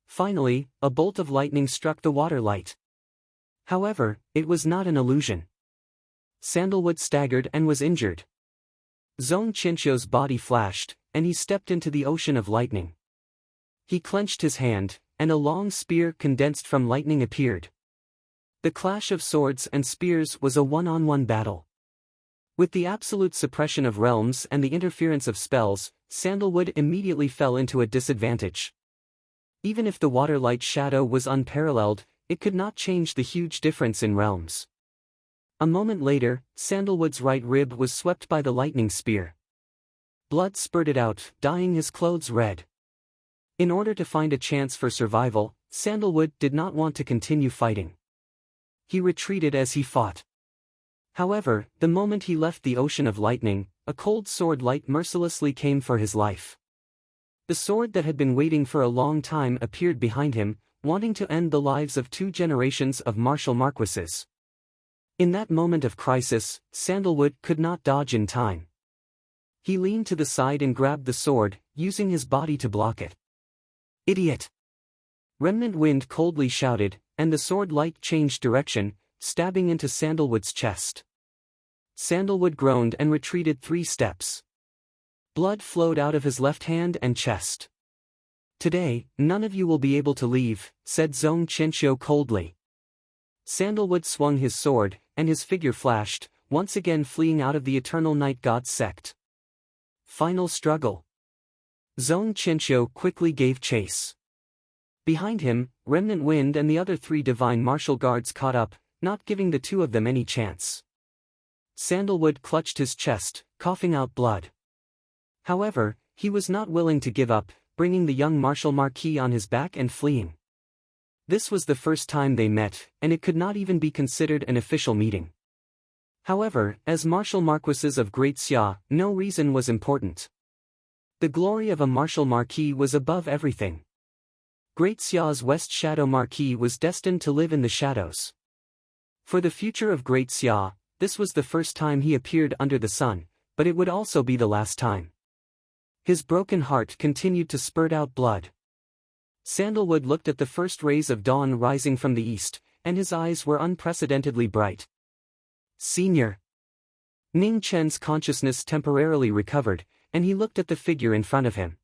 Finally, a bolt of lightning struck the water light. However, it was not an illusion. Sandalwood staggered and was injured. Zhong Qianqiu's body flashed, and he stepped into the ocean of lightning. He clenched his hand, and a long spear condensed from lightning appeared. The clash of swords and spears was a one-on-one battle. With the absolute suppression of realms and the interference of spells, Sandalwood immediately fell into a disadvantage. Even if the water light shadow was unparalleled, it could not change the huge difference in realms. A moment later, Sandalwood's right rib was swept by the lightning spear. Blood spurted out, dyeing his clothes red. In order to find a chance for survival, Sandalwood did not want to continue fighting. He retreated as he fought. However, the moment he left the ocean of lightning, a cold sword light mercilessly came for his life. The sword that had been waiting for a long time appeared behind him, wanting to end the lives of 2 generations of martial marquises. In that moment of crisis, Sandalwood could not dodge in time. He leaned to the side and grabbed the sword, using his body to block it. "Idiot!" Remnant Wind coldly shouted, and the sword light changed direction, stabbing into Sandalwood's chest. Sandalwood groaned and retreated 3 steps. Blood flowed out of his left hand and chest. "Today, none of you will be able to leave," said Zhong Qianqiu coldly. Sandalwood swung his sword, and his figure flashed, once again fleeing out of the Eternal Night God sect. Final struggle. Zhong Qianqiu quickly gave chase. Behind him, Remnant Wind and the other 3 divine martial guards caught up, not giving the 2 of them any chance. Sandalwood clutched his chest, coughing out blood. However, he was not willing to give up, bringing the young martial Marquis on his back and fleeing. This was the first time they met, and it could not even be considered an official meeting. However, as martial marquises of Great Xia, no reason was important. The glory of a martial Marquis was above everything. Great Xia's West Shadow Marquis was destined to live in the shadows. For the future of Great Xia, this was the first time he appeared under the sun, but it would also be the last time. His broken heart continued to spurt out blood. Sandalwood looked at the first rays of dawn rising from the east, and his eyes were unprecedentedly bright. Senior. Ning Chen's consciousness temporarily recovered, and he looked at the figure in front of him.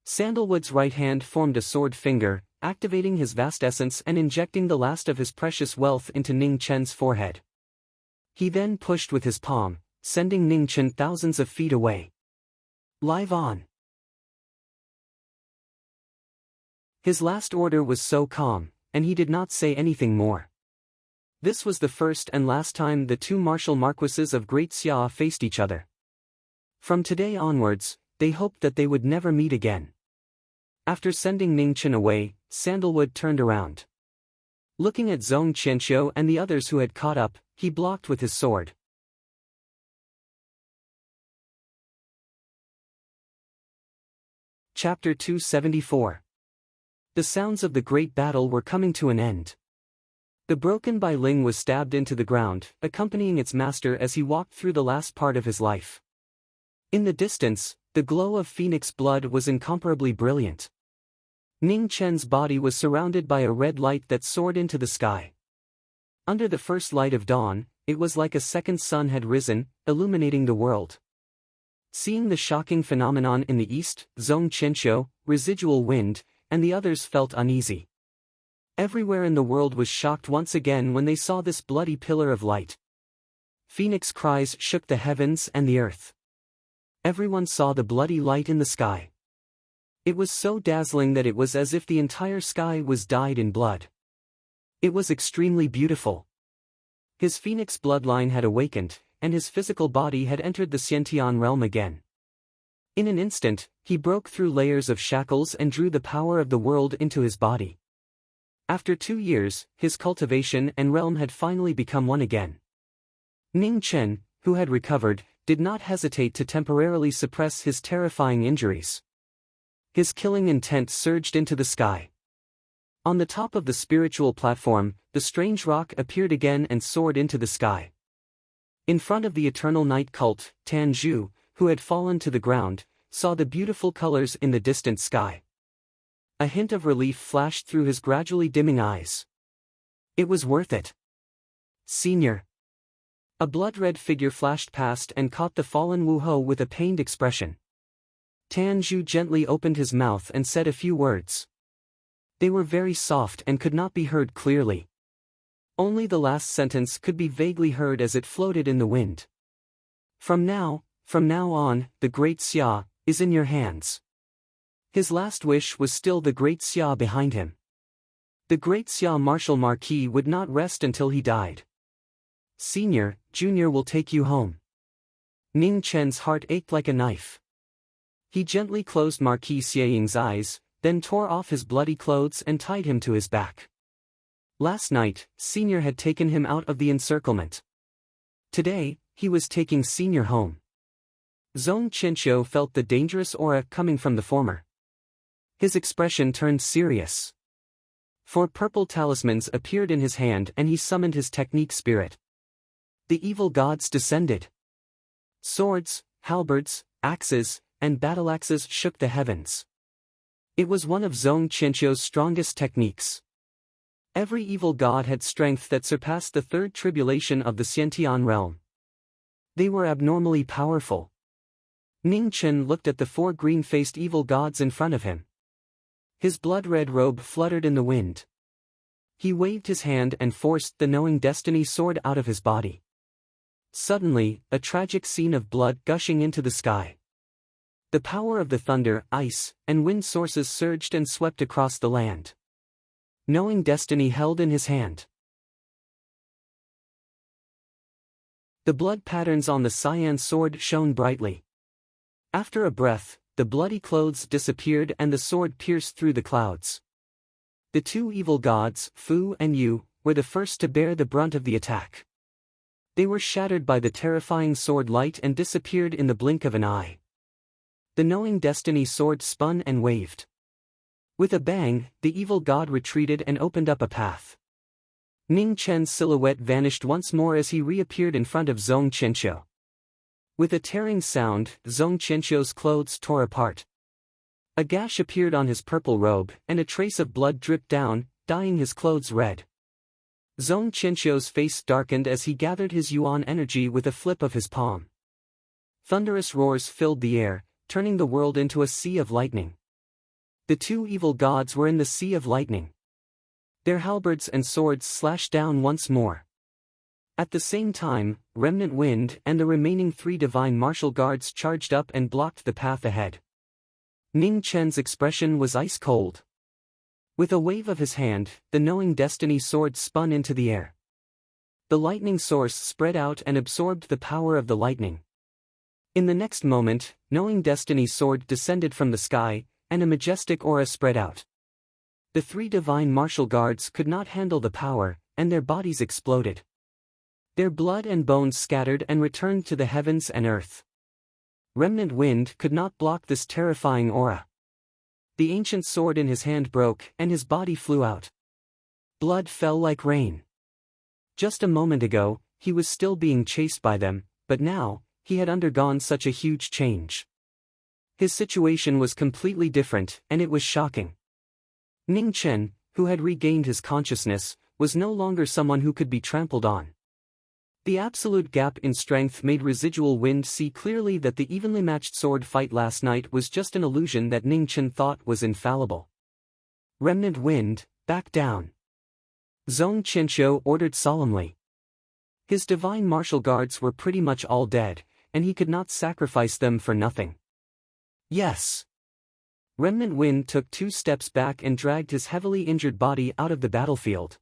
Sandalwood's right hand formed a sword finger, activating his vast essence and injecting the last of his precious wealth into Ning Chen's forehead. He then pushed with his palm, sending Ning Chen thousands of feet away. Live on. His last order was so calm, and he did not say anything more. This was the first and last time the two martial marquises of Great Xia faced each other. From today onwards, they hoped that they would never meet again. After sending Ning Chen away, Sandalwood turned around. Looking at Zhong Qianqiu and the others who had caught up, he blocked with his sword. Chapter 274. The sounds of the great battle were coming to an end. The broken Bai Ling was stabbed into the ground, accompanying its master as he walked through the last part of his life. In the distance, the glow of phoenix blood was incomparably brilliant. Ning Chen's body was surrounded by a red light that soared into the sky. Under the first light of dawn, it was like a second sun had risen, illuminating the world. Seeing the shocking phenomenon in the east, Zhong Qianqiu, Residual Wind, and the others felt uneasy. Everywhere in the world was shocked once again when they saw this bloody pillar of light. Phoenix cries shook the heavens and the earth. Everyone saw the bloody light in the sky. It was so dazzling that it was as if the entire sky was dyed in blood. It was extremely beautiful. His phoenix bloodline had awakened, and his physical body had entered the Xiantian realm again. In an instant, he broke through layers of shackles and drew the power of the world into his body. After 2 years, his cultivation and realm had finally become one again. Ning Chen, who had recovered, did not hesitate to temporarily suppress his terrifying injuries. His killing intent surged into the sky. On the top of the spiritual platform, the strange rock appeared again and soared into the sky. In front of the eternal night cult, Tan Zhu, who had fallen to the ground, saw the beautiful colors in the distant sky. A hint of relief flashed through his gradually dimming eyes. It was worth it. Senior. A blood-red figure flashed past and caught the fallen Wu Ho with a pained expression. Tan Zhu gently opened his mouth and said a few words. They were very soft and could not be heard clearly. Only the last sentence could be vaguely heard as it floated in the wind. From now on, the Great Xia is in your hands. His last wish was still the Great Xia behind him. The Great Xia Martial Marquis would not rest until he died. Senior, Junior will take you home. Ning Chen's heart ached like a knife. He gently closed Marquis Xieying's eyes, then tore off his bloody clothes and tied him to his back. Last night, Senior had taken him out of the encirclement. Today, he was taking Senior home. Zhong Qianqiu felt the dangerous aura coming from the former. His expression turned serious. 4 purple talismans appeared in his hand and he summoned his technique spirit. The evil gods descended. Swords, halberds, axes, and battle-axes shook the heavens. It was one of Zhong Qianqiu's strongest techniques. Every evil god had strength that surpassed the third tribulation of the Xiantian realm. They were abnormally powerful. Ning Chen looked at the 4 green-faced evil gods in front of him. His blood-red robe fluttered in the wind. He waved his hand and forced the knowing destiny sword out of his body. Suddenly, a tragic scene of blood gushing into the sky. The power of the thunder, ice, and wind sources surged and swept across the land. Knowing destiny held in his hand. The blood patterns on the cyan sword shone brightly. After a breath, the bloody clothes disappeared and the sword pierced through the clouds. The 2 evil gods, Fu and Yu, were the first to bear the brunt of the attack. They were shattered by the terrifying sword light and disappeared in the blink of an eye. The knowing destiny sword spun and waved. With a bang, the evil god retreated and opened up a path. Ning Chen's silhouette vanished once more as he reappeared in front of Zhong Qianqiu. With a tearing sound, Zhong Qianqiu's clothes tore apart. A gash appeared on his purple robe, and a trace of blood dripped down, dyeing his clothes red. Zhong Qianqiu's face darkened as he gathered his yuan energy with a flip of his palm. Thunderous roars filled the air, turning the world into a sea of lightning. The two evil gods were in the sea of lightning. Their halberds and swords slashed down once more. At the same time, Remnant Wind and the remaining 3 divine martial guards charged up and blocked the path ahead. Ning Chen's expression was ice-cold. With a wave of his hand, the knowing destiny sword spun into the air. The lightning source spread out and absorbed the power of the lightning. In the next moment, knowing destiny's sword descended from the sky, and a majestic aura spread out. The 3 divine martial guards could not handle the power, and their bodies exploded. Their blood and bones scattered and returned to the heavens and earth. Remnant Wind could not block this terrifying aura. The ancient sword in his hand broke, and his body flew out. Blood fell like rain. Just a moment ago, he was still being chased by them, but now, he had undergone such a huge change. His situation was completely different, and it was shocking. Ning Chen, who had regained his consciousness, was no longer someone who could be trampled on. The absolute gap in strength made Residual Wind see clearly that the evenly matched sword fight last night was just an illusion that Ning Chen thought was infallible. Remnant Wind, back down. Zhong Qianqiu ordered solemnly. His divine martial guards were pretty much all dead, and he could not sacrifice them for nothing. Yes. Remnant Wind took 2 steps back and dragged his heavily injured body out of the battlefield.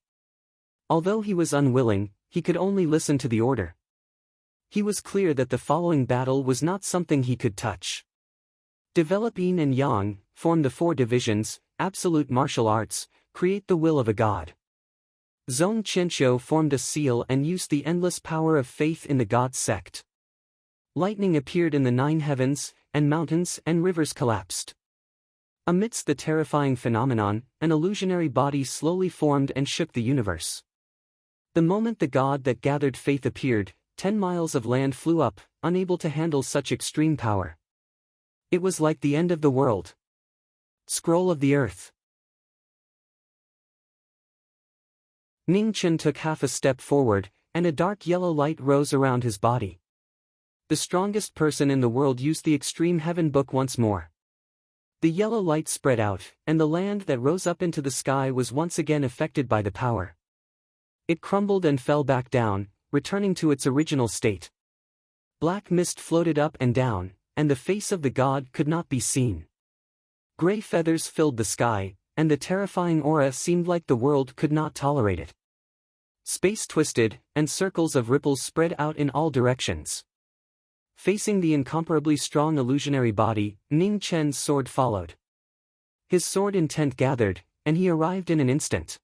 Although he was unwilling, he could only listen to the order. He was clear that the following battle was not something he could touch. Develop Yin and Yang, form the 4 divisions, absolute martial arts, create the will of a god. Zhong Qianqiu formed a seal and used the endless power of faith in the god sect. Lightning appeared in the 9 heavens, and mountains and rivers collapsed. Amidst the terrifying phenomenon, an illusionary body slowly formed and shook the universe. The moment the god that gathered faith appeared, 10 miles of land flew up, unable to handle such extreme power. It was like the end of the world. Scroll of the Earth. Ning Chen took half a step forward, and a dark yellow light rose around his body. The strongest person in the world used the Extreme Heaven Book once more. The yellow light spread out, and the land that rose up into the sky was once again affected by the power. It crumbled and fell back down, returning to its original state. Black mist floated up and down, and the face of the god could not be seen. Gray feathers filled the sky, and the terrifying aura seemed like the world could not tolerate it. Space twisted, and circles of ripples spread out in all directions. Facing the incomparably strong illusionary body, Ning Chen's sword followed. His sword intent gathered, and he arrived in an instant.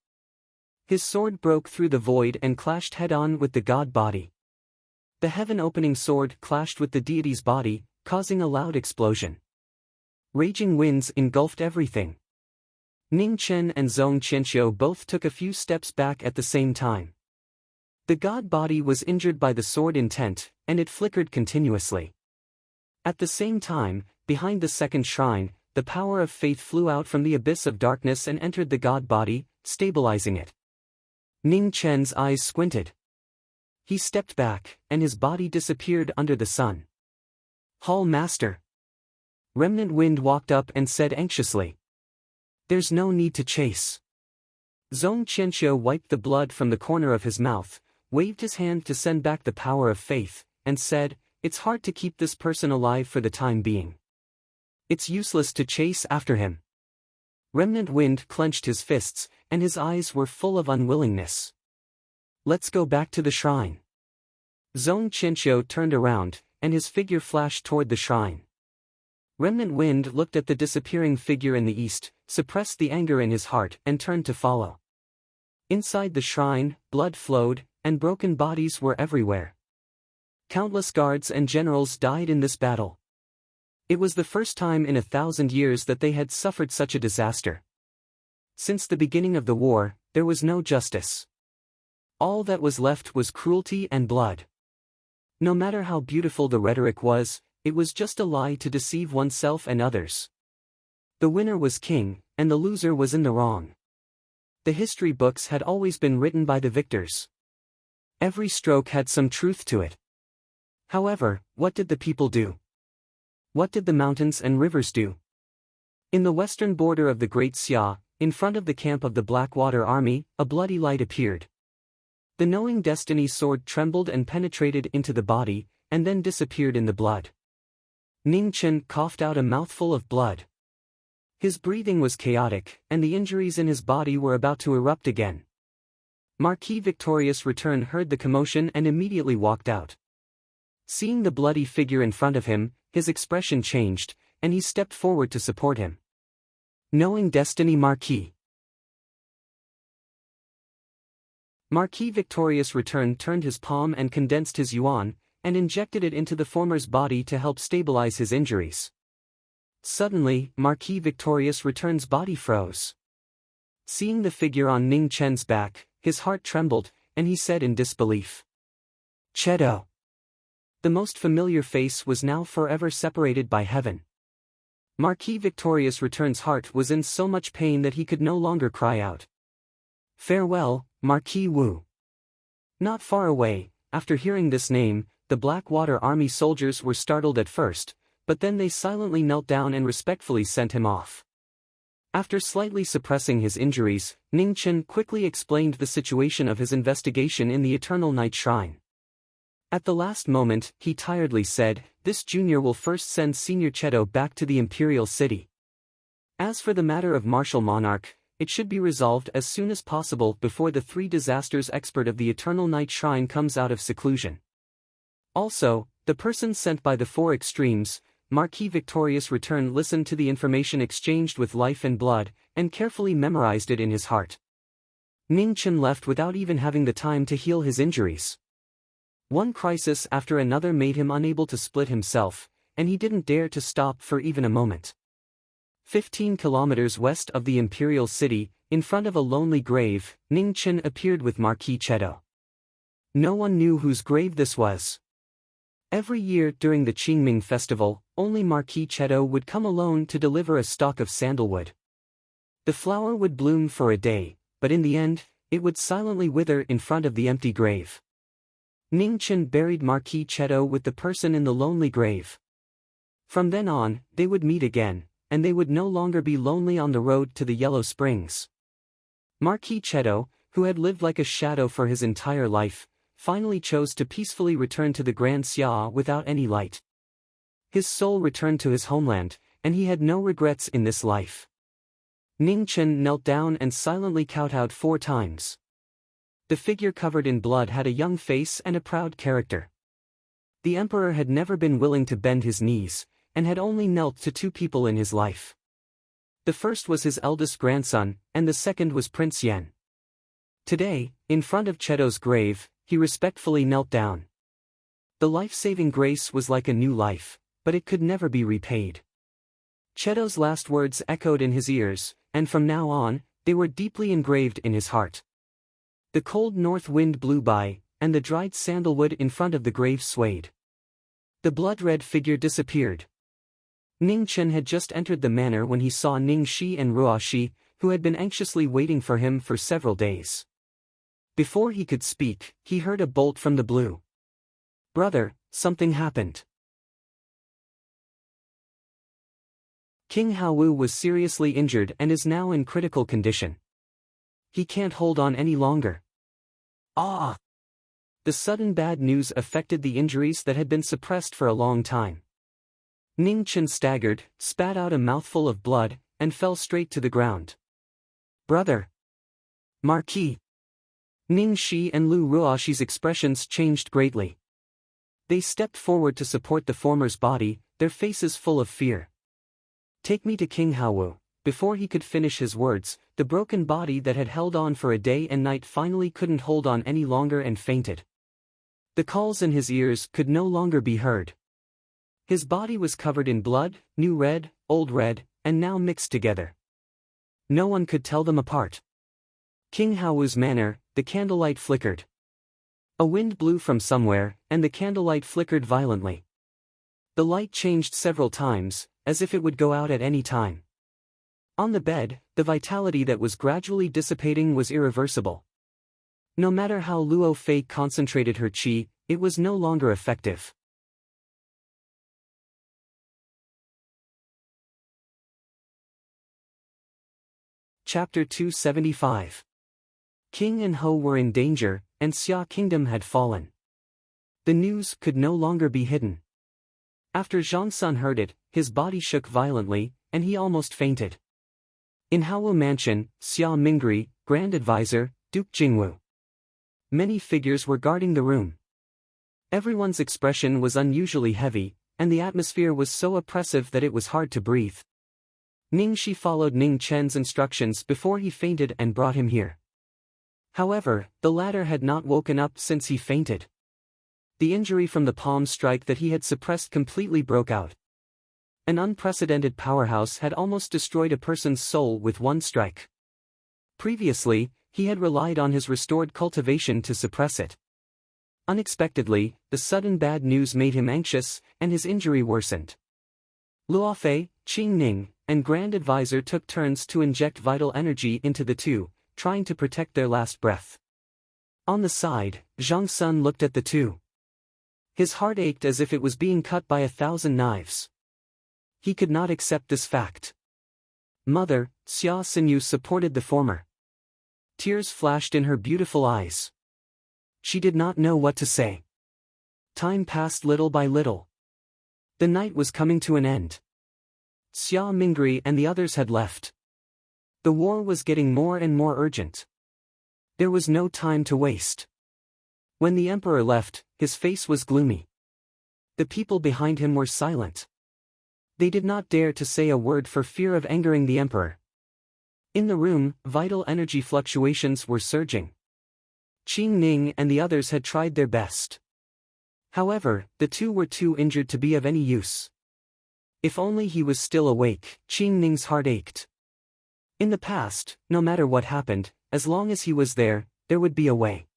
His sword broke through the void and clashed head-on with the god body. The heaven-opening sword clashed with the deity's body, causing a loud explosion. Raging winds engulfed everything. Ning Chen and Zhong Qianqiu both took a few steps back at the same time. The god body was injured by the sword intent, and it flickered continuously. At the same time, behind the second shrine, the power of faith flew out from the abyss of darkness and entered the god body, stabilizing it. Ning Chen's eyes squinted. He stepped back, and his body disappeared under the sun. Hall Master. Remnant Wind walked up and said anxiously. There's no need to chase. Zhong Qianqiu wiped the blood from the corner of his mouth, waved his hand to send back the power of faith, and said, "It's hard to keep this person alive for the time being. It's useless to chase after him." Remnant Wind clenched his fists, and his eyes were full of unwillingness. Let's go back to the shrine. Zhong Qianqiu turned around, and his figure flashed toward the shrine. Remnant Wind looked at the disappearing figure in the east, suppressed the anger in his heart, and turned to follow. Inside the shrine, blood flowed, and broken bodies were everywhere. Countless guards and generals died in this battle. It was the first time in 1,000 years that they had suffered such a disaster. Since the beginning of the war, there was no justice. All that was left was cruelty and blood. No matter how beautiful the rhetoric was, it was just a lie to deceive oneself and others. The winner was king, and the loser was in the wrong. The history books had always been written by the victors. Every stroke had some truth to it. However, what did the people do? What did the mountains and rivers do? In the western border of the Great Xia, in front of the camp of the Blackwater Army, a bloody light appeared. The knowing destiny sword trembled and penetrated into the body, and then disappeared in the blood. Ning Chen coughed out a mouthful of blood. His breathing was chaotic, and the injuries in his body were about to erupt again. Marquis Victorious Return heard the commotion and immediately walked out. Seeing the bloody figure in front of him, his expression changed, and he stepped forward to support him. Knowing destiny Marquis. Marquis Victorious Return turned his palm and condensed his yuan, and injected it into the former's body to help stabilize his injuries. Suddenly, Marquis Victorious Return's body froze. Seeing the figure on Ning Chen's back, his heart trembled, and he said in disbelief, "Chedo." The most familiar face was now forever separated by heaven. Marquis Victorious Return's heart was in so much pain that he could no longer cry out. "Farewell, Marquis Wu." Not far away, after hearing this name, the Blackwater Army soldiers were startled at first, but then they silently knelt down and respectfully sent him off. After slightly suppressing his injuries, Ning Chen quickly explained the situation of his investigation in the Eternal Night Shrine. At the last moment, he tiredly said, "This junior will first send Senior Chedo back to the Imperial City. As for the matter of Martial Monarch, it should be resolved as soon as possible before the 3 disasters expert of the Eternal Night Shrine comes out of seclusion. Also, the person sent by the 4 extremes, Marquis Victorious Return listened to the information exchanged with Life and Blood, and carefully memorized it in his heart." Ning Chen left without even having the time to heal his injuries. One crisis after another made him unable to split himself, and he didn't dare to stop for even a moment. 15 kilometers west of the Imperial City, in front of a lonely grave, Ning Chen appeared with Marquis Chedo. No one knew whose grave this was. Every year during the Qingming festival, only Marquis Chedo would come alone to deliver a stalk of sandalwood. The flower would bloom for a day, but in the end, it would silently wither in front of the empty grave. Ning Chen buried Marquis Chedo with the person in the lonely grave. From then on, they would meet again, and they would no longer be lonely on the road to the Yellow Springs. Marquis Chedo, who had lived like a shadow for his entire life, finally chose to peacefully return to the Grand Xia without any light. His soul returned to his homeland, and he had no regrets in this life. Ning Chen knelt down and silently kowtowed 4 times. The figure covered in blood had a young face and a proud character. The emperor had never been willing to bend his knees, and had only knelt to 2 people in his life. The first was his eldest grandson, and the second was Prince Yan. Today, in front of Chedo's grave, he respectfully knelt down. The life-saving grace was like a new life, but it could never be repaid. Chedo's last words echoed in his ears, and from now on, they were deeply engraved in his heart. The cold north wind blew by, and the dried sandalwood in front of the grave swayed. The blood-red figure disappeared. Ning Chen had just entered the manor when he saw Ning Shi and Ruo Shi, who had been anxiously waiting for him for several days. Before he could speak, he heard a bolt from the blue. "Brother, something happened." King Haowu was seriously injured and is now in critical condition. He can't hold on any longer. Ah! The sudden bad news affected the injuries that had been suppressed for a long time. Ning Chen staggered, spat out a mouthful of blood, and fell straight to the ground. "Brother! Marquis!" Ning Shi and Lu Ruoshi's expressions changed greatly. They stepped forward to support the former's body, their faces full of fear. "Take me to King Haowu." Before he could finish his words, the broken body that had held on for a day and night finally couldn't hold on any longer and fainted. The calls in his ears could no longer be heard. His body was covered in blood, new red, old red, and now mixed together. No one could tell them apart. King Howu's manor, the candlelight flickered. A wind blew from somewhere, and the candlelight flickered violently. The light changed several times, as if it would go out at any time. On the bed, the vitality that was gradually dissipating was irreversible. No matter how Luo Fei concentrated her qi, it was no longer effective. Chapter 275. King and Ho were in danger, and Xia Kingdom had fallen. The news could no longer be hidden. After Zhang Sun heard it, his body shook violently, and he almost fainted. In Howwu Mansion, Xia Mingri, Grand Advisor, Duke Jingwu. Many figures were guarding the room. Everyone's expression was unusually heavy, and the atmosphere was so oppressive that it was hard to breathe. Ning Shi followed Ning Chen's instructions before he fainted and brought him here. However, the latter had not woken up since he fainted. The injury from the palm strike that he had suppressed completely broke out. An unprecedented powerhouse had almost destroyed a person's soul with one strike. Previously, he had relied on his restored cultivation to suppress it. Unexpectedly, the sudden bad news made him anxious, and his injury worsened. Luo Fei, Qing Ning, and Grand Advisor took turns to inject vital energy into the two, trying to protect their last breath. On the side, Zhang Sun looked at the two. His heart ached as if it was being cut by 1,000 knives. He could not accept this fact. Mother, Xia Xinyu supported the former. Tears flashed in her beautiful eyes. She did not know what to say. Time passed little by little. The night was coming to an end. Xia Mingri and the others had left. The war was getting more and more urgent. There was no time to waste. When the emperor left, his face was gloomy. The people behind him were silent. They did not dare to say a word for fear of angering the emperor. In the room, vital energy fluctuations were surging. Qing Ning and the others had tried their best. However, the two were too injured to be of any use. If only he was still awake, Qing Ning's heart ached. In the past, no matter what happened, as long as he was there would be a way.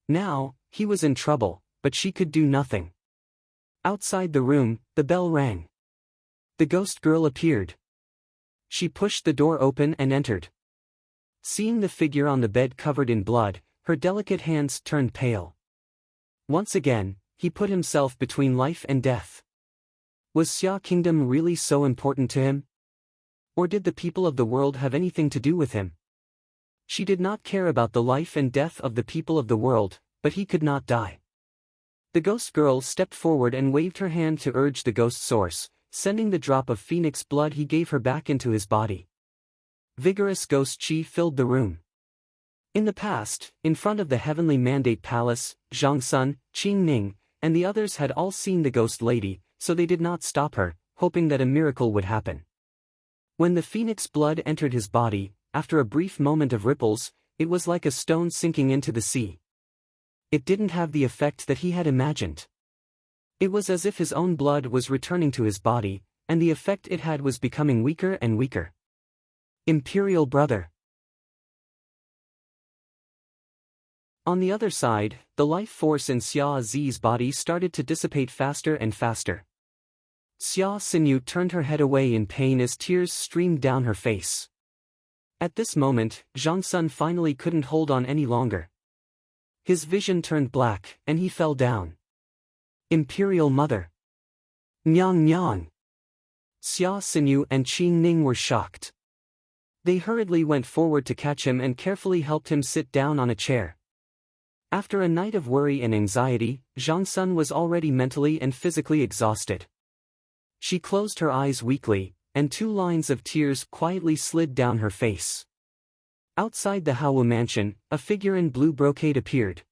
Now, he was in trouble, but she could do nothing. Outside the room, the bell rang. The ghost girl appeared. She pushed the door open and entered. Seeing the figure on the bed covered in blood, her delicate hands turned pale. Once again, he put himself between life and death. Was Xia Kingdom really so important to him? Or did the people of the world have anything to do with him? She did not care about the life and death of the people of the world, but he could not die. The ghost girl stepped forward and waved her hand to urge the ghost source, sending the drop of phoenix blood he gave her back into his body. Vigorous ghost chi filled the room. In the past, in front of the heavenly mandate palace, Zhang Sun, Qing Ning, and the others had all seen the ghost lady, so they did not stop her, hoping that a miracle would happen. When the phoenix blood entered his body, after a brief moment of ripples, it was like a stone sinking into the sea. It didn't have the effect that he had imagined. It was as if his own blood was returning to his body, and the effect it had was becoming weaker and weaker. Imperial brother. On the other side, the life force in Xia Zi's body started to dissipate faster and faster. Xia Xinyu turned her head away in pain as tears streamed down her face. At this moment, Zhang Sun finally couldn't hold on any longer. His vision turned black, and he fell down. Imperial Mother. Nyang Nyang. Xia Xinyu and Qing Ning were shocked. They hurriedly went forward to catch him and carefully helped him sit down on a chair. After a night of worry and anxiety, Zhang Sun was already mentally and physically exhausted. She closed her eyes weakly, and 2 lines of tears quietly slid down her face. Outside the Howwu mansion, a figure in blue brocade appeared.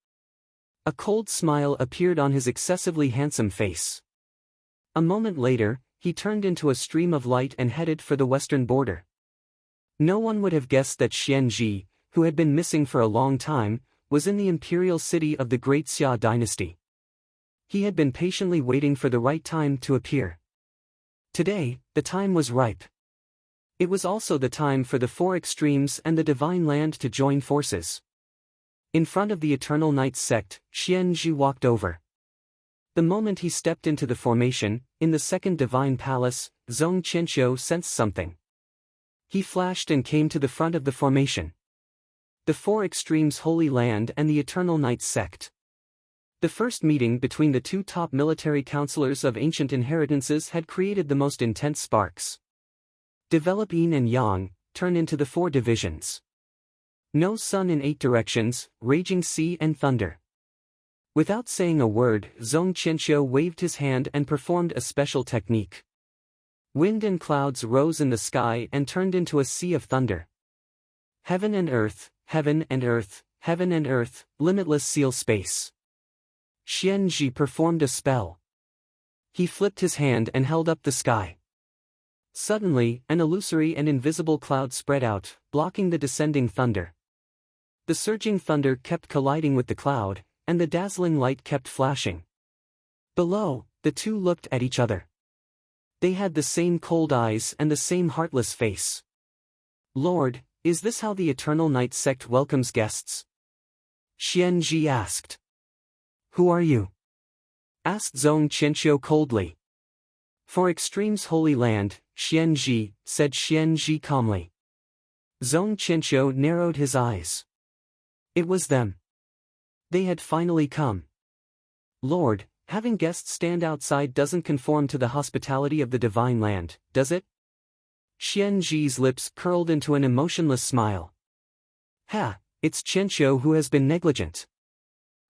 A cold smile appeared on his excessively handsome face. A moment later, he turned into a stream of light and headed for the western border. No one would have guessed that Xian Ji, who had been missing for a long time, was in the imperial city of the Great Xia dynasty. He had been patiently waiting for the right time to appear. Today, the time was ripe. It was also the time for the four extremes and the divine land to join forces. In front of the Eternal Night sect, Xianzhi walked over. The moment he stepped into the formation, in the second divine palace, Zhong Qianqiu sensed something. He flashed and came to the front of the formation. The four extremes Holy Land and the Eternal Night sect. The first meeting between the two top military counselors of ancient inheritances had created the most intense sparks. Develop yin and yang, turn into the four divisions. No sun in 8 directions, raging sea and thunder. Without saying a word, Zhong Qianqiu waved his hand and performed a special technique. Wind and clouds rose in the sky and turned into a sea of thunder. Heaven and earth, heaven and earth, heaven and earth, limitless seal space. Xianzhi performed a spell. He flipped his hand and held up the sky. Suddenly, an illusory and invisible cloud spread out, blocking the descending thunder. The surging thunder kept colliding with the cloud, and the dazzling light kept flashing. Below, the two looked at each other. They had the same cold eyes and the same heartless face. Lord, is this how the Eternal Night sect welcomes guests? Xianzhi asked. Who are you? Asked Zhong Qianqiu coldly. For Extreme's Holy Land, Xianzhi, said Xianzhi calmly. Zhong Qianqiu narrowed his eyes. It was them. They had finally come. Lord, having guests stand outside doesn't conform to the hospitality of the divine land, does it? Xianzhi's lips curled into an emotionless smile. Ha, it's Qianqiu who has been negligent.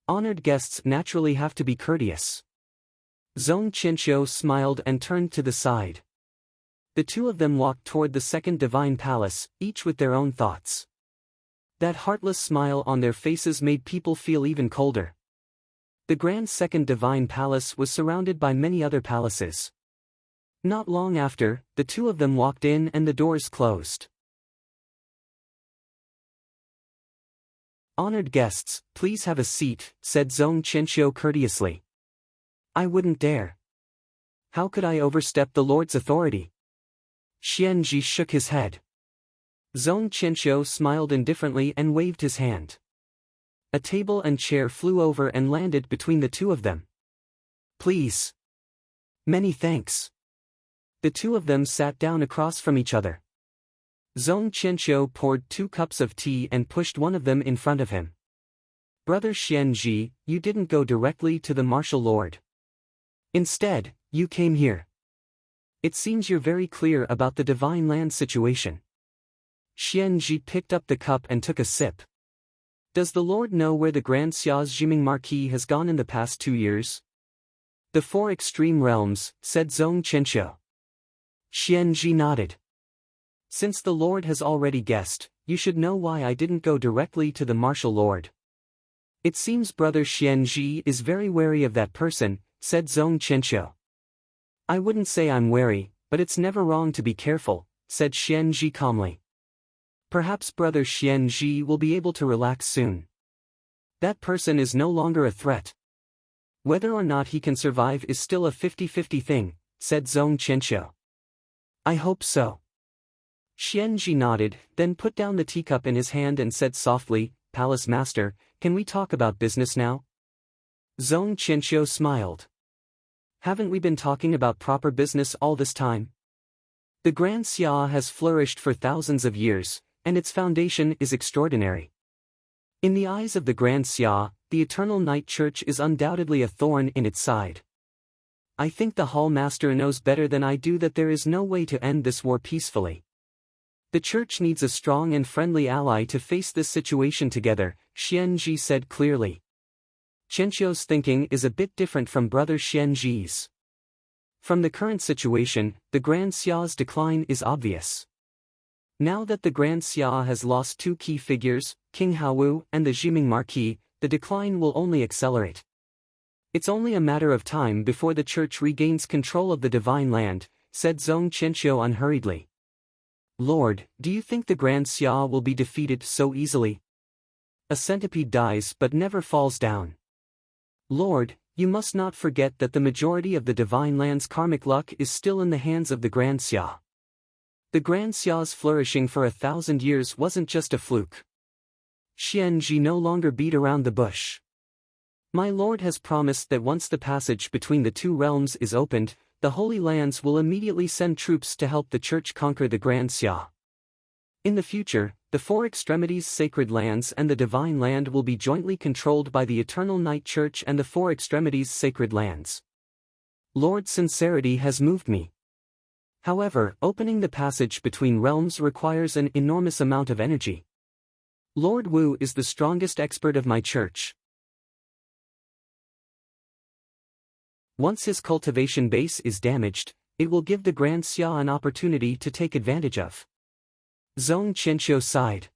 Honored guests naturally have to be courteous. Zhong Qianqiu smiled and turned to the side. The two of them walked toward the second divine palace, each with their own thoughts. That heartless smile on their faces made people feel even colder. The grand second divine palace was surrounded by many other palaces. Not long after, the two of them walked in and the doors closed. Honored guests, please have a seat, said Zhong Qianqiu courteously. I wouldn't dare. How could I overstep the Lord's authority? Xianzhi shook his head. Zhong Qianqiu smiled indifferently and waved his hand. A table and chair flew over and landed between the two of them. Please. Many thanks. The two of them sat down across from each other. Zhong Qianqiu poured 2 cups of tea and pushed one of them in front of him. Brother Xianzhi, you didn't go directly to the martial lord. Instead, you came here. It seems you're very clear about the divine land situation. Xianzhi picked up the cup and took a sip. Does the Lord know where the Grand Xia's Jiming Marquis has gone in the past 2 years? The 4 extreme realms, said Zhong Qianqiu. Xianzhi nodded. Since the Lord has already guessed, you should know why I didn't go directly to the martial lord. It seems Brother Xianzhi is very wary of that person, said Zhong Qianqiu. I wouldn't say I'm wary, but it's never wrong to be careful, said Xianzhi calmly. Perhaps Brother Xianzhi will be able to relax soon. That person is no longer a threat. Whether or not he can survive is still a 50-50 thing, said Zhong Qianqiu. I hope so. Xianzhi nodded, then put down the teacup in his hand and said softly, Palace Master, can we talk about business now? Zhong Qianqiu smiled. Haven't we been talking about proper business all this time? The Grand Xia has flourished for thousands of years, and its foundation is extraordinary. In the eyes of the Grand Xia, the Eternal Night Church is undoubtedly a thorn in its side. I think the Hall Master knows better than I do that there is no way to end this war peacefully. The Church needs a strong and friendly ally to face this situation together, Xianzhi said clearly. Qianqiu's thinking is a bit different from Brother Xianzhi's. From the current situation, the Grand Xia's decline is obvious. Now that the Grand Xia has lost 2 key figures, King Haowu and the Jiming Marquis, the decline will only accelerate. It's only a matter of time before the Church regains control of the divine land, said Zhong Qianqiu unhurriedly. Lord, do you think the Grand Xia will be defeated so easily? A centipede dies but never falls down. Lord, You must not forget that the majority of the Divine Land's karmic luck is still in the hands of the Grand Xia. The Grand Xia's flourishing for 1,000 years wasn't just a fluke. Xianji no longer beat around the bush. My lord has promised that once the passage between the two realms is opened, the Holy Lands will immediately send troops to help the Church conquer the Grand Xia. In the future, the Four Extremities Sacred Lands and the Divine Land will be jointly controlled by the Eternal Night Church and the Four Extremities Sacred Lands. Lord Sincerity has moved me. However, opening the passage between realms requires an enormous amount of energy. Lord Wu is the strongest expert of my church. Once his cultivation base is damaged, it will give the Grand Xia an opportunity to take advantage of. Zhong Qianqiu sighed.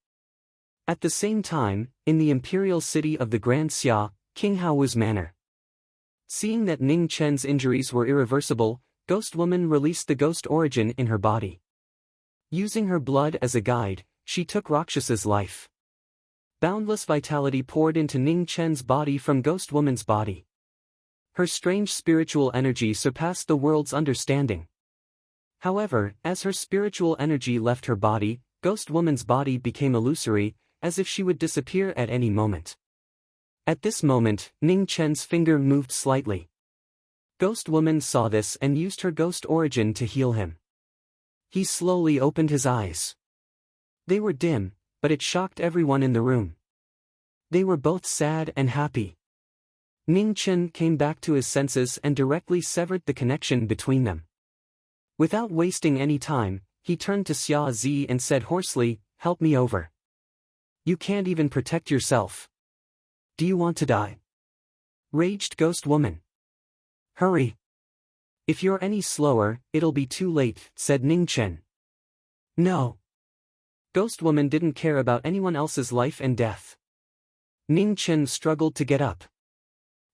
At the same time, in the imperial city of the Grand Xia, King Haowu's manor. Seeing that Ning Chen's injuries were irreversible, Ghost Woman released the ghost origin in her body. Using her blood as a guide, she took Rakshasa's life. Boundless vitality poured into Ning Chen's body from Ghost Woman's body. Her strange spiritual energy surpassed the world's understanding. However, as her spiritual energy left her body, Ghost Woman's body became illusory, as if she would disappear at any moment. At this moment, Ning Chen's finger moved slightly. Ghost Woman saw this and used her ghost origin to heal him. He slowly opened his eyes. They were dim, but it shocked everyone in the room. They were both sad and happy. Ning Chen came back to his senses and directly severed the connection between them. Without wasting any time, he turned to Xia Zi and said hoarsely, "Help me over. You can't even protect yourself. Do you want to die?" Raged Ghost Woman. "Hurry. If you're any slower, it'll be too late," said Ning Chen. "No." Ghost Woman didn't care about anyone else's life and death. Ning Chen struggled to get up.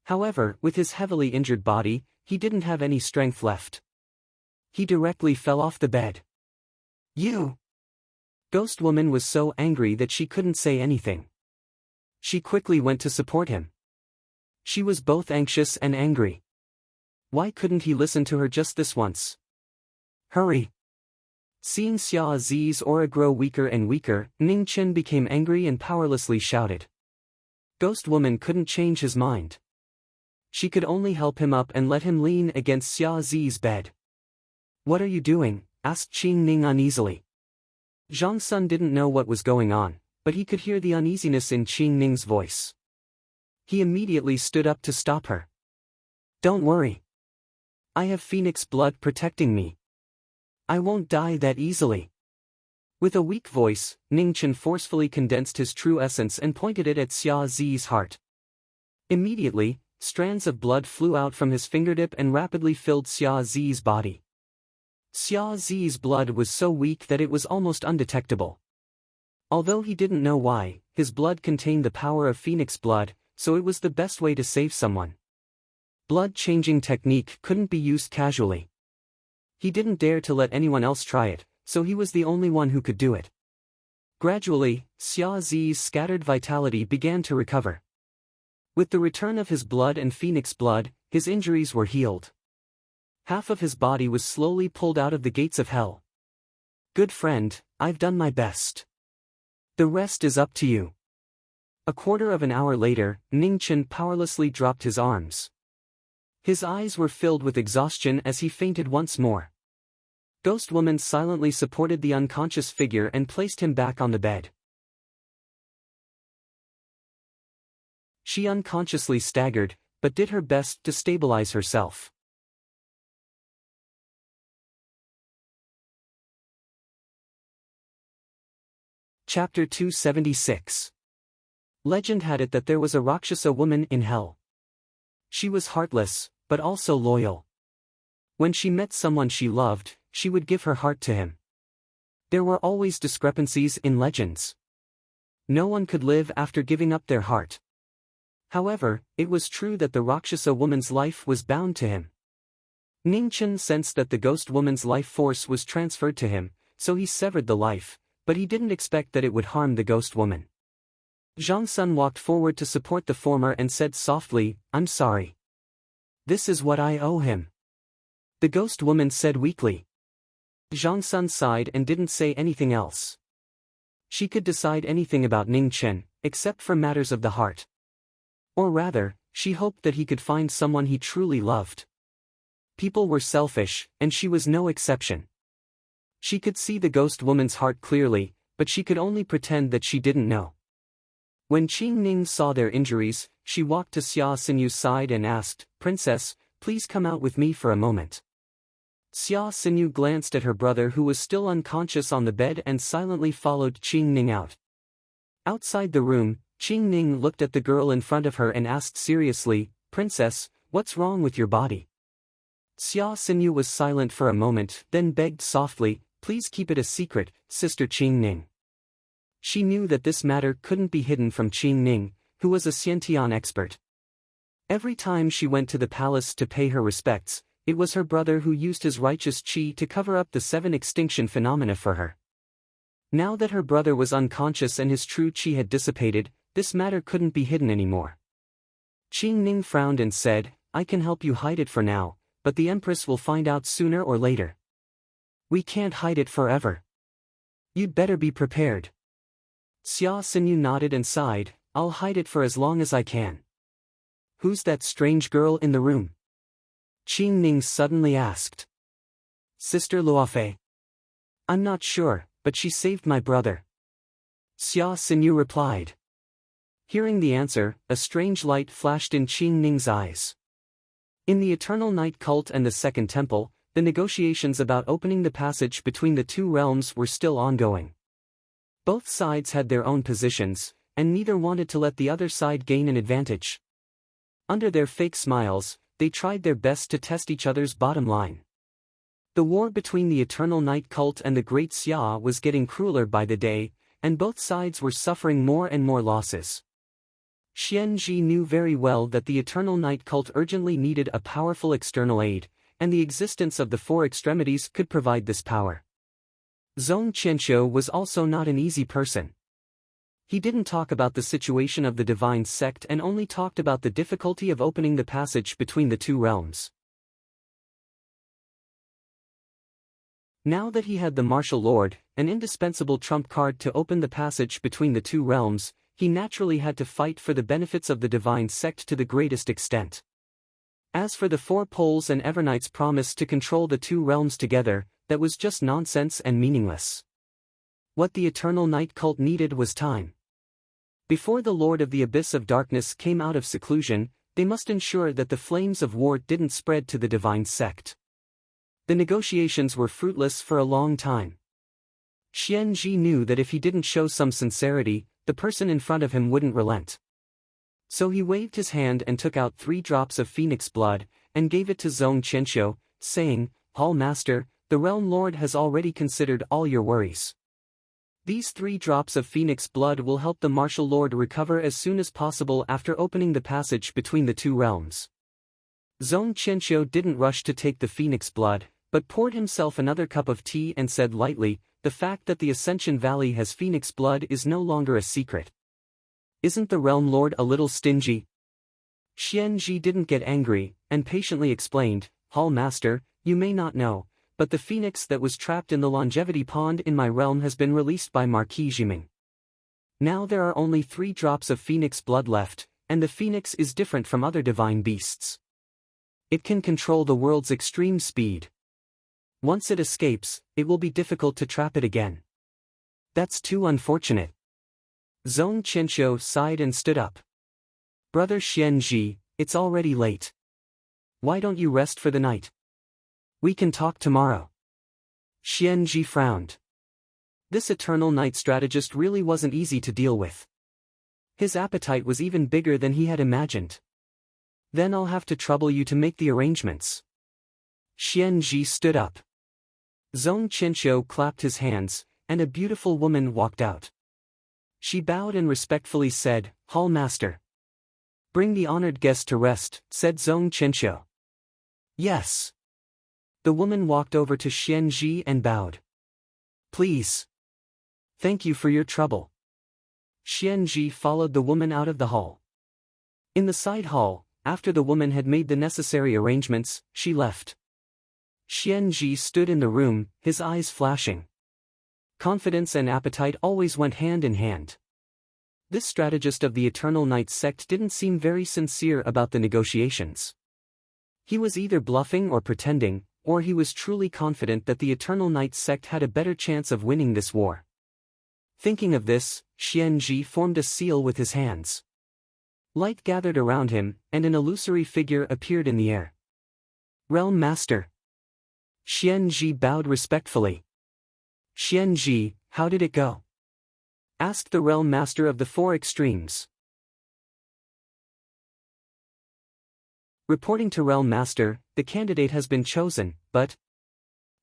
However, with his heavily injured body, he didn't have any strength left. He directly fell off the bed. "You!" Ghost Woman was so angry that she couldn't say anything. She quickly went to support him. She was both anxious and angry. Why couldn't he listen to her just this once? "Hurry!" Seeing Xia Zi's aura grow weaker and weaker, Ning Chen became angry and powerlessly shouted. Ghost Woman couldn't change his mind. She could only help him up and let him lean against Xia Zi's bed. "What are you doing?" asked Qing Ning uneasily. Zhang Sun didn't know what was going on, but he could hear the uneasiness in Qing Ning's voice. He immediately stood up to stop her. "Don't worry. I have phoenix blood protecting me. I won't die that easily." With a weak voice, Ning Chen forcefully condensed his true essence and pointed it at Xia Zi's heart. Immediately, strands of blood flew out from his fingertip and rapidly filled Xia Zi's body. Xia Zi's blood was so weak that it was almost undetectable. Although he didn't know why, his blood contained the power of phoenix blood, so it was the best way to save someone. Blood-changing technique couldn't be used casually. He didn't dare to let anyone else try it, so he was the only one who could do it. Gradually, Xia Zi's scattered vitality began to recover. With the return of his blood and phoenix blood, his injuries were healed. Half of his body was slowly pulled out of the gates of hell. "Good friend, I've done my best. The rest is up to you." A quarter of an hour later, Ning Chen powerlessly dropped his arms. His eyes were filled with exhaustion as he fainted once more. Ghost Woman silently supported the unconscious figure and placed him back on the bed. She unconsciously staggered, but did her best to stabilize herself. Chapter 276. Legend had it that there was a Rakshasa woman in hell. She was heartless, but also loyal. When she met someone she loved, she would give her heart to him. There were always discrepancies in legends. No one could live after giving up their heart. However, it was true that the Rakshasa woman's life was bound to him. Ning Chen sensed that the ghost woman's life force was transferred to him, so he severed the life, but he didn't expect that it would harm the ghost woman. Zhang Sun walked forward to support the former and said softly, "I'm sorry. This is what I owe him. The ghost woman said weakly. Zhang Sun sighed and didn't say anything else. She could decide anything about Ning Chen, except for matters of the heart. Or rather, she hoped that he could find someone he truly loved. People were selfish, and she was no exception. She could see the ghost woman's heart clearly, but she could only pretend that she didn't know. When Qing Ning saw their injuries, she walked to Xia Sinyu's side and asked, "Princess, please come out with me for a moment." Xia Sinyu glanced at her brother who was still unconscious on the bed and silently followed Qing Ning out. Outside the room, Qing Ning looked at the girl in front of her and asked seriously, "Princess, what's wrong with your body?" Xia Sinyu was silent for a moment, then begged softly, "Please keep it a secret, Sister Qing Ning." She knew that this matter couldn't be hidden from Qing Ning, who was a Xiantian expert. Every time she went to the palace to pay her respects, it was her brother who used his righteous qi to cover up the 7 extinction phenomena for her. Now that her brother was unconscious and his true qi had dissipated, this matter couldn't be hidden anymore. Qing Ning frowned and said, "I can help you hide it for now, but the Empress will find out sooner or later. We can't hide it forever. You'd better be prepared." Xia Sinyu nodded and sighed, "I'll hide it for as long as I can." "Who's that strange girl in the room?" Qing Ning suddenly asked. "Sister Luofei." "I'm not sure, but she saved my brother." Xia Sinyu replied. Hearing the answer, a strange light flashed in Qing Ning's eyes. In the Eternal Night Cult and the Second Temple, the negotiations about opening the passage between the two realms were still ongoing. Both sides had their own positions, and neither wanted to let the other side gain an advantage. Under their fake smiles, they tried their best to test each other's bottom line. The war between the Eternal Night Cult and the Great Xia was getting crueler by the day, and both sides were suffering more and more losses. Xian Ji knew very well that the Eternal Night Cult urgently needed a powerful external aid, and the existence of the 4 extremities could provide this power. Zong Qianqiu was also not an easy person. He didn't talk about the situation of the divine sect and only talked about the difficulty of opening the passage between the two realms. Now that he had the martial lord, an indispensable trump card to open the passage between the two realms, he naturally had to fight for the benefits of the divine sect to the greatest extent. As for the 4 poles and Everknight's promise to control the two realms together, that was just nonsense and meaningless. What the Eternal Night Cult needed was time. Before the Lord of the Abyss of Darkness came out of seclusion, they must ensure that the flames of war didn't spread to the divine sect. The negotiations were fruitless for a long time. Xian Ji knew that if he didn't show some sincerity, the person in front of him wouldn't relent. So he waved his hand and took out 3 drops of phoenix blood, and gave it to Zong Qianqiu, saying, "Hall Master, the Realm Lord has already considered all your worries. These 3 drops of phoenix blood will help the martial lord recover as soon as possible after opening the passage between the two realms." Zong Qianqiu didn't rush to take the phoenix blood, but poured himself another cup of tea and said lightly, "The fact that the Ascension Valley has phoenix blood is no longer a secret. Isn't the Realm Lord a little stingy?" Xian Ji didn't get angry, and patiently explained, "Hall Master, you may not know, but the phoenix that was trapped in the longevity pond in my realm has been released by Marquis Jiming. Now there are only 3 drops of phoenix blood left, and the phoenix is different from other divine beasts. It can control the world's extreme speed. Once it escapes, it will be difficult to trap it again. That's too unfortunate." Zong Qianqiu sighed and stood up. "Brother Xian Ji, it's already late. Why don't you rest for the night? We can talk tomorrow." Xian Ji frowned. This Eternal Night strategist really wasn't easy to deal with. His appetite was even bigger than he had imagined. "Then I'll have to trouble you to make the arrangements." Xian Ji stood up. Zong Qianqiu clapped his hands, and a beautiful woman walked out. She bowed and respectfully said, "Hall Master." "Bring the honored guest to rest," said Zong Qianqiu. "Yes." The woman walked over to Xian Ji and bowed. "Please. Thank you for your trouble." Xian Ji followed the woman out of the hall. In the side hall, after the woman had made the necessary arrangements, she left. Xianji stood in the room, his eyes flashing. Confidence and appetite always went hand in hand. This strategist of the Eternal Night sect didn't seem very sincere about the negotiations. He was either bluffing or pretending, or he was truly confident that the Eternal Night sect had a better chance of winning this war. Thinking of this, Xianji formed a seal with his hands. Light gathered around him, and an illusory figure appeared in the air. Realm Master. Xianji bowed respectfully. Xianji, how did it go? Asked the Realm Master of the Four Extremes. Reporting to Realm Master, the candidate has been chosen, but...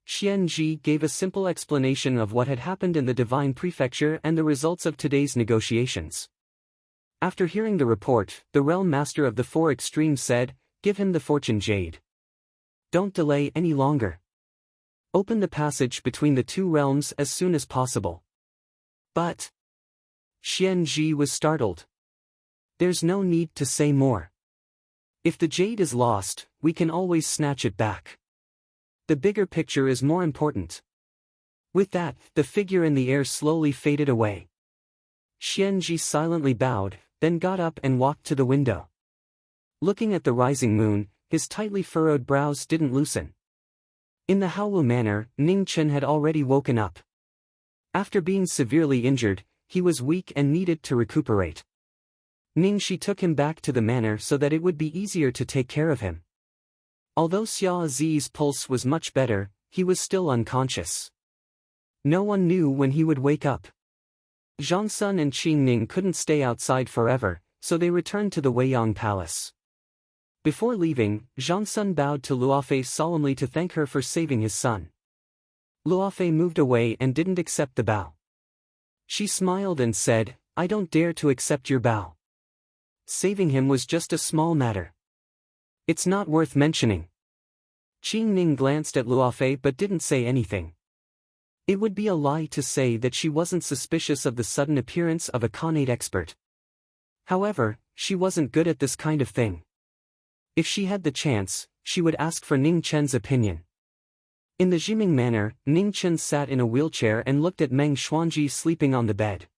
Xianji gave a simple explanation of what had happened in the Divine Prefecture and the results of today's negotiations. After hearing the report, the Realm Master of the Four Extremes said, "Give him the Fortune Jade. Don't delay any longer. Open the passage between the two realms as soon as possible." But... Xianji was startled. There's no need to say more. If the jade is lost, we can always snatch it back. The bigger picture is more important. With that, the figure in the air slowly faded away. Xianji silently bowed, then got up and walked to the window. Looking at the rising moon, his tightly furrowed brows didn't loosen. In the Haowu manor, Ning Chen had already woken up. After being severely injured, he was weak and needed to recuperate. Ningxi took him back to the manor so that it would be easier to take care of him. Although Xia Zi's pulse was much better, he was still unconscious. No one knew when he would wake up. Zhang Sun and Qing Ning couldn't stay outside forever, so they returned to the Weiyang Palace. Before leaving, Zhang Sun bowed to Luofei solemnly to thank her for saving his son. Luofei moved away and didn't accept the bow. She smiled and said, "I don't dare to accept your bow. Saving him was just a small matter. It's not worth mentioning." Qing Ning glanced at Luofei but didn't say anything. It would be a lie to say that she wasn't suspicious of the sudden appearance of a Khanate expert. However, she wasn't good at this kind of thing. If she had the chance, she would ask for Ning Chen's opinion. In the Jiming manor, Ning Chen sat in a wheelchair and looked at Meng Xuanji sleeping on the bed.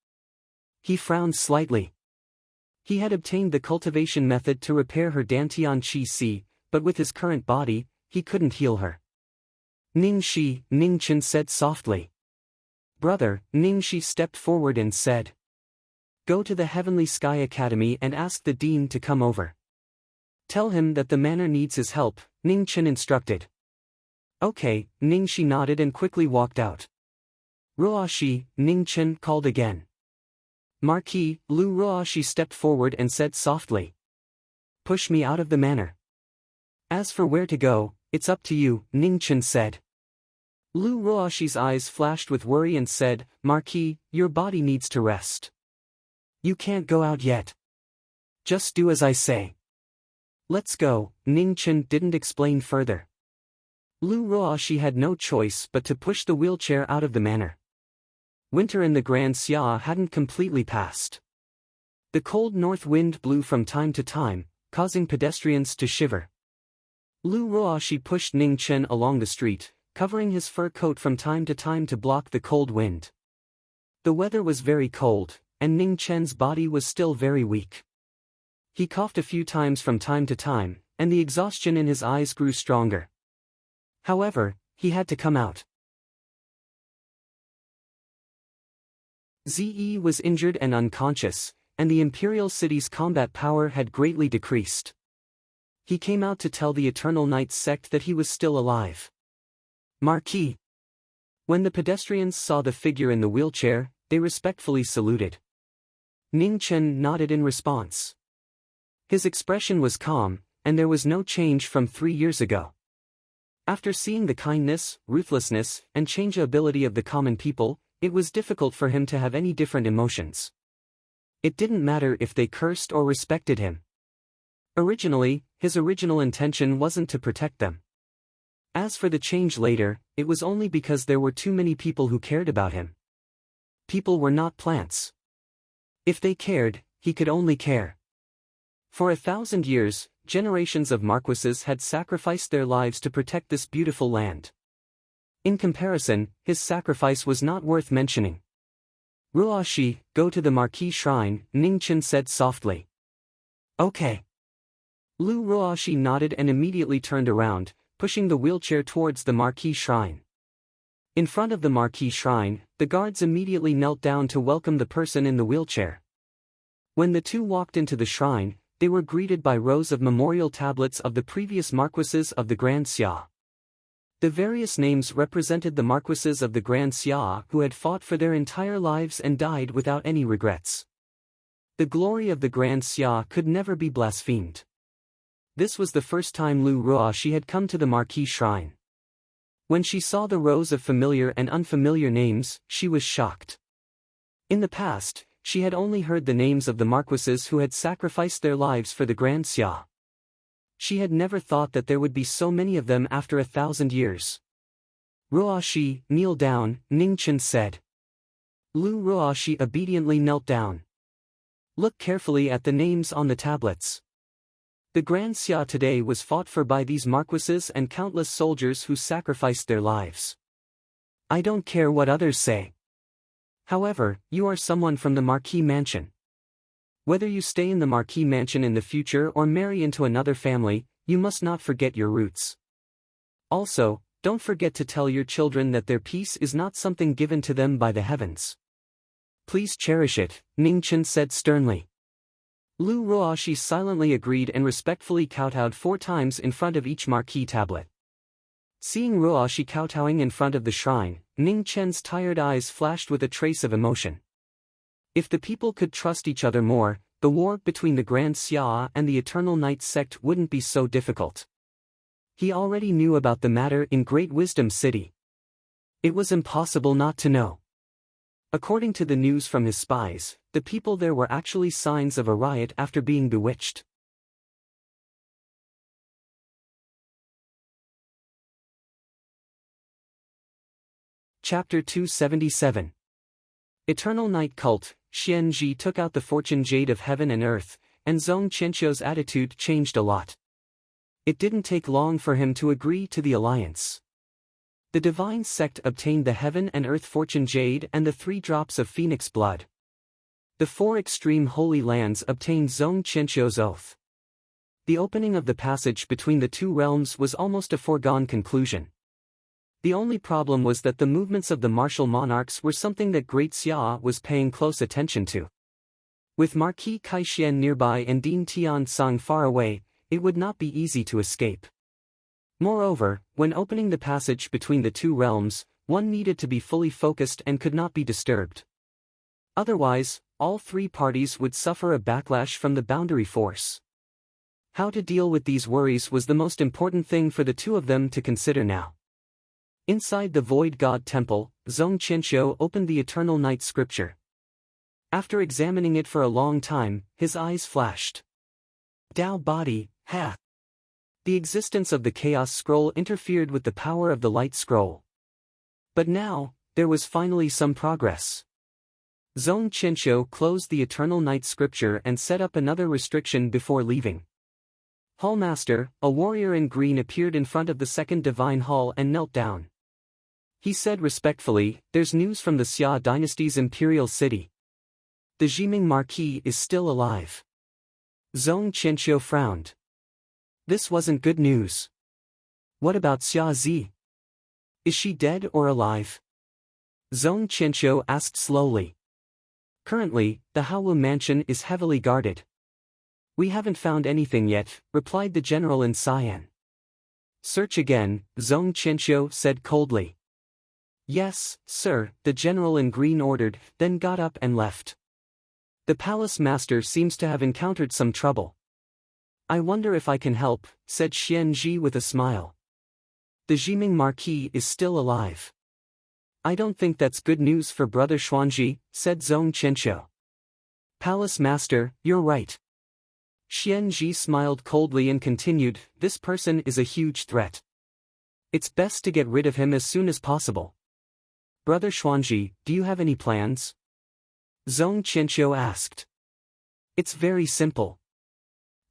He frowned slightly. He had obtained the cultivation method to repair her Dantian Qi Si, but with his current body, he couldn't heal her. "Ningxi," Ning Chen said softly. "Brother," Ningxi stepped forward and said. "Go to the Heavenly Sky Academy and ask the dean to come over. Tell him that the manor needs his help," Ning Chen instructed. "Okay," Ningxi nodded and quickly walked out. "Ruoshi," Ning Chen called again. Marquis, Lu Ruoshi stepped forward and said softly. "Push me out of the manor. As for where to go, it's up to you," Ning Chen said. Lu Ruoshi's eyes flashed with worry and said, "Marquis, your body needs to rest. You can't go out yet. Just do as I say." "Let's go," Ning Chen didn't explain further. Lu Ruoshi had no choice but to push the wheelchair out of the manor. Winter in the Grand Xia hadn't completely passed. The cold north wind blew from time to time, causing pedestrians to shiver. Lu Ruoshi pushed Ning Chen along the street, covering his fur coat from time to time to block the cold wind. The weather was very cold, and Ning Chen's body was still very weak. He coughed a few times from time to time, and the exhaustion in his eyes grew stronger. However, he had to come out. Zi was injured and unconscious, and the Imperial City's combat power had greatly decreased. He came out to tell the Eternal Night sect that he was still alive. "Marquis." When the pedestrians saw the figure in the wheelchair, they respectfully saluted. Ning Chen nodded in response. His expression was calm, and there was no change from 3 years ago. After seeing the kindness, ruthlessness, and changeability of the common people, it was difficult for him to have any different emotions. It didn't matter if they cursed or respected him. Originally, his original intention wasn't to protect them. As for the change later, it was only because there were too many people who cared about him. People were not plants. If they cared, he could only care. For 1,000 years, generations of marquises had sacrificed their lives to protect this beautiful land. In comparison, his sacrifice was not worth mentioning. Ruoshi, go to the Marquis shrine, Ningchen said softly. Okay. Lu Ruoshi nodded and immediately turned around, pushing the wheelchair towards the Marquis shrine. In front of the Marquis shrine, the guards immediately knelt down to welcome the person in the wheelchair. When the two walked into the shrine, they were greeted by rows of memorial tablets of the previous marquises of the Grand Xia. The various names represented the marquises of the Grand Xia who had fought for their entire lives and died without any regrets. The glory of the Grand Xia could never be blasphemed. This was the first time Lu Ruoshi had come to the Marquis shrine. When she saw the rows of familiar and unfamiliar names, she was shocked. In the past, she had only heard the names of the marquises who had sacrificed their lives for the Grand Xia. She had never thought that there would be so many of them after 1,000 years. Ruoshi, kneel down, Ningchen said. Lu Ruoshi obediently knelt down. Look carefully at the names on the tablets. The Grand Xia today was fought for by these marquises and countless soldiers who sacrificed their lives. I don't care what others say. However, you are someone from the Marquis mansion. Whether you stay in the Marquis mansion in the future or marry into another family, you must not forget your roots. Also, don't forget to tell your children that their peace is not something given to them by the heavens. Please cherish it, Ningchen said sternly. Lu Ruoshi silently agreed and respectfully kowtowed 4 times in front of each Marquis tablet. Seeing Ruoshi kowtowing in front of the shrine, Ningchen's tired eyes flashed with a trace of emotion. If the people could trust each other more, the war between the Grand Xia and the Eternal Night sect wouldn't be so difficult. He already knew about the matter in Great Wisdom City. It was impossible not to know. According to the news from his spies, the people there were actually signs of a riot after being bewitched. Chapter 277. Eternal Night Cult. Xianji took out the fortune jade of heaven and earth, and Zhong Qianqiu's attitude changed a lot. It didn't take long for him to agree to the alliance. The divine sect obtained the heaven and earth fortune jade and the 3 drops of phoenix blood. The 4 extreme holy lands obtained Zhong Qianqiu's oath. The opening of the passage between the 2 realms was almost a foregone conclusion. The only problem was that the movements of the martial monarchs were something that Great Xia was paying close attention to. With Marquis Kaixuan nearby and Dean Tiansang far away, it would not be easy to escape. Moreover, when opening the passage between the 2 realms, one needed to be fully focused and could not be disturbed. Otherwise, all 3 parties would suffer a backlash from the boundary force. How to deal with these worries was the most important thing for the 2 of them to consider now. Inside the Void God Temple, Zhong Qianqiu opened the Eternal Night Scripture. After examining it for a long time, his eyes flashed. Dao Body, Ha! The existence of the Chaos Scroll interfered with the power of the Light Scroll. But now, there was finally some progress. Zhong Qianqiu closed the Eternal Night Scripture and set up another restriction before leaving. Hallmaster, a warrior in green, appeared in front of the second divine hall and knelt down. He said respectfully, "There's news from the Xia dynasty's imperial city. The Jiming Marquis is still alive." Zhong Qianqiu frowned. This wasn't good news. What about Xia Zi? Is she dead or alive? Zhong Qianqiu asked slowly. Currently, the Haowu mansion is heavily guarded. We haven't found anything yet, replied the general in Cyan. Search again, Zhong Qianqiu said coldly. Yes, sir, the general in green ordered, then got up and left. The palace master seems to have encountered some trouble. I wonder if I can help, said Xianji with a smile. The Jiming Marquis is still alive. I don't think that's good news for Brother Xuanji, said Zhong Qianqiu. Palace master, you're right. Xianji smiled coldly and continued, this person is a huge threat. It's best to get rid of him as soon as possible. Brother Xuanji, do you have any plans? Zhong Qianqiu asked. It's very simple.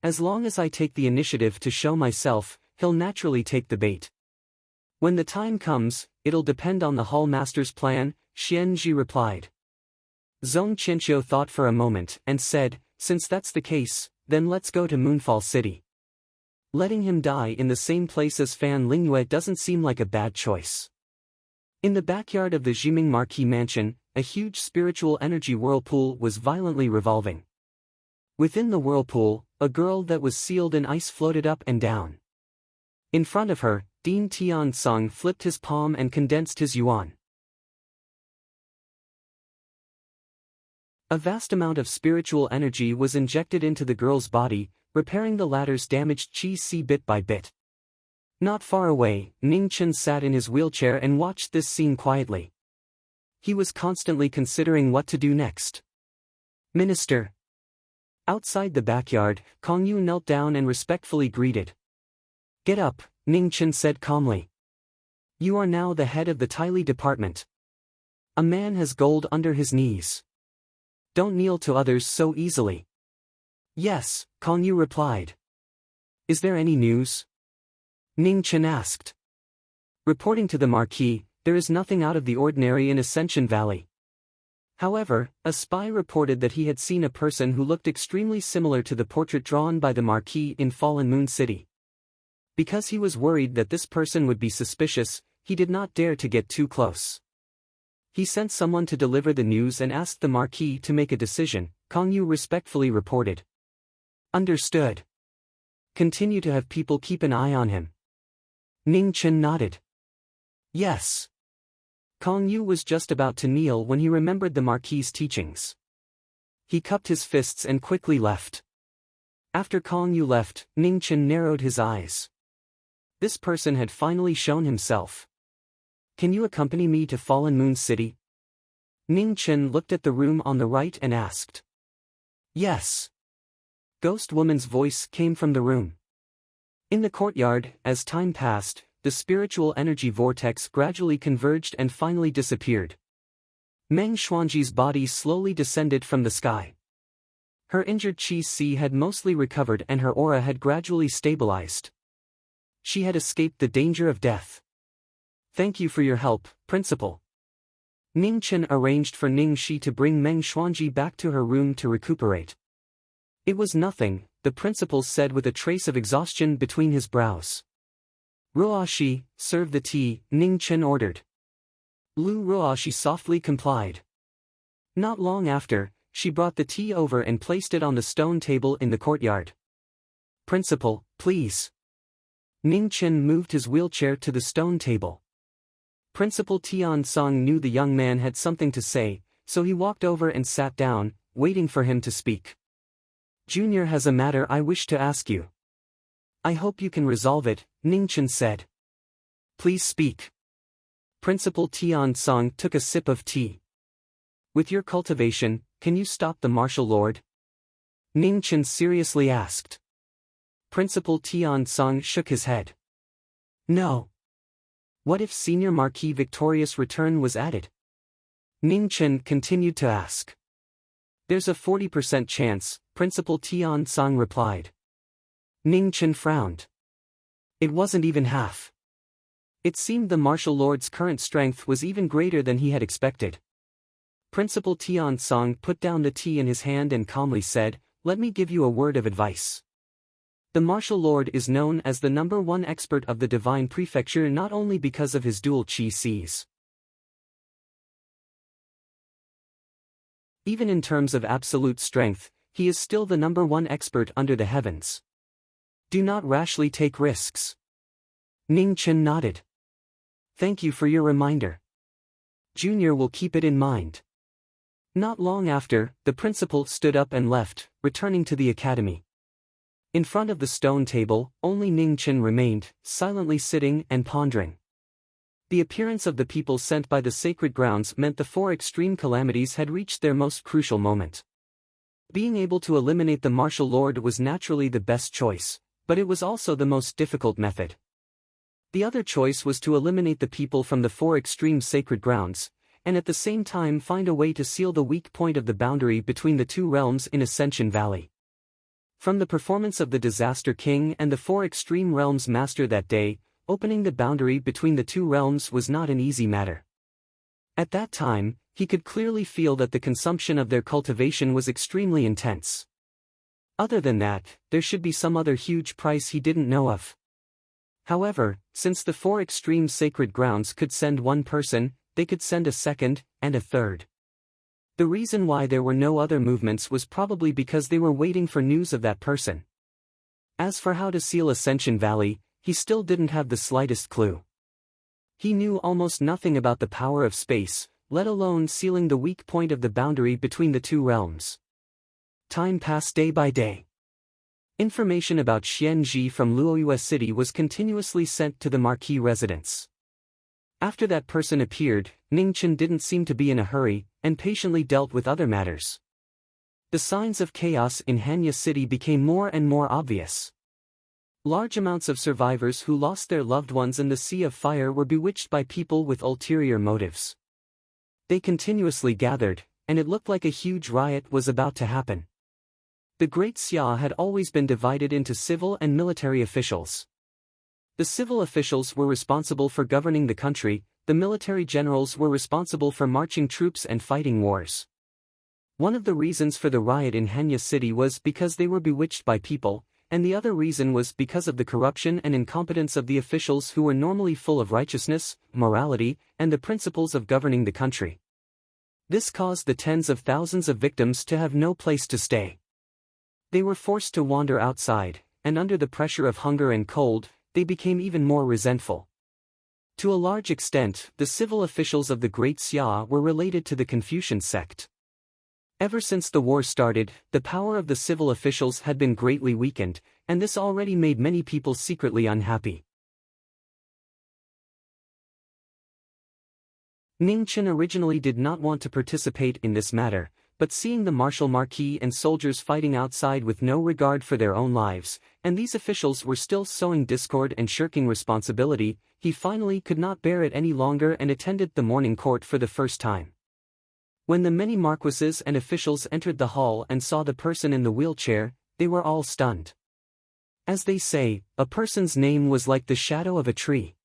As long as I take the initiative to show myself, he'll naturally take the bait. When the time comes, it'll depend on the Hall Master's plan, Xianzhi replied. Zhong Qianqiu thought for a moment and said, since that's the case, then let's go to Moonfall City. Letting him die in the same place as Fan Lingyue doesn't seem like a bad choice. In the backyard of the Jiming Marquis mansion, a huge spiritual energy whirlpool was violently revolving. Within the whirlpool, a girl that was sealed in ice floated up and down. In front of her, Dean Tian-sung flipped his palm and condensed his yuan. A vast amount of spiritual energy was injected into the girl's body, repairing the latter's damaged qi bit by bit. Not far away, Ning Chen sat in his wheelchair and watched this scene quietly. He was constantly considering what to do next. Minister. Outside the backyard, Kong Yu knelt down and respectfully greeted. Get up, Ning Chen said calmly. You are now the head of the Tyli department. A man has gold under his knees. Don't kneel to others so easily. Yes, Kong Yu replied. Is there any news? Ning Chen asked. Reporting to the Marquis, there is nothing out of the ordinary in Ascension Valley. However, a spy reported that he had seen a person who looked extremely similar to the portrait drawn by the Marquis in Fallen Moon City. Because he was worried that this person would be suspicious, he did not dare to get too close. He sent someone to deliver the news and asked the Marquis to make a decision, Kong Yu respectfully reported. Understood. Continue to have people keep an eye on him. Ning Chen nodded. Yes. Kong Yu was just about to kneel when he remembered the Marquis's teachings. He cupped his fists and quickly left. After Kong Yu left, Ning Chen narrowed his eyes. This person had finally shown himself. Can you accompany me to Fallen Moon City? Ning Chen looked at the room on the right and asked. Yes. Ghost Woman's voice came from the room. In the courtyard, as time passed, the spiritual energy vortex gradually converged and finally disappeared. Meng Xuanji's body slowly descended from the sky. Her injured qi had mostly recovered and her aura had gradually stabilized. She had escaped the danger of death. Thank you for your help, Principal. Ning Chen arranged for Ning Shi to bring Meng Xuanji back to her room to recuperate. It was nothing, the principal said with a trace of exhaustion between his brows. Ruoshi, serve the tea, Ning Chen ordered. Lu Ruoshi softly complied. Not long after, she brought the tea over and placed it on the stone table in the courtyard. Principal, please. Ning Chen moved his wheelchair to the stone table. Principal Tian-sung knew the young man had something to say, so he walked over and sat down, waiting for him to speak. Junior has a matter I wish to ask you. I hope you can resolve it, Ning Chen said. Please speak. Principal Tian-sung took a sip of tea. With your cultivation, can you stop the martial lord? Ning Chen seriously asked. Principal Tian-sung shook his head. No. What if Senior Marquis Victorious Return was added? Ning Chen continued to ask. There's a 40% chance, Principal Tian-sung replied. Ning Chen frowned. It wasn't even half. It seemed the martial lord's current strength was even greater than he had expected. Principal Tian-sung put down the tea in his hand and calmly said, let me give you a word of advice. The martial lord is known as the #1 expert of the divine prefecture not only because of his dual qi. Even in terms of absolute strength, he is still the #1 expert under the heavens. Do not rashly take risks. Ning Chen nodded. Thank you for your reminder. Junior will keep it in mind. Not long after, the principal stood up and left, returning to the academy. In front of the stone table, only Ning Chen remained, silently sitting and pondering. The appearance of the people sent by the sacred grounds meant the 4 extreme calamities had reached their most crucial moment. Being able to eliminate the martial lord was naturally the best choice, but it was also the most difficult method. The other choice was to eliminate the people from the 4 extreme sacred grounds, and at the same time find a way to seal the weak point of the boundary between the 2 realms in Ascension Valley. From the performance of the Disaster King and the four Extreme Realms Master that day, opening the boundary between the two realms was not an easy matter. At that time, he could clearly feel that the consumption of their cultivation was extremely intense. Other than that, there should be some other huge price he didn't know of. However, since the four extreme sacred grounds could send one person, they could send a second, and a third. The reason why there were no other movements was probably because they were waiting for news of that person. As for how to seal Ascension Valley, he still didn't have the slightest clue. He knew almost nothing about the power of space, let alone sealing the weak point of the boundary between the two realms. Time passed day by day. Information about Xianji from Luoyue City was continuously sent to the Marquis residence. After that person appeared, Ningchen didn't seem to be in a hurry, and patiently dealt with other matters. The signs of chaos in Hanya City became more and more obvious. Large amounts of survivors who lost their loved ones in the Sea of Fire were bewitched by people with ulterior motives. They continuously gathered, and it looked like a huge riot was about to happen. The Great Xia had always been divided into civil and military officials. The civil officials were responsible for governing the country, the military generals were responsible for marching troops and fighting wars. One of the reasons for the riot in Hanya City was because they were bewitched by people, and the other reason was because of the corruption and incompetence of the officials who were normally full of righteousness, morality, and the principles of governing the country. This caused the tens of thousands of victims to have no place to stay. They were forced to wander outside, and under the pressure of hunger and cold, they became even more resentful. To a large extent, the civil officials of the Great Xia were related to the Confucian sect. Ever since the war started, the power of the civil officials had been greatly weakened, and this already made many people secretly unhappy. Ningchen originally did not want to participate in this matter, but seeing the martial Marquis and soldiers fighting outside with no regard for their own lives, and these officials were still sowing discord and shirking responsibility, he finally could not bear it any longer and attended the morning court for the first time. When the many marquises and officials entered the hall and saw the person in the wheelchair, they were all stunned. As they say, a person's name was like the shadow of a tree.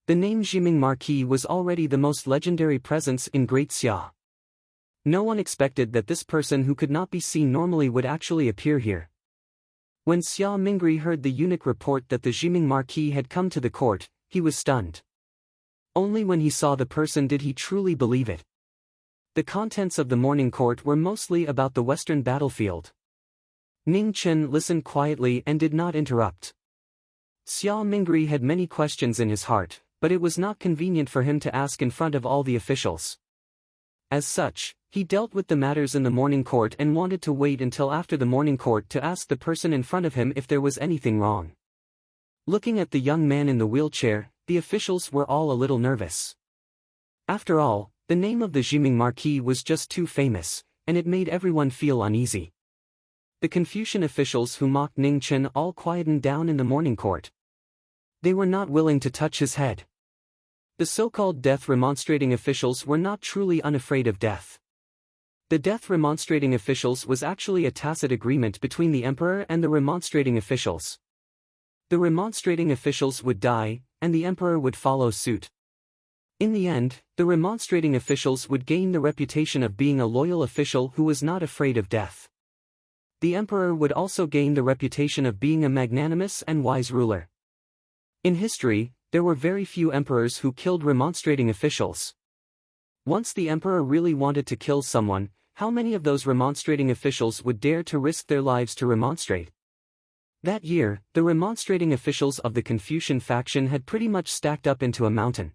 The name Jiming Marquis was already the most legendary presence in Great Xia. No one expected that this person who could not be seen normally would actually appear here. When Xia Mingri heard the eunuch report that the Jiming Marquis had come to the court, he was stunned. Only when he saw the person did he truly believe it. The contents of the morning court were mostly about the western battlefield. Ning Chen listened quietly and did not interrupt. Xia Mingri had many questions in his heart, but it was not convenient for him to ask in front of all the officials. As such, he dealt with the matters in the morning court and wanted to wait until after the morning court to ask the person in front of him if there was anything wrong. Looking at the young man in the wheelchair, the officials were all a little nervous. After all, the name of the Jiming Marquis was just too famous, and it made everyone feel uneasy. The Confucian officials who mocked Ning Chen all quietened down in the morning court. They were not willing to touch his head. The so-called death remonstrating officials were not truly unafraid of death. The death remonstrating officials was actually a tacit agreement between the emperor and the remonstrating officials. The remonstrating officials would die, and the emperor would follow suit. In the end, the remonstrating officials would gain the reputation of being a loyal official who was not afraid of death. The emperor would also gain the reputation of being a magnanimous and wise ruler. In history, there were very few emperors who killed remonstrating officials. Once the emperor really wanted to kill someone, how many of those remonstrating officials would dare to risk their lives to remonstrate? That year, the remonstrating officials of the Confucian faction had pretty much stacked up into a mountain.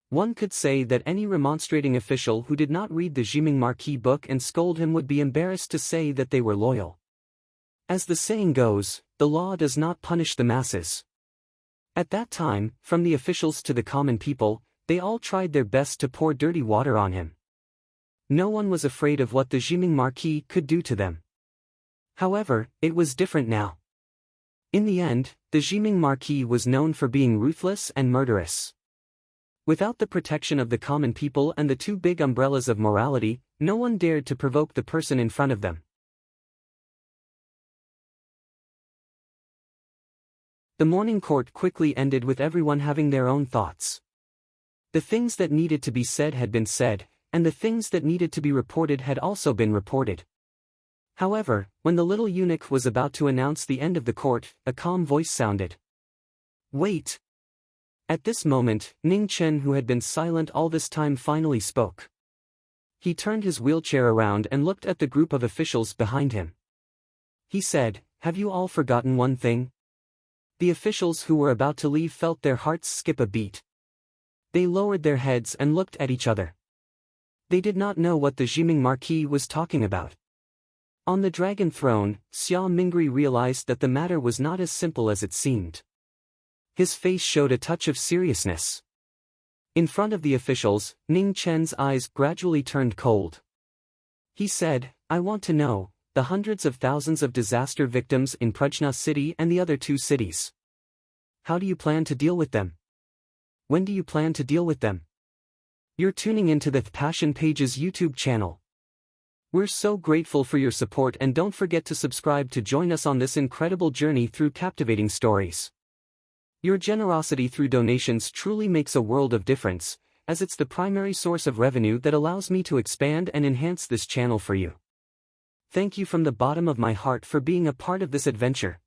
One could say that any remonstrating official who did not read the Jiming Marquis book and scold him would be embarrassed to say that they were loyal. As the saying goes, the law does not punish the masses. At that time, from the officials to the common people, they all tried their best to pour dirty water on him. No one was afraid of what the Jiming Marquis could do to them. However, it was different now. In the end, the Jiming Marquis was known for being ruthless and murderous. Without the protection of the common people and the two big umbrellas of morality, no one dared to provoke the person in front of them. The morning court quickly ended with everyone having their own thoughts. The things that needed to be said had been said, and the things that needed to be reported had also been reported. However, when the little eunuch was about to announce the end of the court, a calm voice sounded. "Wait." At this moment, Ning Chen, who had been silent all this time, finally spoke. He turned his wheelchair around and looked at the group of officials behind him. He said, "Have you all forgotten one thing?" The officials who were about to leave felt their hearts skip a beat. They lowered their heads and looked at each other. They did not know what the Jiming Marquis was talking about. On the dragon throne, Xia Mingri realized that the matter was not as simple as it seemed. His face showed a touch of seriousness. In front of the officials, Ning Chen's eyes gradually turned cold. He said, "I want to know the hundreds of thousands of disaster victims in Prajna City and the other 2 cities. How do you plan to deal with them? When do you plan to deal with them?" You're tuning into the Passion Pages YouTube channel. We're so grateful for your support, and don't forget to subscribe to join us on this incredible journey through captivating stories. Your generosity through donations truly makes a world of difference, as it's the primary source of revenue that allows me to expand and enhance this channel for you. Thank you from the bottom of my heart for being a part of this adventure.